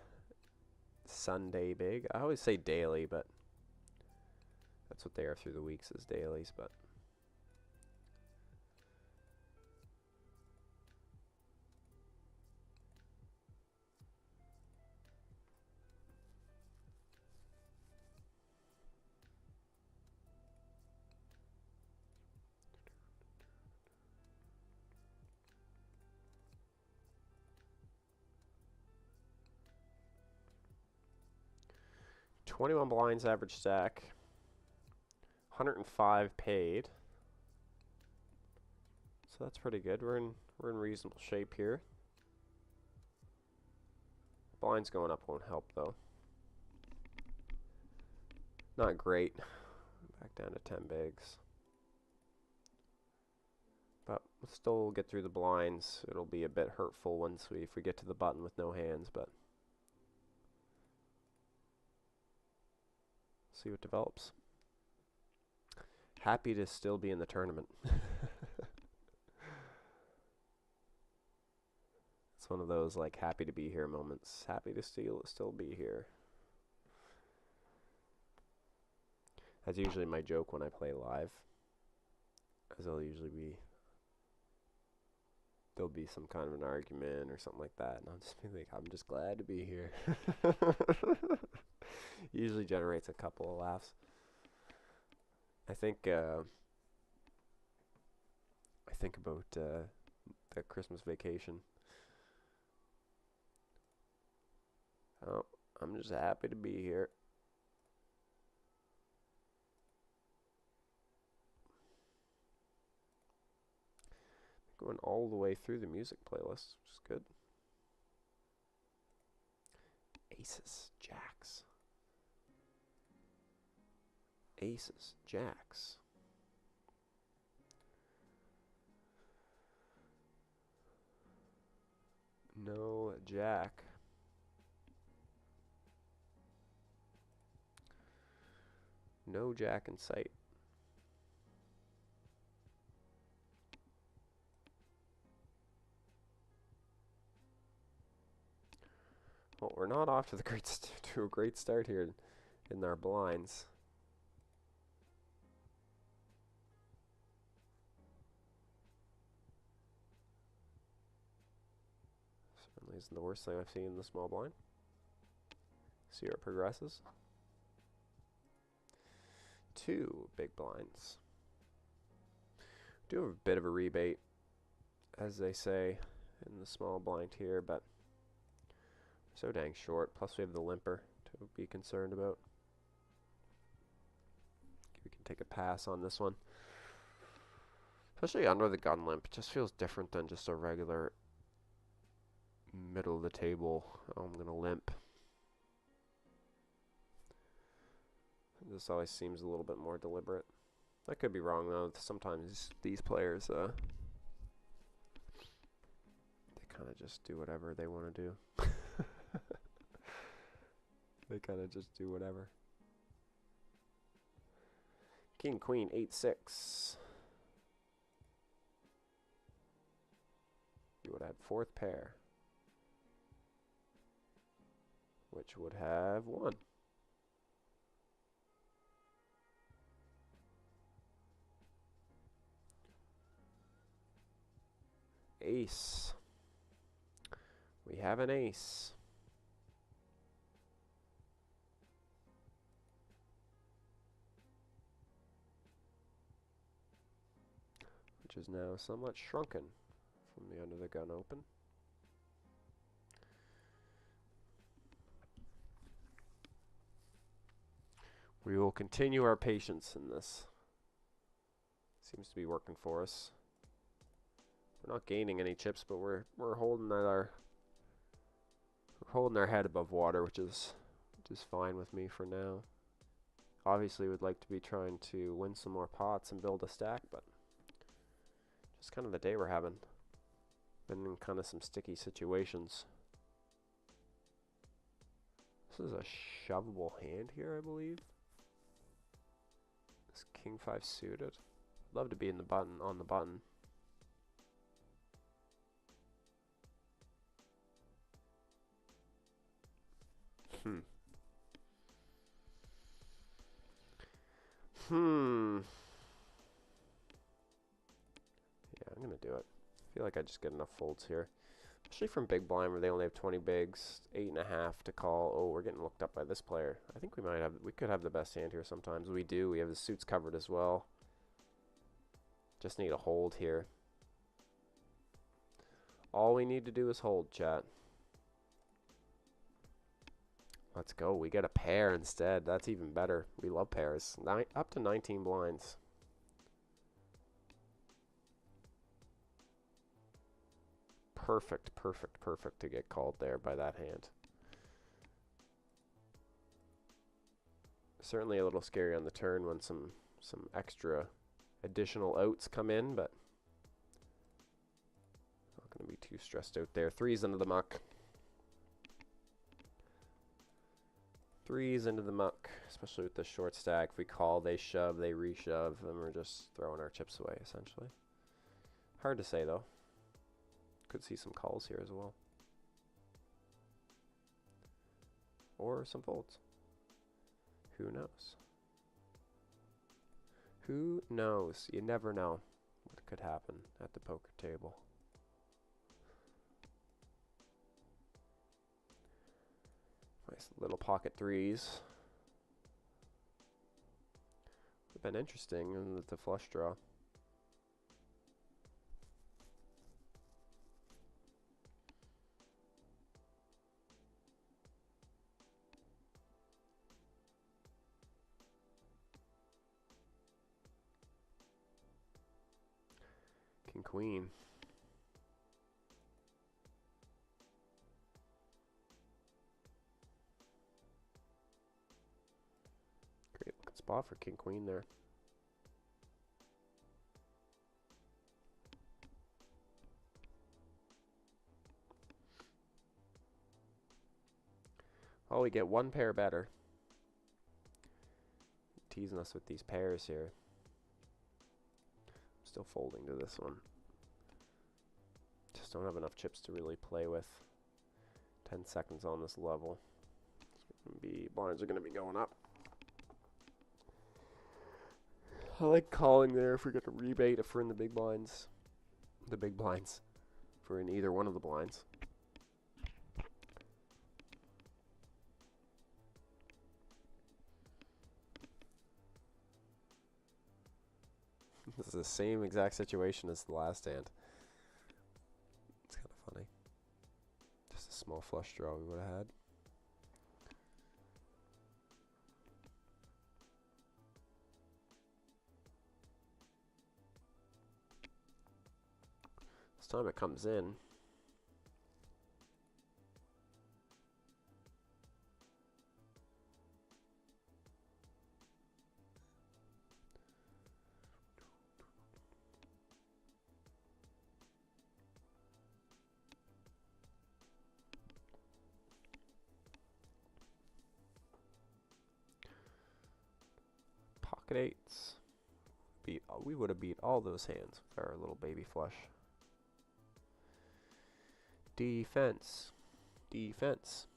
Sunday big. I always say daily, but that's what they are through the weeks as dailies, but $21 blinds average stack. 105 paid. So that's pretty good. We're in reasonable shape here. Blinds going up won't help though. Not great. Back down to 10 bigs. But we'll still get through the blinds. It'll be a bit hurtful once if we get to the button with no hands, but see what develops. Happy to still be in the tournament. It's one of those like happy to be here moments. Happy to still be here. That's usually my joke when I play live. As there'll be some kind of an argument or something like that, and I'll just be like, I'm just glad to be here. Usually generates a couple of laughs. I think about the Christmas vacation. Oh, I'm just happy to be here. Going all the way through the music playlist, which is good. Aces, jacks. Aces, jacks. No jack. No jack in sight. Well, we're not off to a great start here in our blinds. Certainly isn't the worst thing I've seen in the small blind. See how it progresses. 2 big blinds. Do have a bit of a rebate, as they say in the small blind here, but so dang short. Plus we have the limper to be concerned about. We can take a pass on this one. Especially under the gun limp. It just feels different than just a regular middle of the table. I'm going to limp. This always seems a little bit more deliberate. I could be wrong though. Sometimes these players, they kind of just do whatever they want to do. They kind of just do whatever. King, queen, 8-6. that fourth pair, which would have won. Ace. We have an ace. Which is now somewhat shrunken from the under the gun open. We will continue our patience in this. Seems to be working for us. We're not gaining any chips, but we're holding our head above water, which is fine with me for now. Obviously, we'd like to be trying to win some more pots and build a stack, but just kind of the day we're having. Been in kind of some sticky situations. This is a shovable hand here, I believe. This king 5 suited. Love to be in the button on the button. Yeah, I'm gonna do it. I feel like I just get enough folds here. Especially from big blind where they only have 20 bigs, 8.5 to call. Oh, we're getting looked up by this player. I think we could have the best hand here sometimes. We do. We have the suits covered as well. Just need a hold here. All we need to do is hold, chat. Let's go. We get a pair instead. That's even better. We love pairs. Up to 19 blinds. Perfect, perfect, perfect to get called there by that hand. Certainly a little scary on the turn when some extra additional outs come in, but not going to be too stressed out there. Threes into the muck. Threes into the muck, especially with the short stack. If we call, they shove, they reshove, and we're just throwing our chips away, essentially. Hard to say, though. Could see some calls here as well. Or some folds. Who knows? Who knows? You never know what could happen at the poker table. Nice little pocket threes. Would have been interesting with the flush draw. King queen. Great looking spot for king queen there. Oh, we get one pair better. Teasing us with these pairs here. Still folding to this one. Just don't have enough chips to really play with. 10 seconds on this level. Blinds are going to be going up. I like calling there if we get a rebate if we're in the big blinds. The big blinds. If we're in either one of the blinds. This is the same exact situation as the last hand. It's kind of funny. Just a small flush draw we would have had. This time it comes in. Pocket eights. We would have beat all those hands with our little baby flush. Defense. Defense.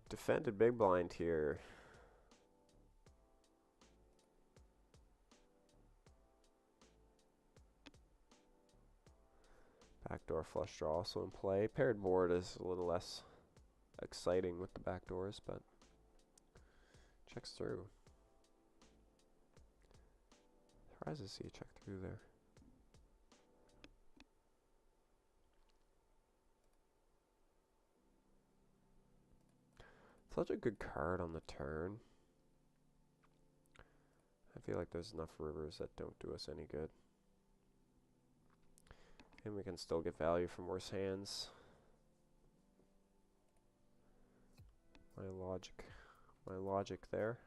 Defended big blind here. Backdoor flush draw also in play. Paired board is a little less exciting with the backdoors, but checks through. Surprised to see a check through there. Such a good card on the turn. I feel like there's enough rivers that don't do us any good. And we can still get value from worse hands. My logic there.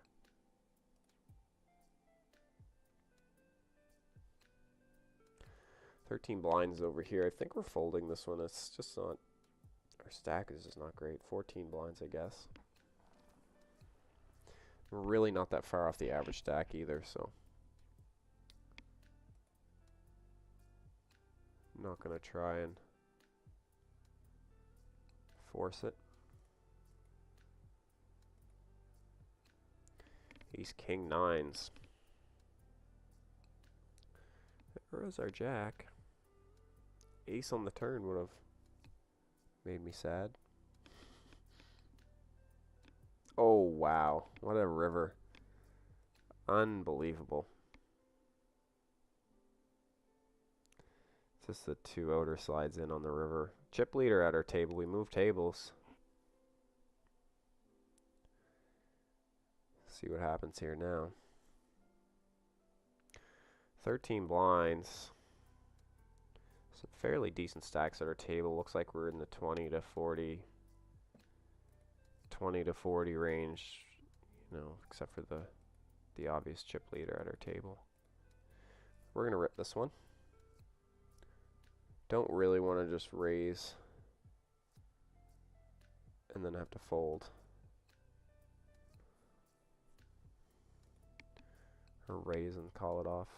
$13 blinds over here. I think we're folding this one. It's just not, our stack is just not great. 14 blinds, I guess. We're really not that far off the average stack either, so I'm not gonna try and force it. Ace, king, nines. There is our jack. Ace on the turn would have made me sad. Oh, wow. What a river. Unbelievable. Just the 2-outer slides in on the river. Chip leader at our table. We move tables. See what happens here now. 13 blinds. Some fairly decent stacks at our table. Looks like we're in the 20 to 40 range, you know, except for the obvious chip leader at our table. We're gonna rip this one. Don't really want to just raise and then have to fold. Or raise and call it off.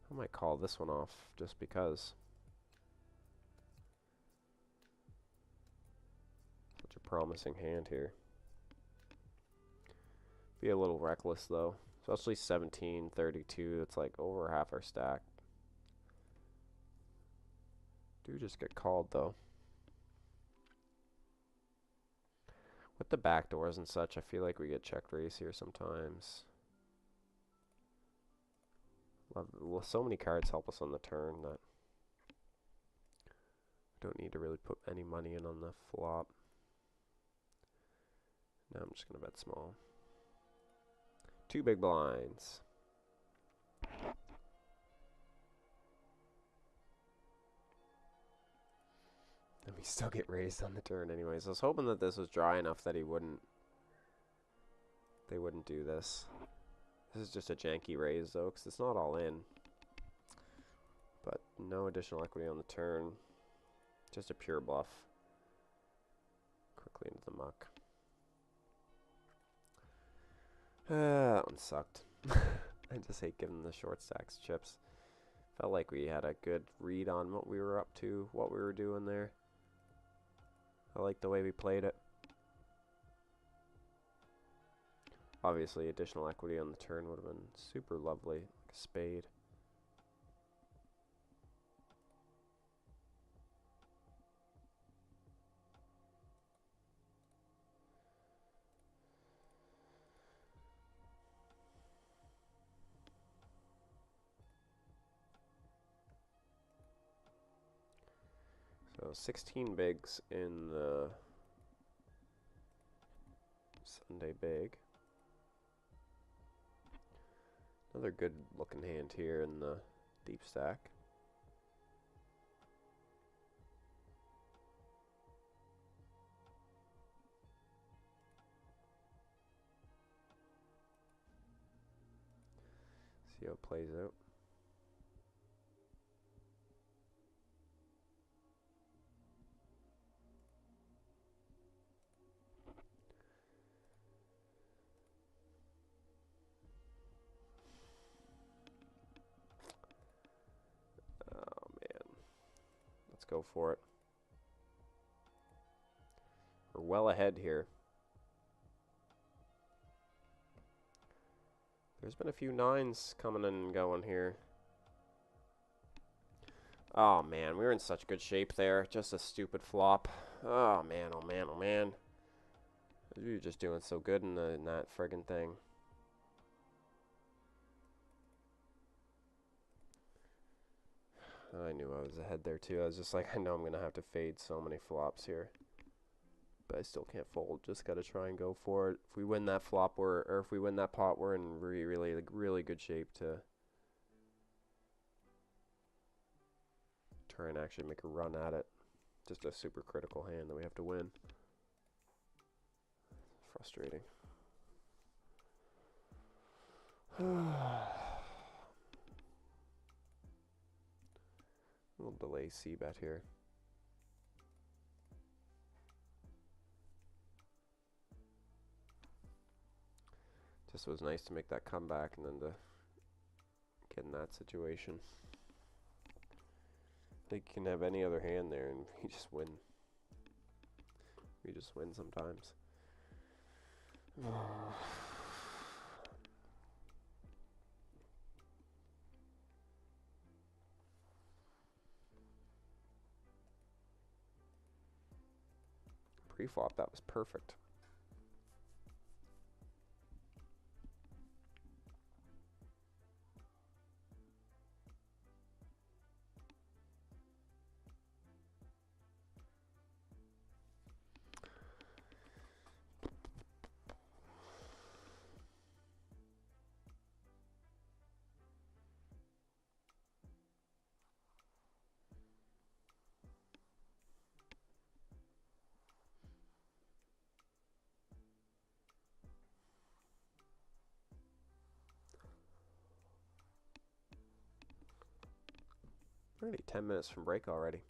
I might call this one off just because. Such a promising hand here. Be a little reckless though, especially 17, 32. It's like over half our stack. Do just get called though. With the backdoors and such, I feel like we get check raise here sometimes. Well, so many cards help us on the turn that we don't need to really put any money in on the flop. Now I'm just going to bet small. 2 big blinds. And we still get raised on the turn anyways. I was hoping that this was dry enough that they wouldn't do this. This is just a janky raise though, because it's not all in. But no additional equity on the turn. Just a pure bluff. Quickly into the muck. That one sucked. I just hate giving the short stacks chips. Felt like we had a good read on what we were up to, what we were doing there. I like the way we played it. Obviously, additional equity on the turn would have been super lovely, like a spade. So 16 bigs in the Sunday big. Another good looking hand here in the deep stack. See how it plays out. Let's go for it. We're well ahead here. There's been a few nines coming and going here. Oh, man. We were in such good shape there. Just a stupid flop. Oh, man. Oh, man. Oh, man. We were just doing so good in that friggin' thing. I knew I was ahead there, too. I was just like, I know I'm going to have to fade so many flops here. But I still can't fold. Just got to try and go for it. If we win that flop, or if we win that pot, we're in really good shape to try and actually make a run at it. Just a super critical hand that we have to win. Frustrating. We'll delay C-bet here. Just was nice to make that comeback and then to get in that situation. I think you can have any other hand there and you just win. We just win sometimes. Pre-flop, that was perfect. We're already 10 minutes from break already.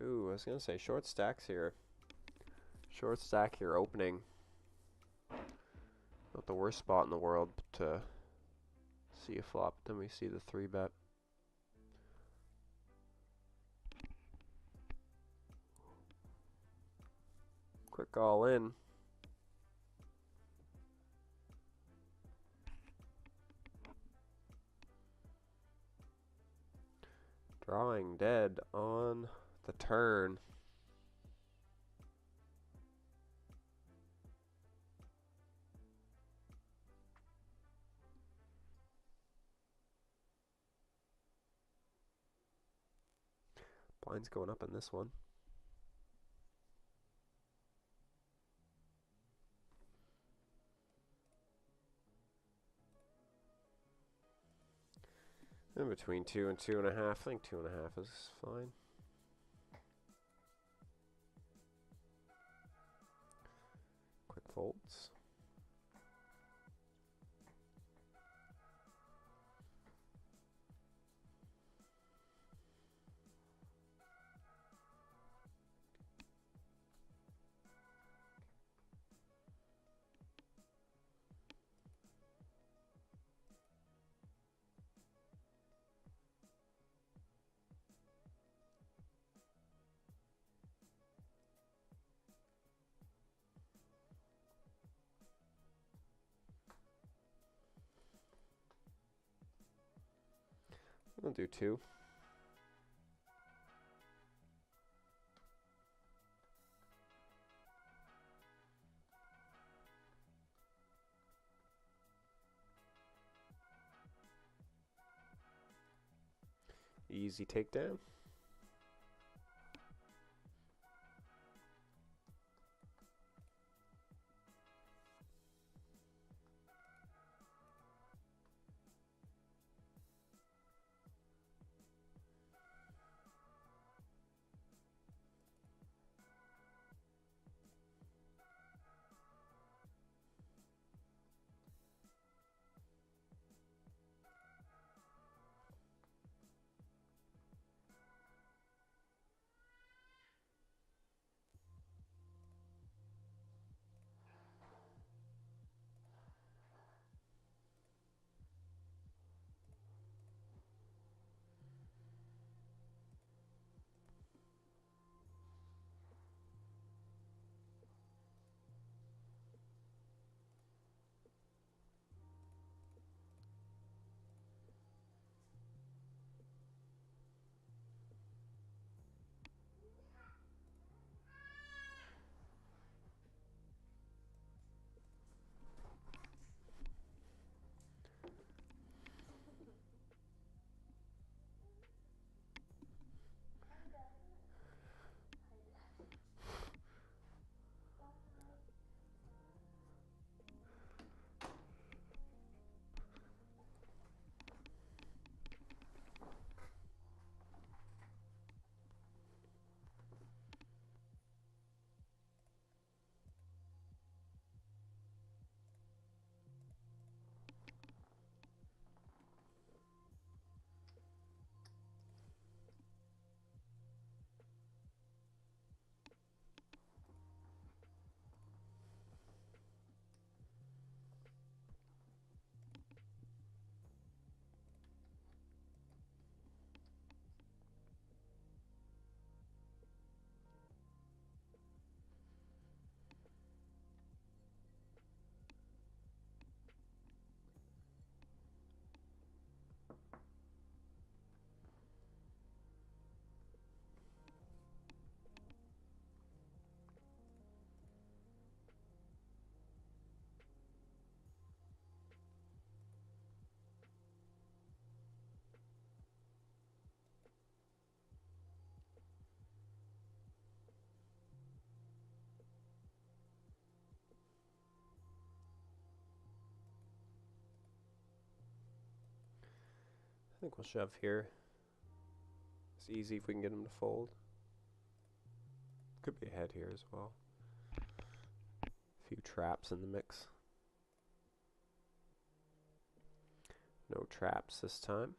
Ooh, I was going to say short stacks here. Short stack here opening. Not the worst spot in the world to see a flop. Then we see the 3-bet. Quick all in. Drawing dead on the turn. Blind's going up in this one. In between 2 and 2.5. I think 2.5 is fine. Quick folds. I'll do 2. Easy takedown. I think we'll shove here. It's easy if we can get him to fold. Could be ahead here as well. A few traps in the mix. No traps this time.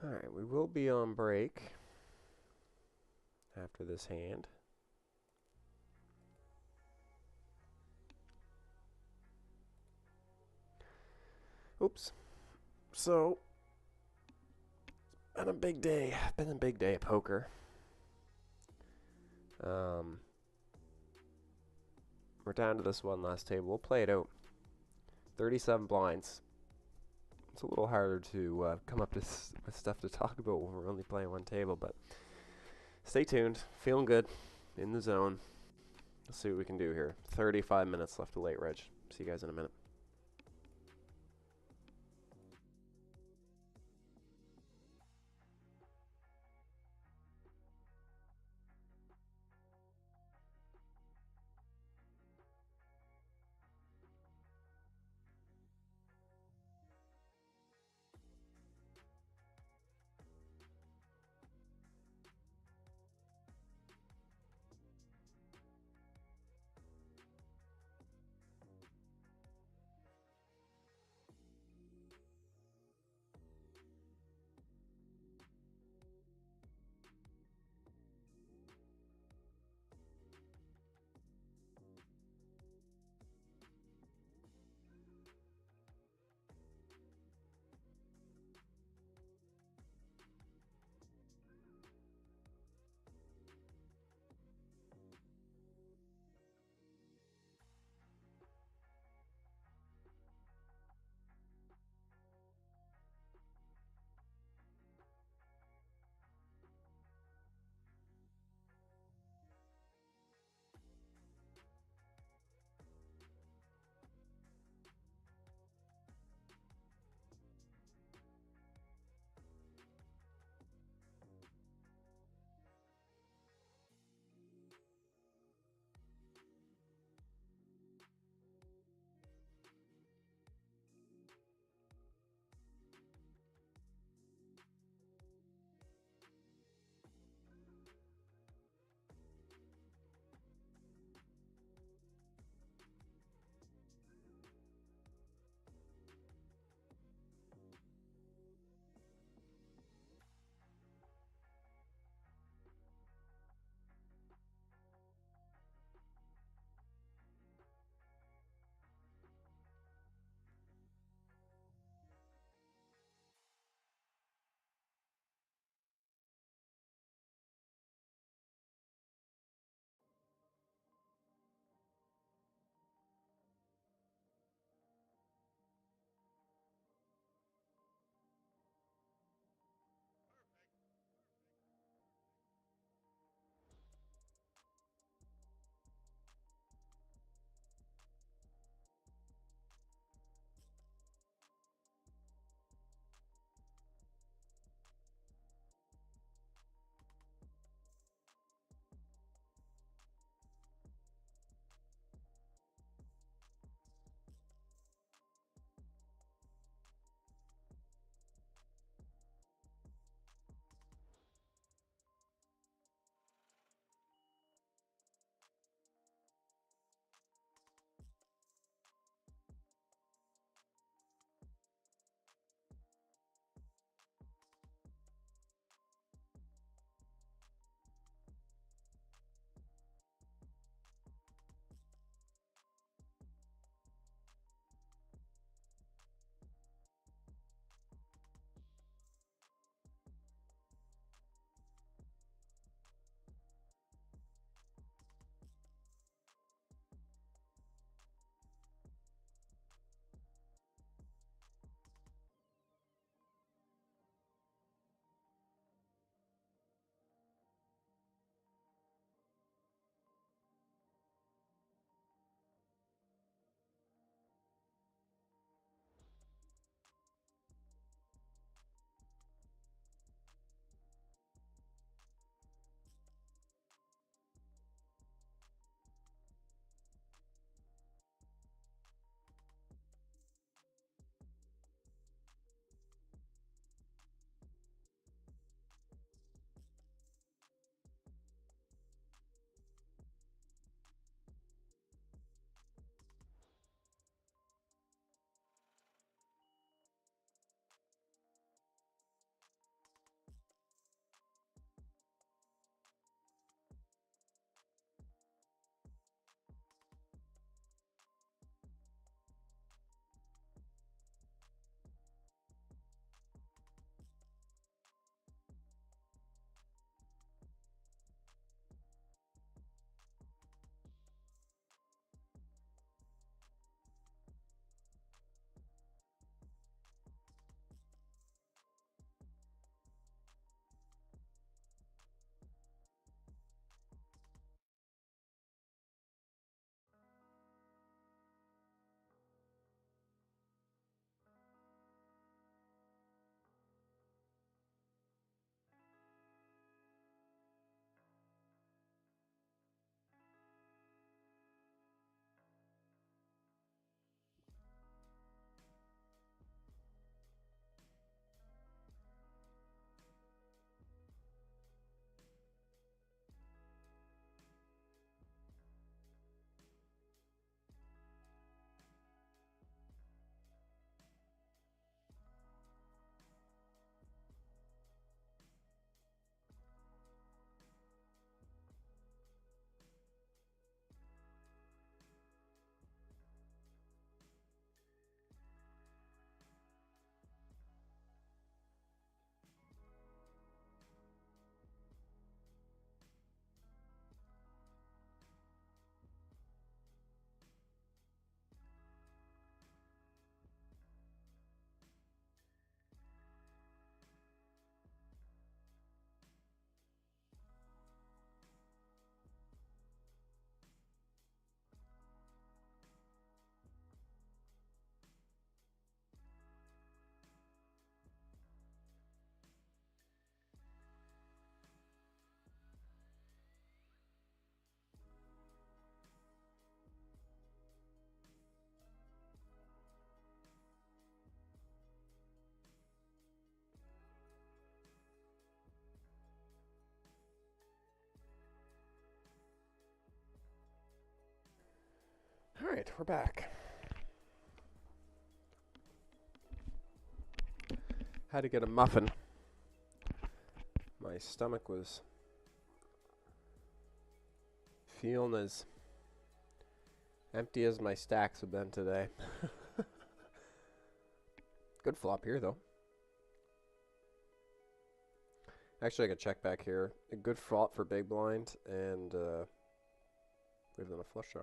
Alright, we will be on break after this hand. Oops. So, been a big day. Been a big day at poker. We're down to this one last table. We'll play it out. 37 blinds. It's a little harder to come up with stuff to talk about when we're only playing one table, but stay tuned. Feeling good. In the zone. Let's see what we can do here. 35 minutes left of late reg. See you guys in a minute. Alright, we're back. Had to get a muffin. My stomach was feeling as empty as my stacks have been today. Good flop here, though. Actually, I can check back here. A good flop for big blind, and we've done a flush draw.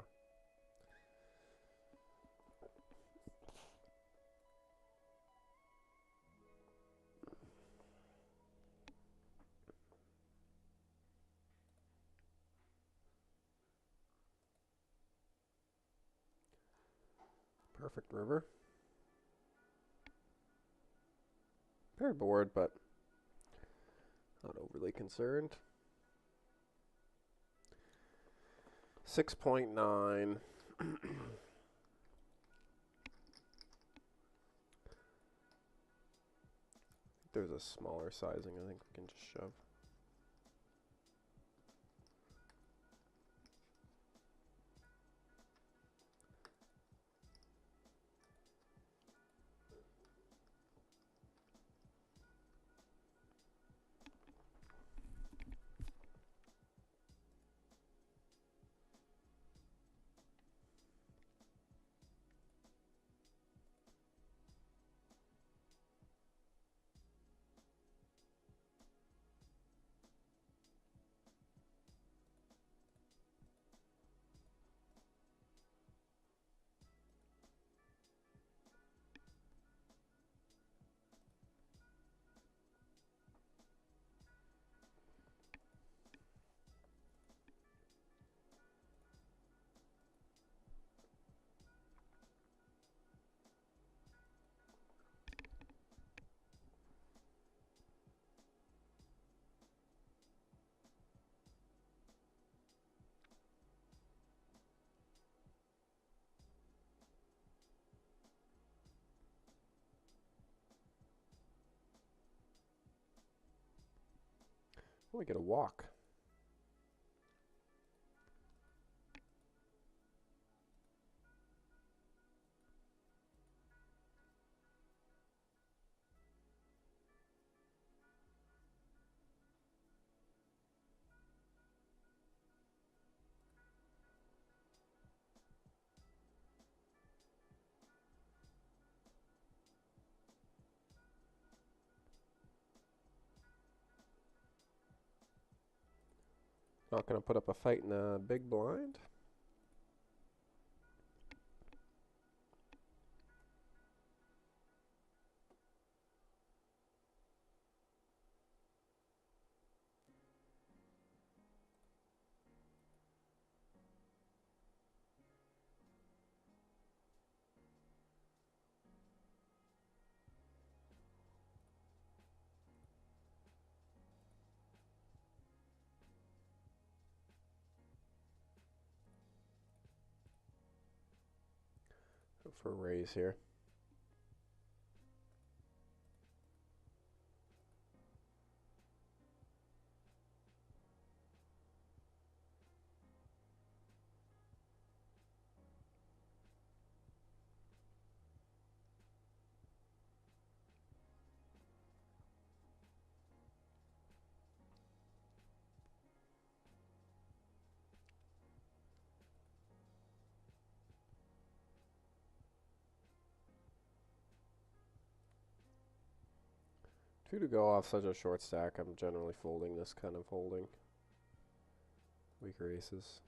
Perfect river. Paired board, but not overly concerned. 6.9. There's a smaller sizing. I think we can just shove. We get a walk. Not going to put up a fight in a big blind. Go for a raise here. Two to go off such a short stack. I'm generally folding this kind of holding. Weaker aces.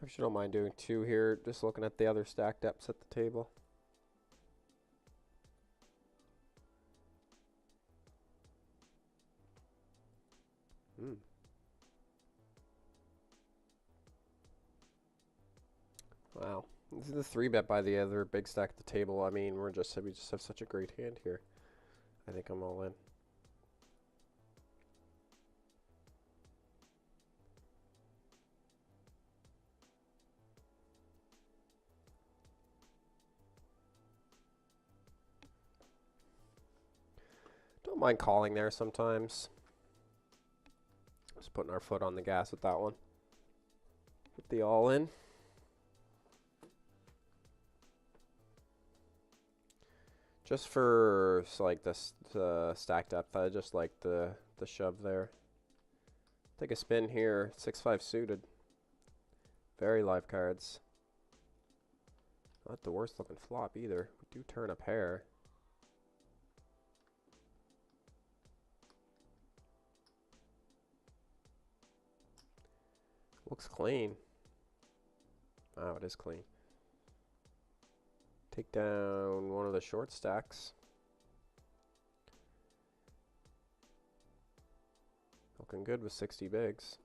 If you don't mind doing 2 here, just looking at the other stack depths at the table. Wow. This is the 3-bet by the other big stack at the table. I mean, we just have such a great hand here. I think I'm all in. Don't mind calling there sometimes. Just putting our foot on the gas with that one. Put the all in. Just for like this stack depth, I just like the shove there. Take a spin here. 6-5 suited. Very live cards. Not the worst looking flop either. We do turn a pair. Looks clean. Wow, it is clean. Take down one of the short stacks. Looking good with 60 bigs.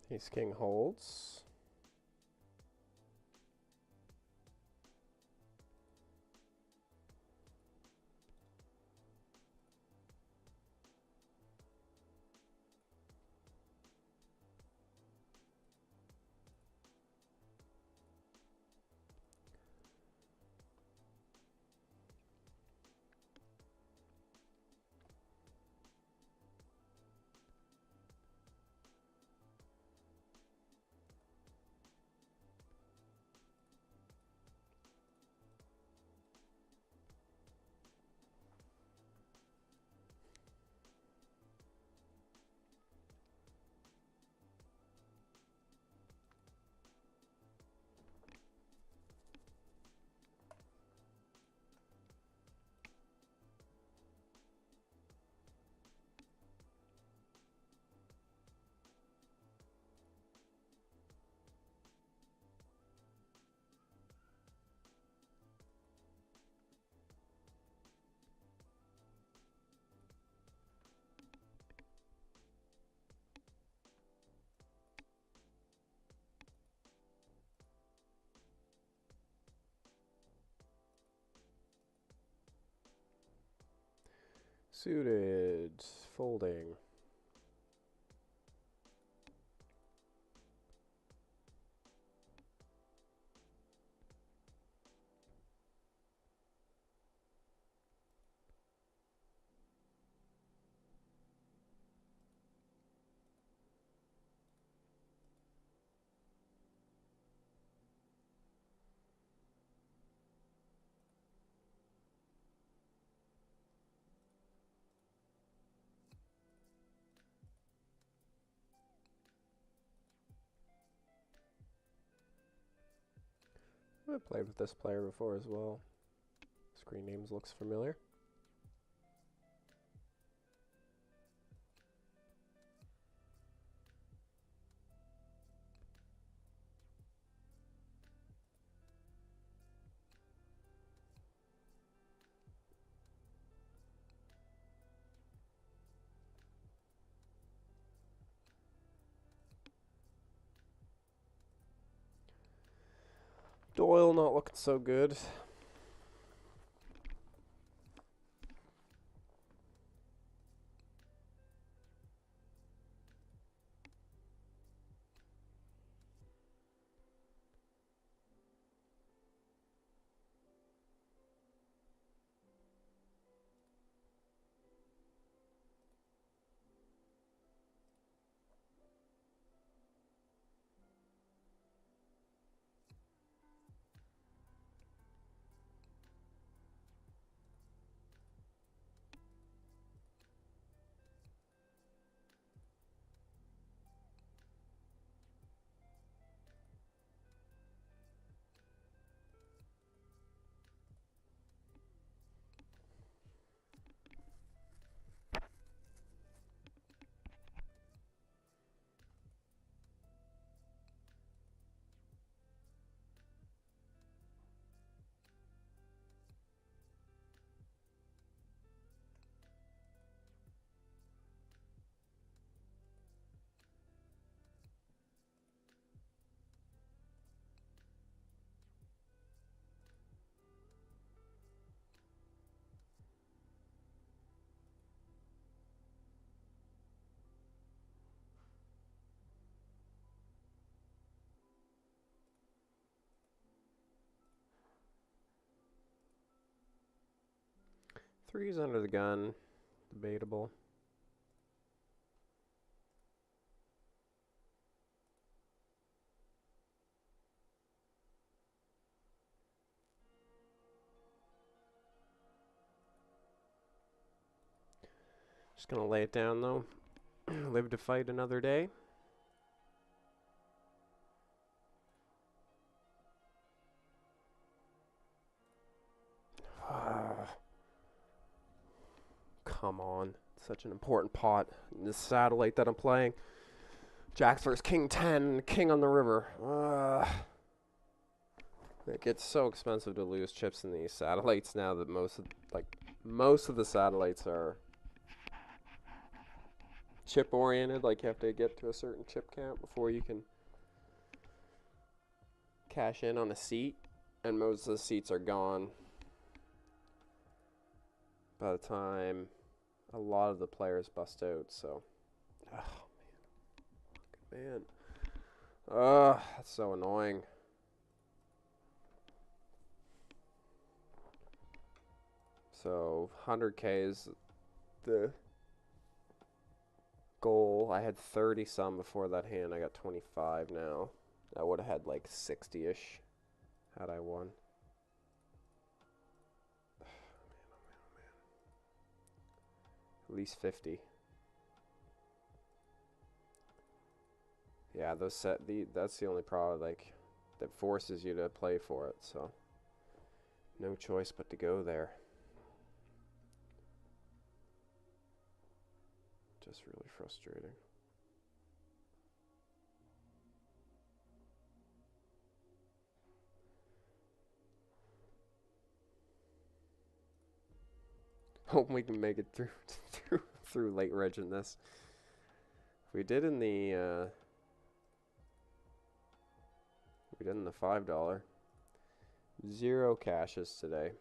Ace King holds. Suited. Folding. I've played with this player before as well. Screen names looks familiar. Doyle not looking so good. Three's under the gun. Debatable. Just gonna lay it down though. Live to fight another day. Come on. Such an important pot in this satellite that I'm playing. Jacks versus King 10, King on the river. It gets so expensive to lose chips in these satellites now that most of the satellites are chip oriented. Like you have to get to a certain chip count before you can cash in on a seat, and most of the seats are gone by the time a lot of the players bust out. So, man, that's so annoying. So 100K is the goal. I had 30 some before that hand. I got 25 now. I would have had like 60-ish had I won. Man. At least 50. Yeah, that's the only problem, like, that forces you to play for it, so no choice but to go there. Just really frustrating. Hope we can make it through late reg in this. If we did in the $5, 0 cashes today.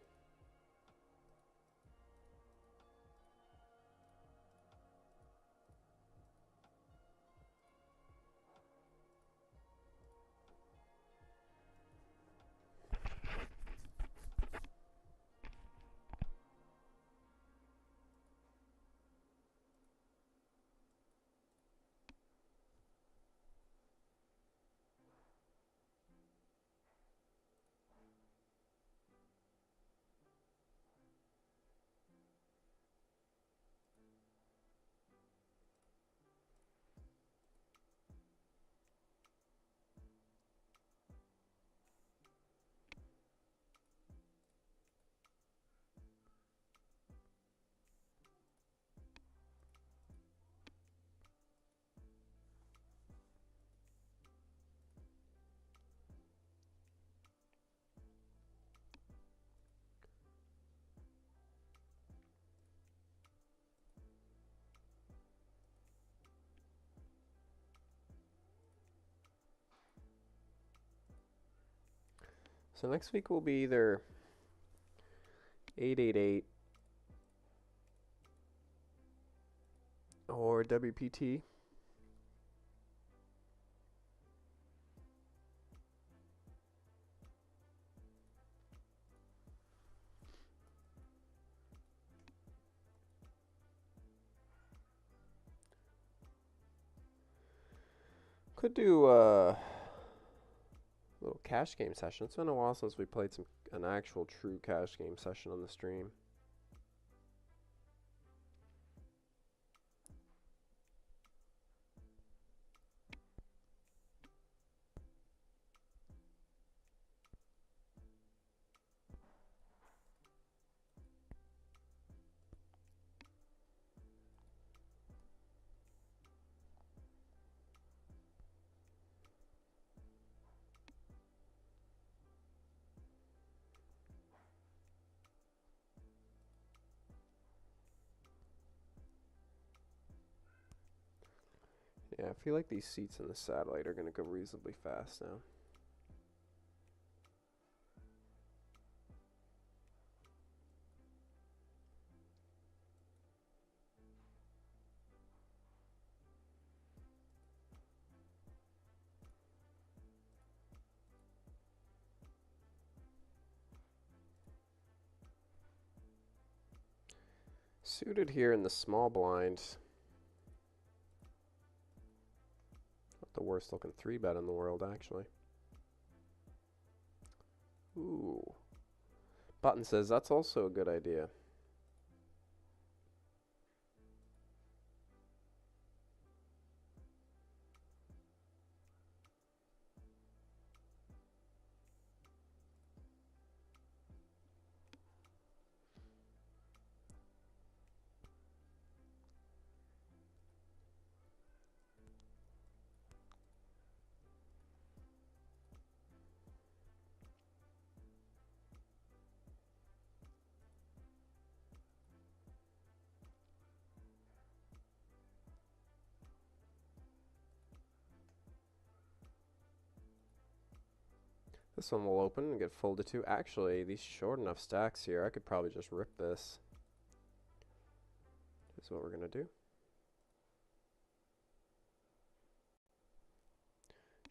So next week will be either 888 or WPT. Could do a little cash game session. It's been a while since we played an actual true cash game session on the stream. Yeah, I feel like these seats in the satellite are going to go reasonably fast now. Suited here in the small blind. Not the worst looking 3-bet in the world, actually. Ooh. Button says that's also a good idea. This one will open and get folded to. Actually, these short enough stacks here, I could probably just rip this. This is what we're going to do.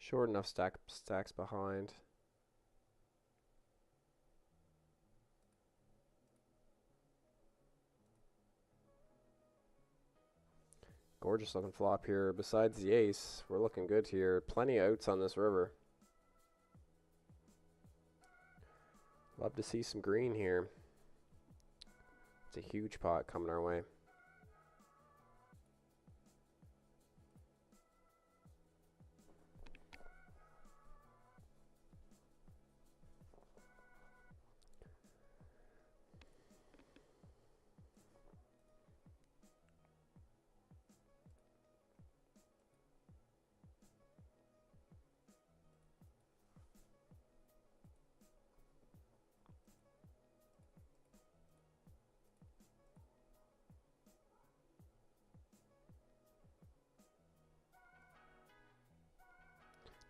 Short enough stacks behind. Gorgeous looking flop here. Besides the ace, we're looking good here. Plenty of outs on this river. Love to see some green here. It's a huge pot coming our way.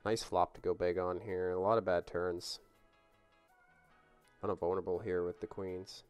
Nice flop to go big on here. A lot of bad turns. Unvulnerable here with the queens.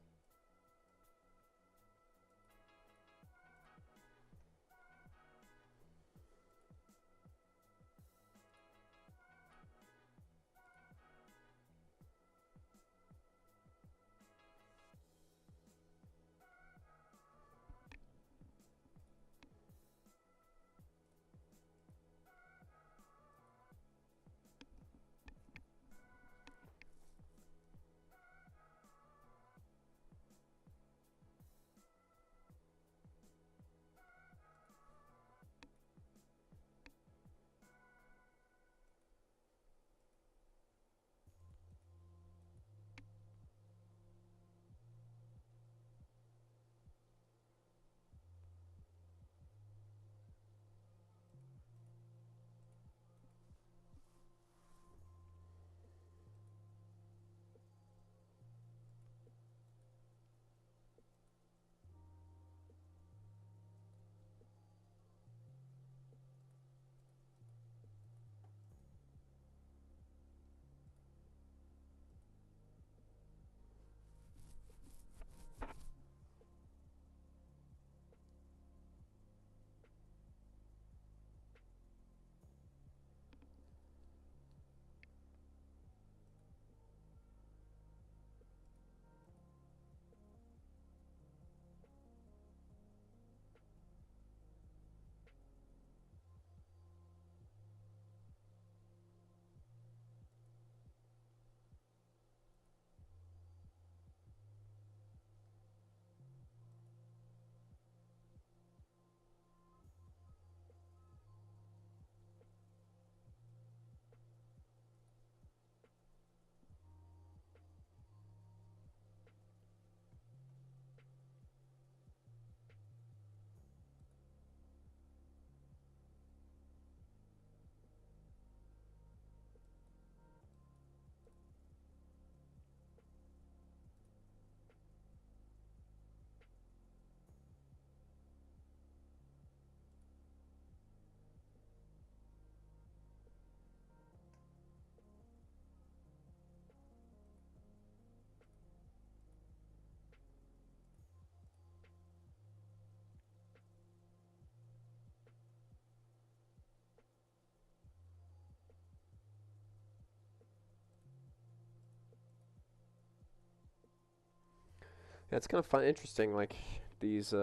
Yeah, it's kind of fun, interesting. Like, these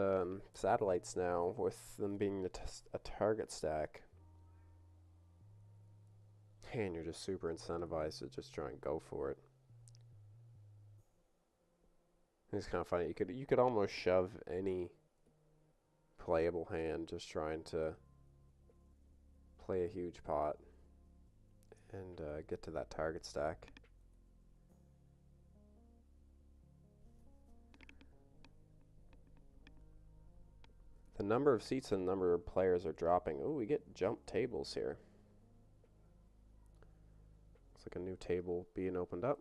satellites now, with them being a target stack. And you're just super incentivized to just try and go for it. It's kind of funny. You could almost shove any playable hand just trying to play a huge pot and get to that target stack. The number of seats and the number of players are dropping. Oh, we get jump tables here. Looks like a new table being opened up.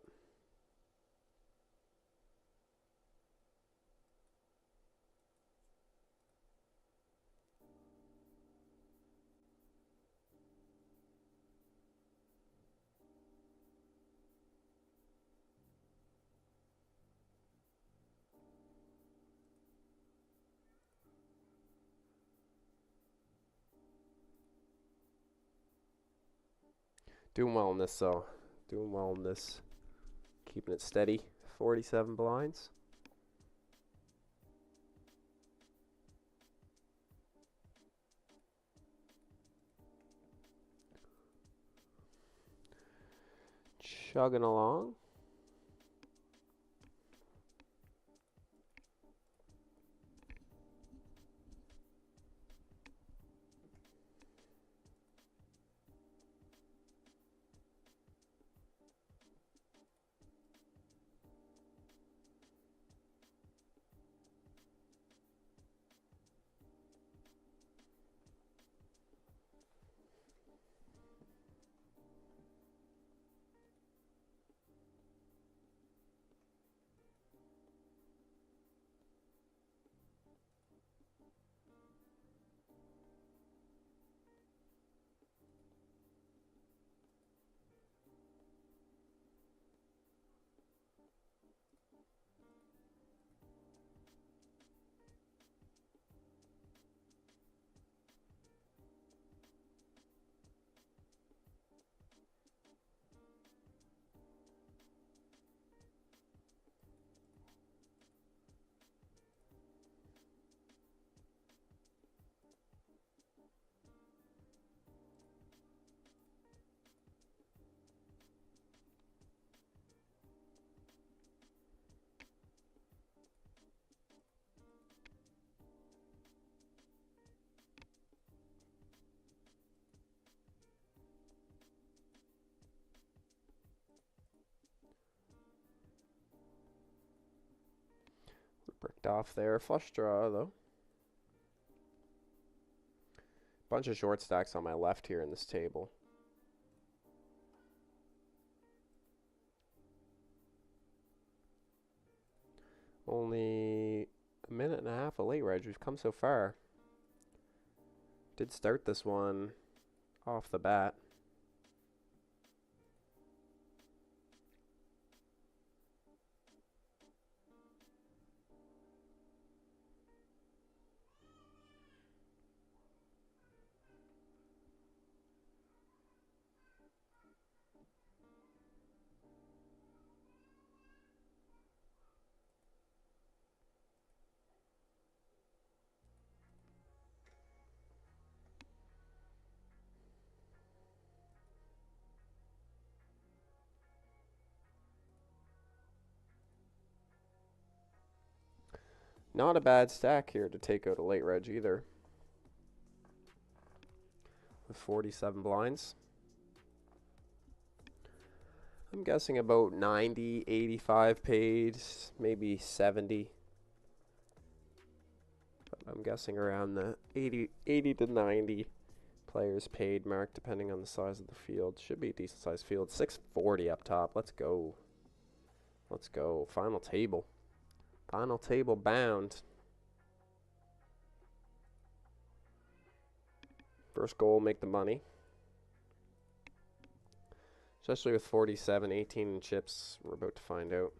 Doing well in this, though. Doing well in this. Keeping it steady. 47 blinds. Chugging along. Bricked off there. Flush draw, though. Bunch of short stacks on my left here in this table. Only a minute and a half of late reg. We've come so far. Did start this one off the bat. Not a bad stack here to take out a late reg either. With 47 blinds. I'm guessing about 90, 85 paid, maybe 70. But I'm guessing around the 80 to 90 players paid mark, depending on the size of the field. Should be a decent sized field. 640 up top. Let's go. Let's go. Final table. Final table bound. First goal, make the money. Especially with 47, 18 chips, we're about to find out.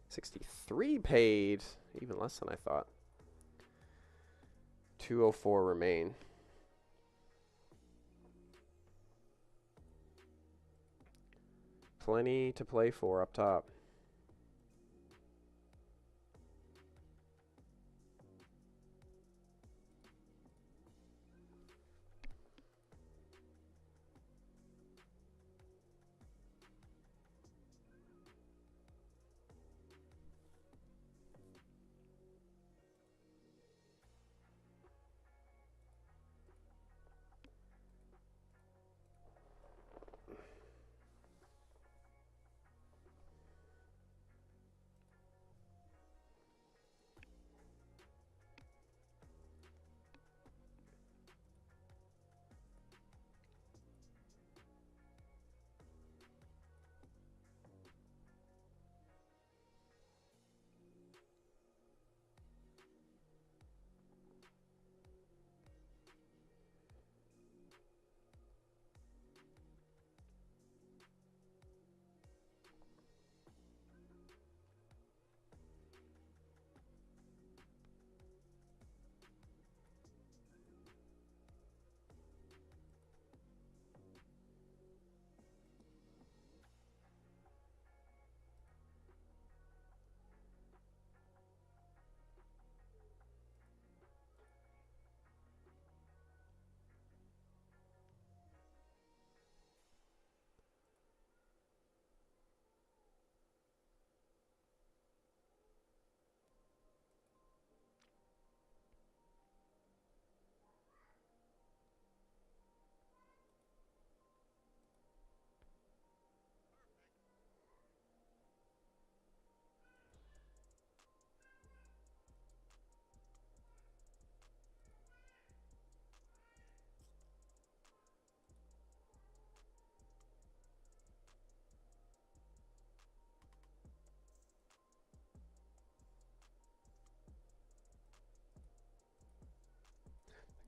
63 paid, even less than I thought. 204 remain. Plenty to play for up top.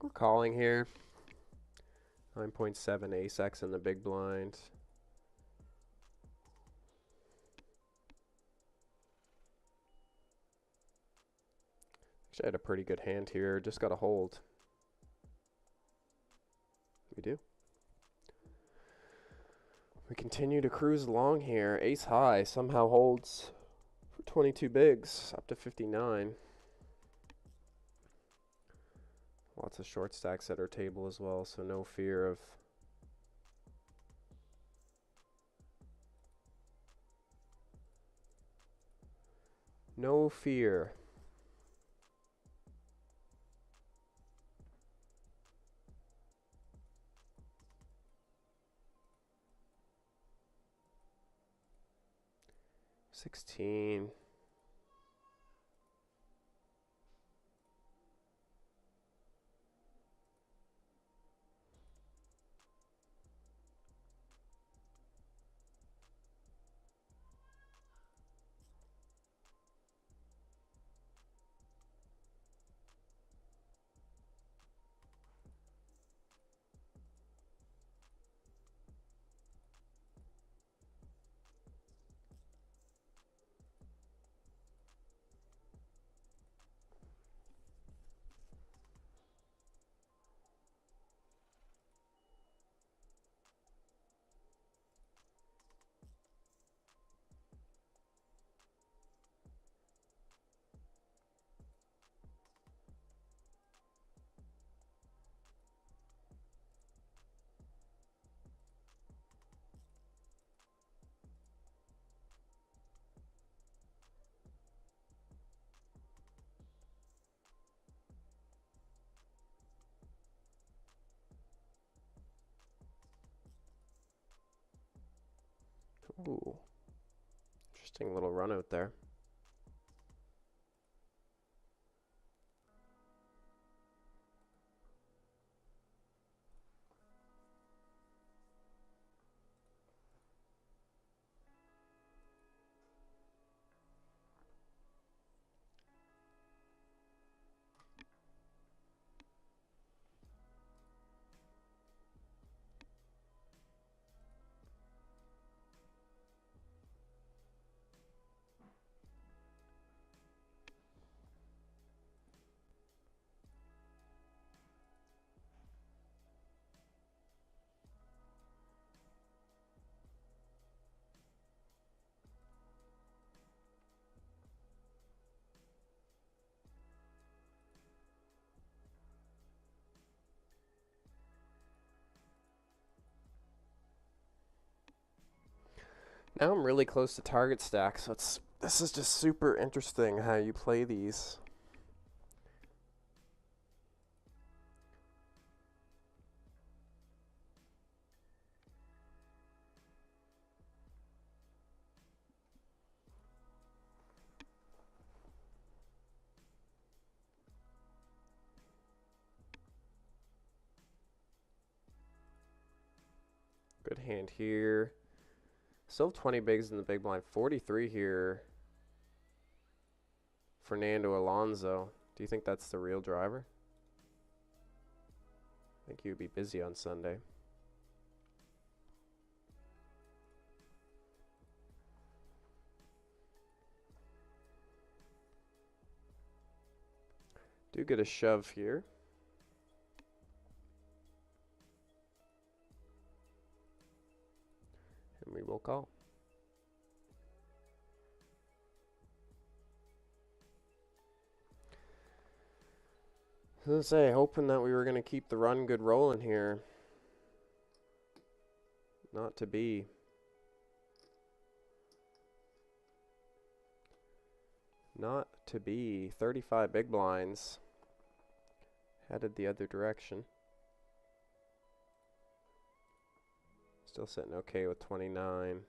We're calling here. 9.7 ace-x in the big blind. Actually, I had a pretty good hand here. Just got to hold. We do. We continue to cruise along here. Ace high somehow holds for 22 bigs, up to 59. Lots of short stacks at our table as well, so no fear of no fear. $16. Ooh. Interesting little run out there. Now I'm really close to target stack, so this is just super interesting how you play these. Good hand here. Still 20 bigs in the big blind. 43 here. Fernando Alonso. Do you think that's the real driver? I think he would be busy on Sunday. Do get a shove here. And we will call. I was gonna say, hoping that we were gonna keep the run good rolling here. Not to be. Not to be. 35 big blinds. Headed the other direction. Still sitting okay with 29.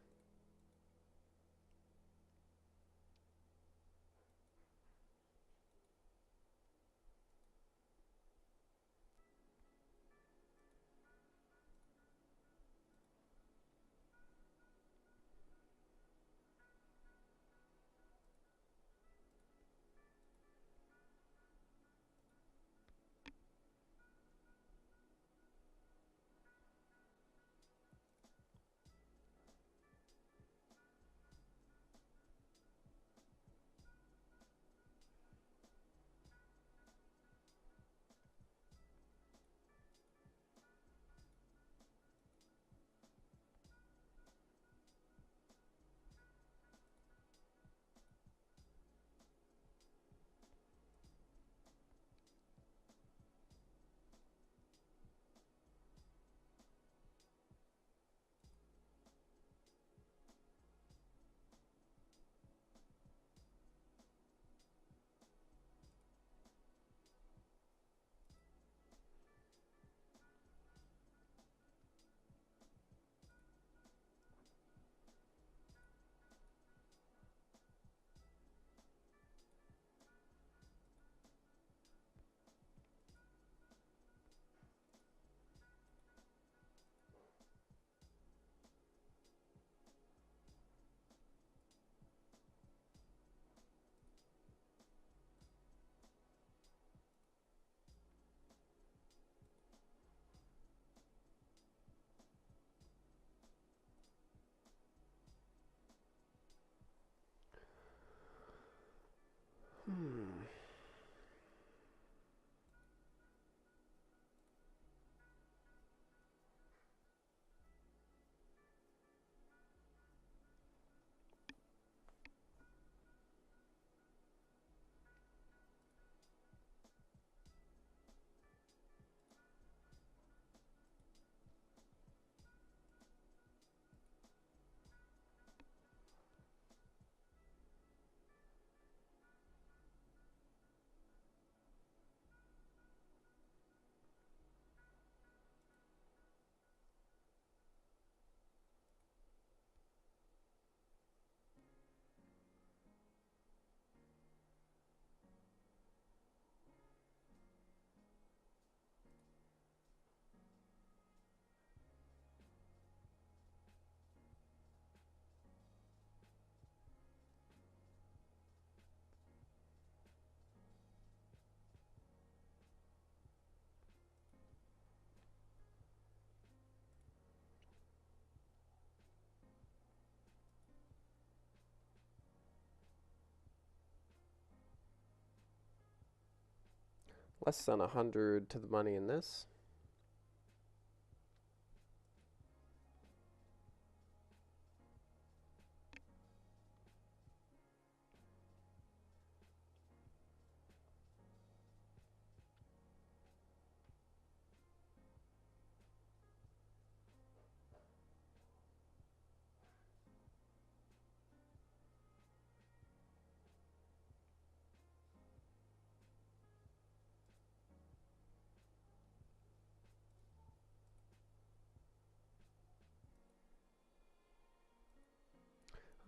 Less than 100 to the money in this.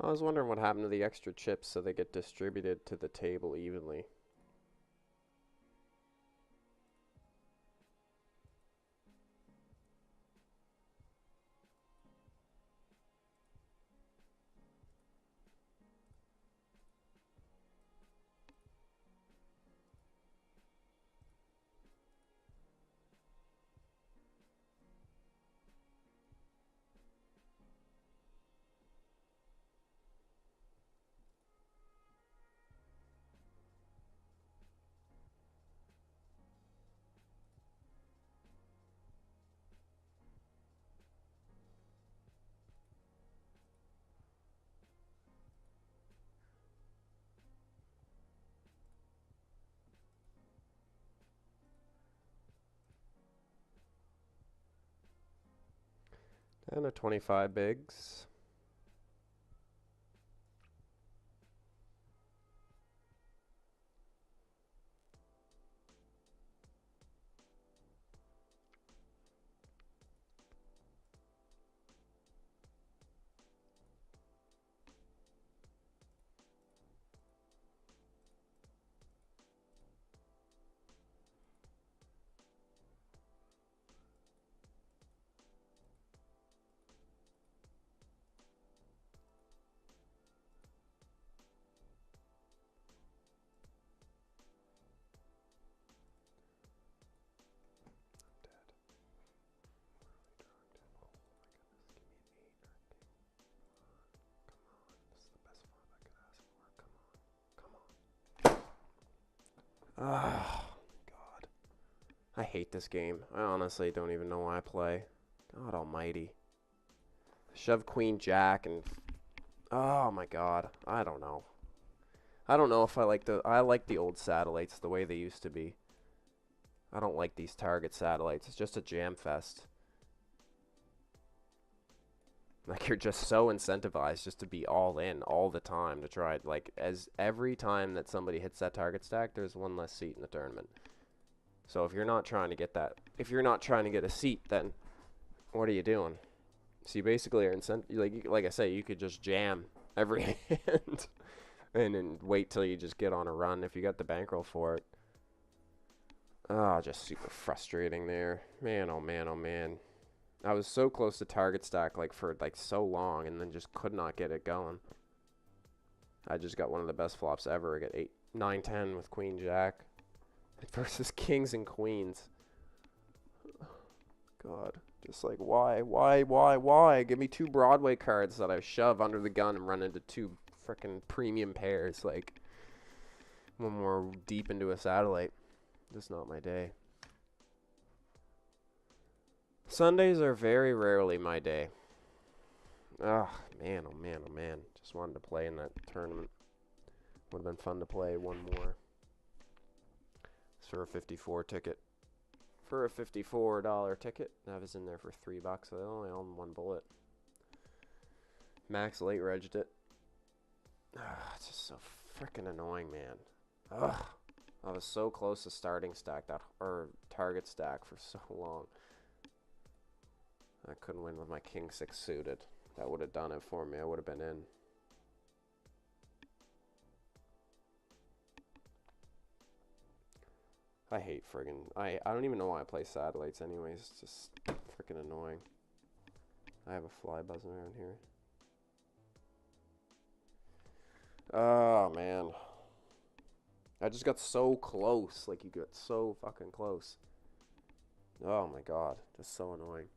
I was wondering what happened to the extra chips so they get distributed to the table evenly. And a 25 bigs. Ah, God. I hate this game. I honestly don't even know why I play. God almighty. Shove queen jack and... Oh my God. I don't know. I don't know if I like I like the old satellites the way they used to be. I don't like these target satellites. It's just a jam fest. Like, you're just so incentivized just to be all in all the time to try, like, as every time that somebody hits that target stack, there's one less seat in the tournament. So if you're not trying to get that, if you're not trying to get a seat, then what are you doing? So you basically are like I say, you could just jam every hand and then wait till you just get on a run if you got the bankroll for it. Oh, just super frustrating there. Man, oh man, oh man. I was so close to target stack for so long and then just could not get it going. I just got one of the best flops ever. I got 8, 9, 10 with queen jack versus kings and queens. God, just like why? Give me 2 Broadway cards that I shove under the gun and run into 2 freaking premium pairs. Like, when we're deep into a satellite. Just not my day. Sundays are very rarely my day. Oh, man, oh man, oh man. Just wanted to play in that tournament. Would have been fun to play one more. It's for a 54 ticket. For a $54 ticket. That was in there for $3. I only owned 1 bullet. Max late regged it. It's just so freaking annoying, man. Ugh. I was so close to starting stack or target stack for so long. I couldn't win with my king 6 suited. That would have done it for me. I would have been in. I hate friggin'... I don't even know why I play satellites anyways. It's just freaking annoying. I have a fly buzzing around here. Oh, man. I just got so close. Like, you get so fucking close. Oh, my God. Just so annoying.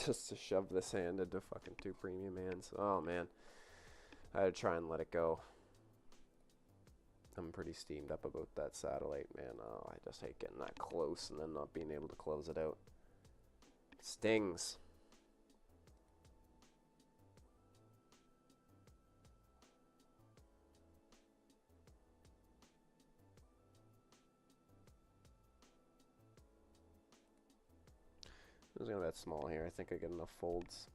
just to shove this hand into fucking 2 premium hands. Oh, man. I had to try and let it go. I'm pretty steamed up about that satellite, man. Oh, I just hate getting that close and then not being able to close it out. It stings. I'm just gonna bet small here. I think I get enough folds.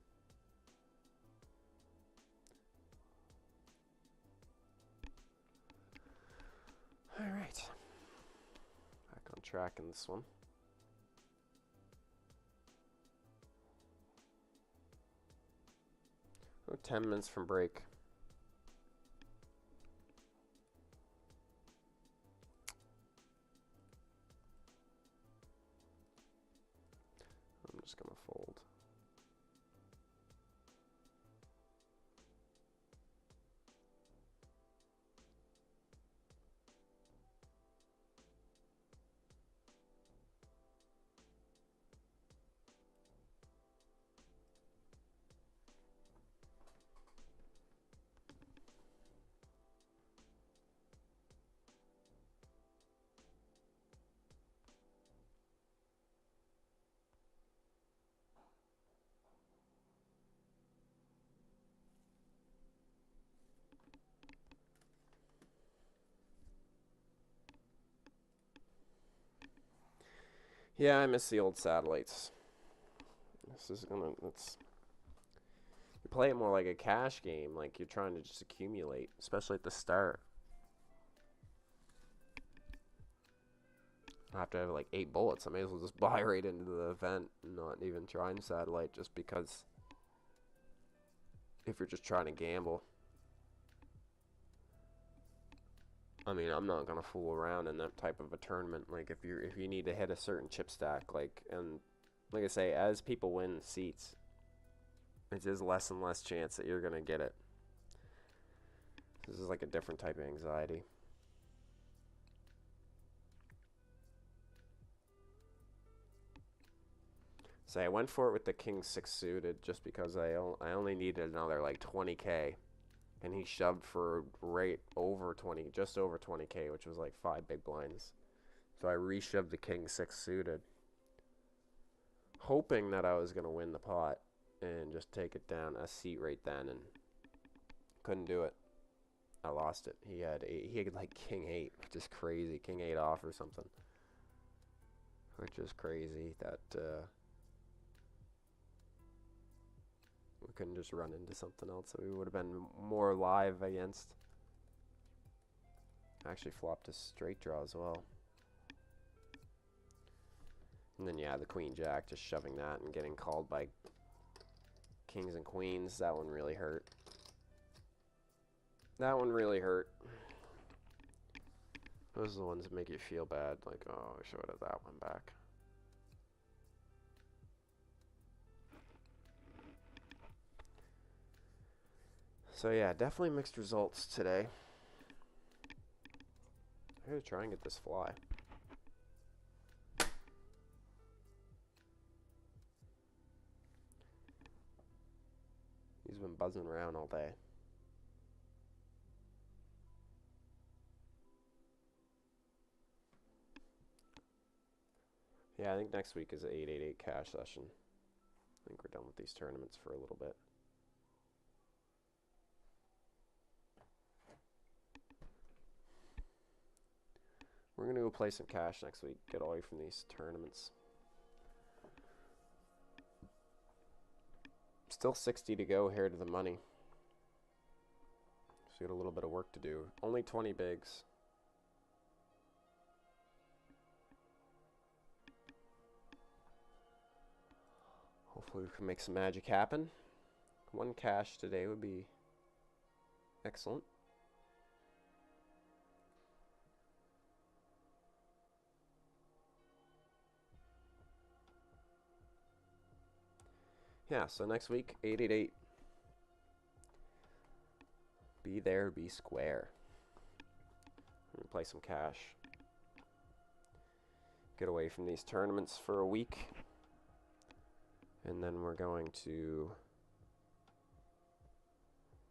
Alright. Back on track in this one. Oh, 10 minutes from break. I'm just gonna fold. Yeah, I miss the old satellites. This is gonna, you play it more like a cash game, like you're trying to just accumulate, especially at the start. I have to have like 8 bullets. I may as well just buy right into the event and not even try and satellite, just because if you're just trying to gamble. I mean, I'm not gonna fool around in that type of a tournament. Like if you need to hit a certain chip stack, like, and like I say, as people win seats, it's just less and less chance that you're gonna get it. This is like a different type of anxiety. So I went for it with the king 6 suited just because I only needed another like 20k. And he shoved for right over 20, just over 20k, which was like 5 big blinds. So I reshoved the king 6 suited, hoping that I was going to win the pot and just take it down a seat right then, and couldn't do it. I lost it. He had like king 8, which is crazy. King 8 off or something, which is crazy that we couldn't just run into something else that we would have been more live against. Actually flopped a straight draw as well. And then, yeah, the queen jack, just shoving that and getting called by kings and queens. That one really hurt. That one really hurt. Those are the ones that make you feel bad. Like, oh, I should have that one back. So yeah, definitely mixed results today. I'm gonna try and get this fly. He's been buzzing around all day. Yeah, I think next week is an 888 cash session. I think we're done with these tournaments for a little bit. We're going to go play some cash next week, get away from these tournaments. Still 60 to go here to the money. So we got a little bit of work to do. Only 20 bigs. Hopefully we can make some magic happen. 1 cash today would be excellent. Yeah, so next week, 888. Be there, be square. I'm gonna play some cash. Get away from these tournaments for a week. And then we're going to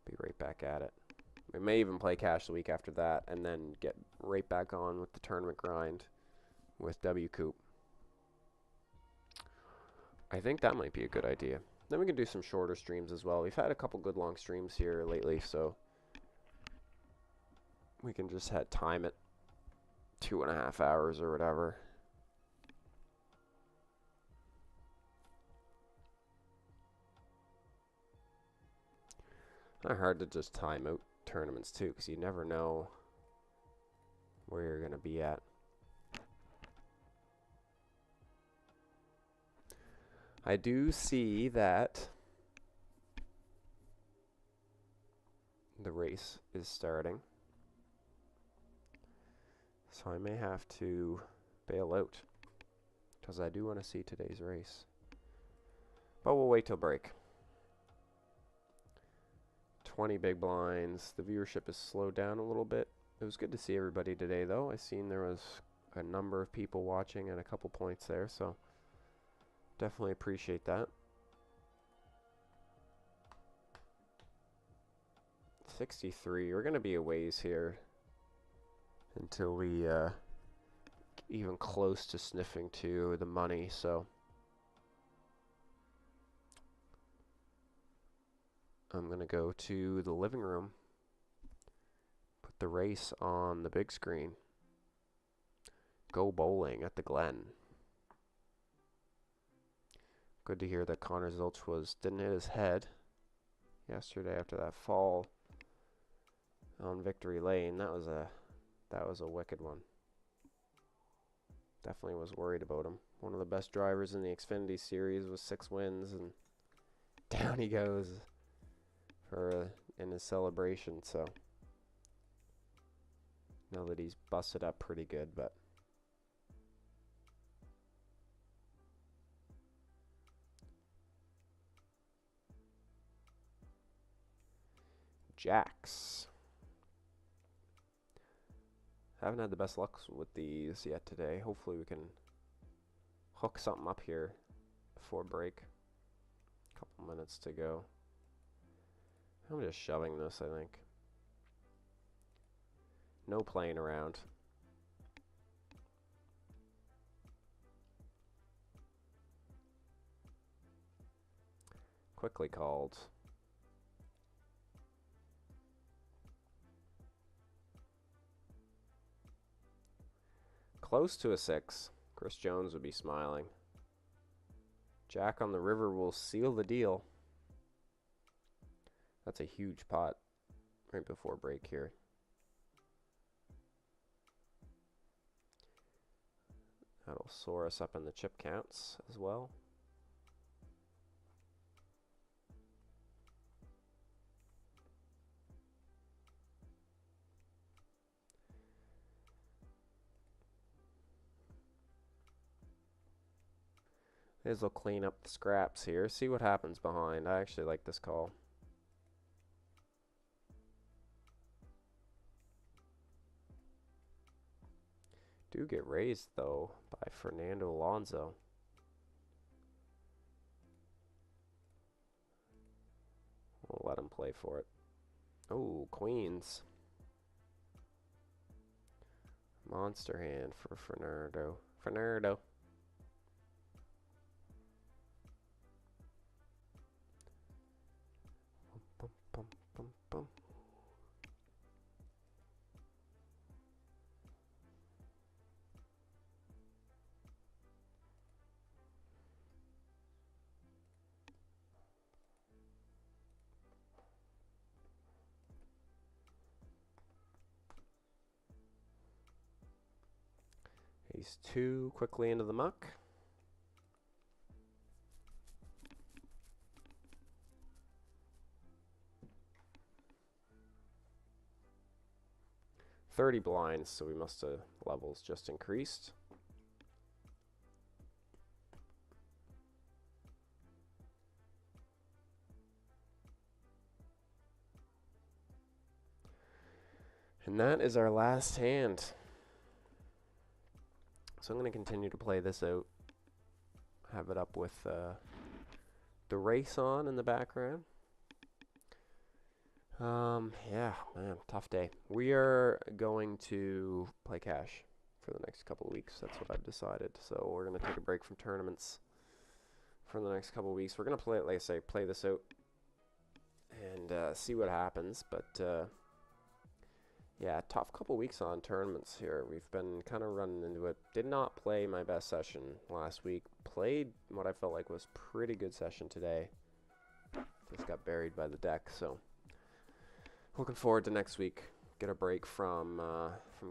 be right back at it. We may even play cash the week after that and then get right back on with the tournament grind with WCOOP. I think that might be a good idea. Then we can do some shorter streams as well. We've had a couple good long streams here lately, so we can just time it 2.5 hours or whatever. Not hard to just time out tournaments too, because you never know where you're going to be at. I do see that the race is starting, so I may have to bail out because I do want to see today's race. But we'll wait till break. 20 big blinds. The viewership has slowed down a little bit. It was good to see everybody today, though. I seen there was a number of people watching and a couple points there, so definitely appreciate that. 63. We're going to be a ways here until we even close to sniffing to the money, so I'm going to go to the living room, put the race on the big screen, go bowling at the Glen. Good to hear that Connor Zilch didn't hit his head yesterday after that fall on Victory Lane. That was a wicked one. Definitely was worried about him. One of the best drivers in the Xfinity series with 6 wins, and down he goes in his celebration. So know that he's busted up pretty good, but jacks. Haven't had the best luck with these yet today. Hopefully we can hook something up here before break. Couple minutes to go. I'm just shoving this, I think. No playing around. Quickly called. Close to a 6. Chris Jones would be smiling. Jack on the river will seal the deal. That's a huge pot right before break here. That'll soar us up in the chip counts as well. This will clean up the scraps here. See what happens behind. I actually like this call. Do get raised, though, by Fernando Alonso. We'll let him play for it. Oh, queens. Monster hand for Fernando. Fernando. Bum, bum, bum, bum. Ace 2 quickly into the muck. $30 blinds, so we must have levels just increased. And that is our last hand. So I'm going to continue to play this out. Have it up with the race on in the background. Yeah, man, tough day. We are going to play cash for the next couple of weeks. That's what I've decided. So we're going to take a break from tournaments for the next couple of weeks. We're going to play, like I say, play this out and see what happens. But yeah, tough couple of weeks on tournaments here. We've been kind of running into it. Did not play my best session last week. Played what I felt like was pretty good session today. Just got buried by the deck, so looking forward to next week. Get a break from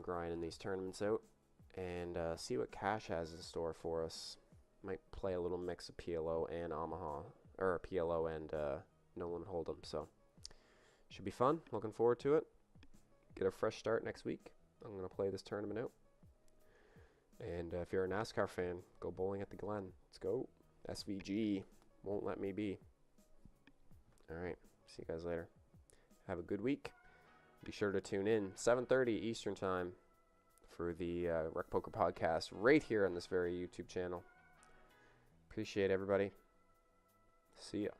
grinding these tournaments out and see what cash has in store for us. Might play a little mix of PLO and Omaha, or PLO and No Limit Hold'em. So should be fun. Looking forward to it. Get a fresh start next week. I'm gonna play this tournament out. And if you're a NASCAR fan, go bowling at the Glen. Let's go. SVG won't let me be. All right. See you guys later. Have a good week. Be sure to tune in 7:30 Eastern Time for the Rec Poker Podcast right here on this very YouTube channel. Appreciate everybody. See ya.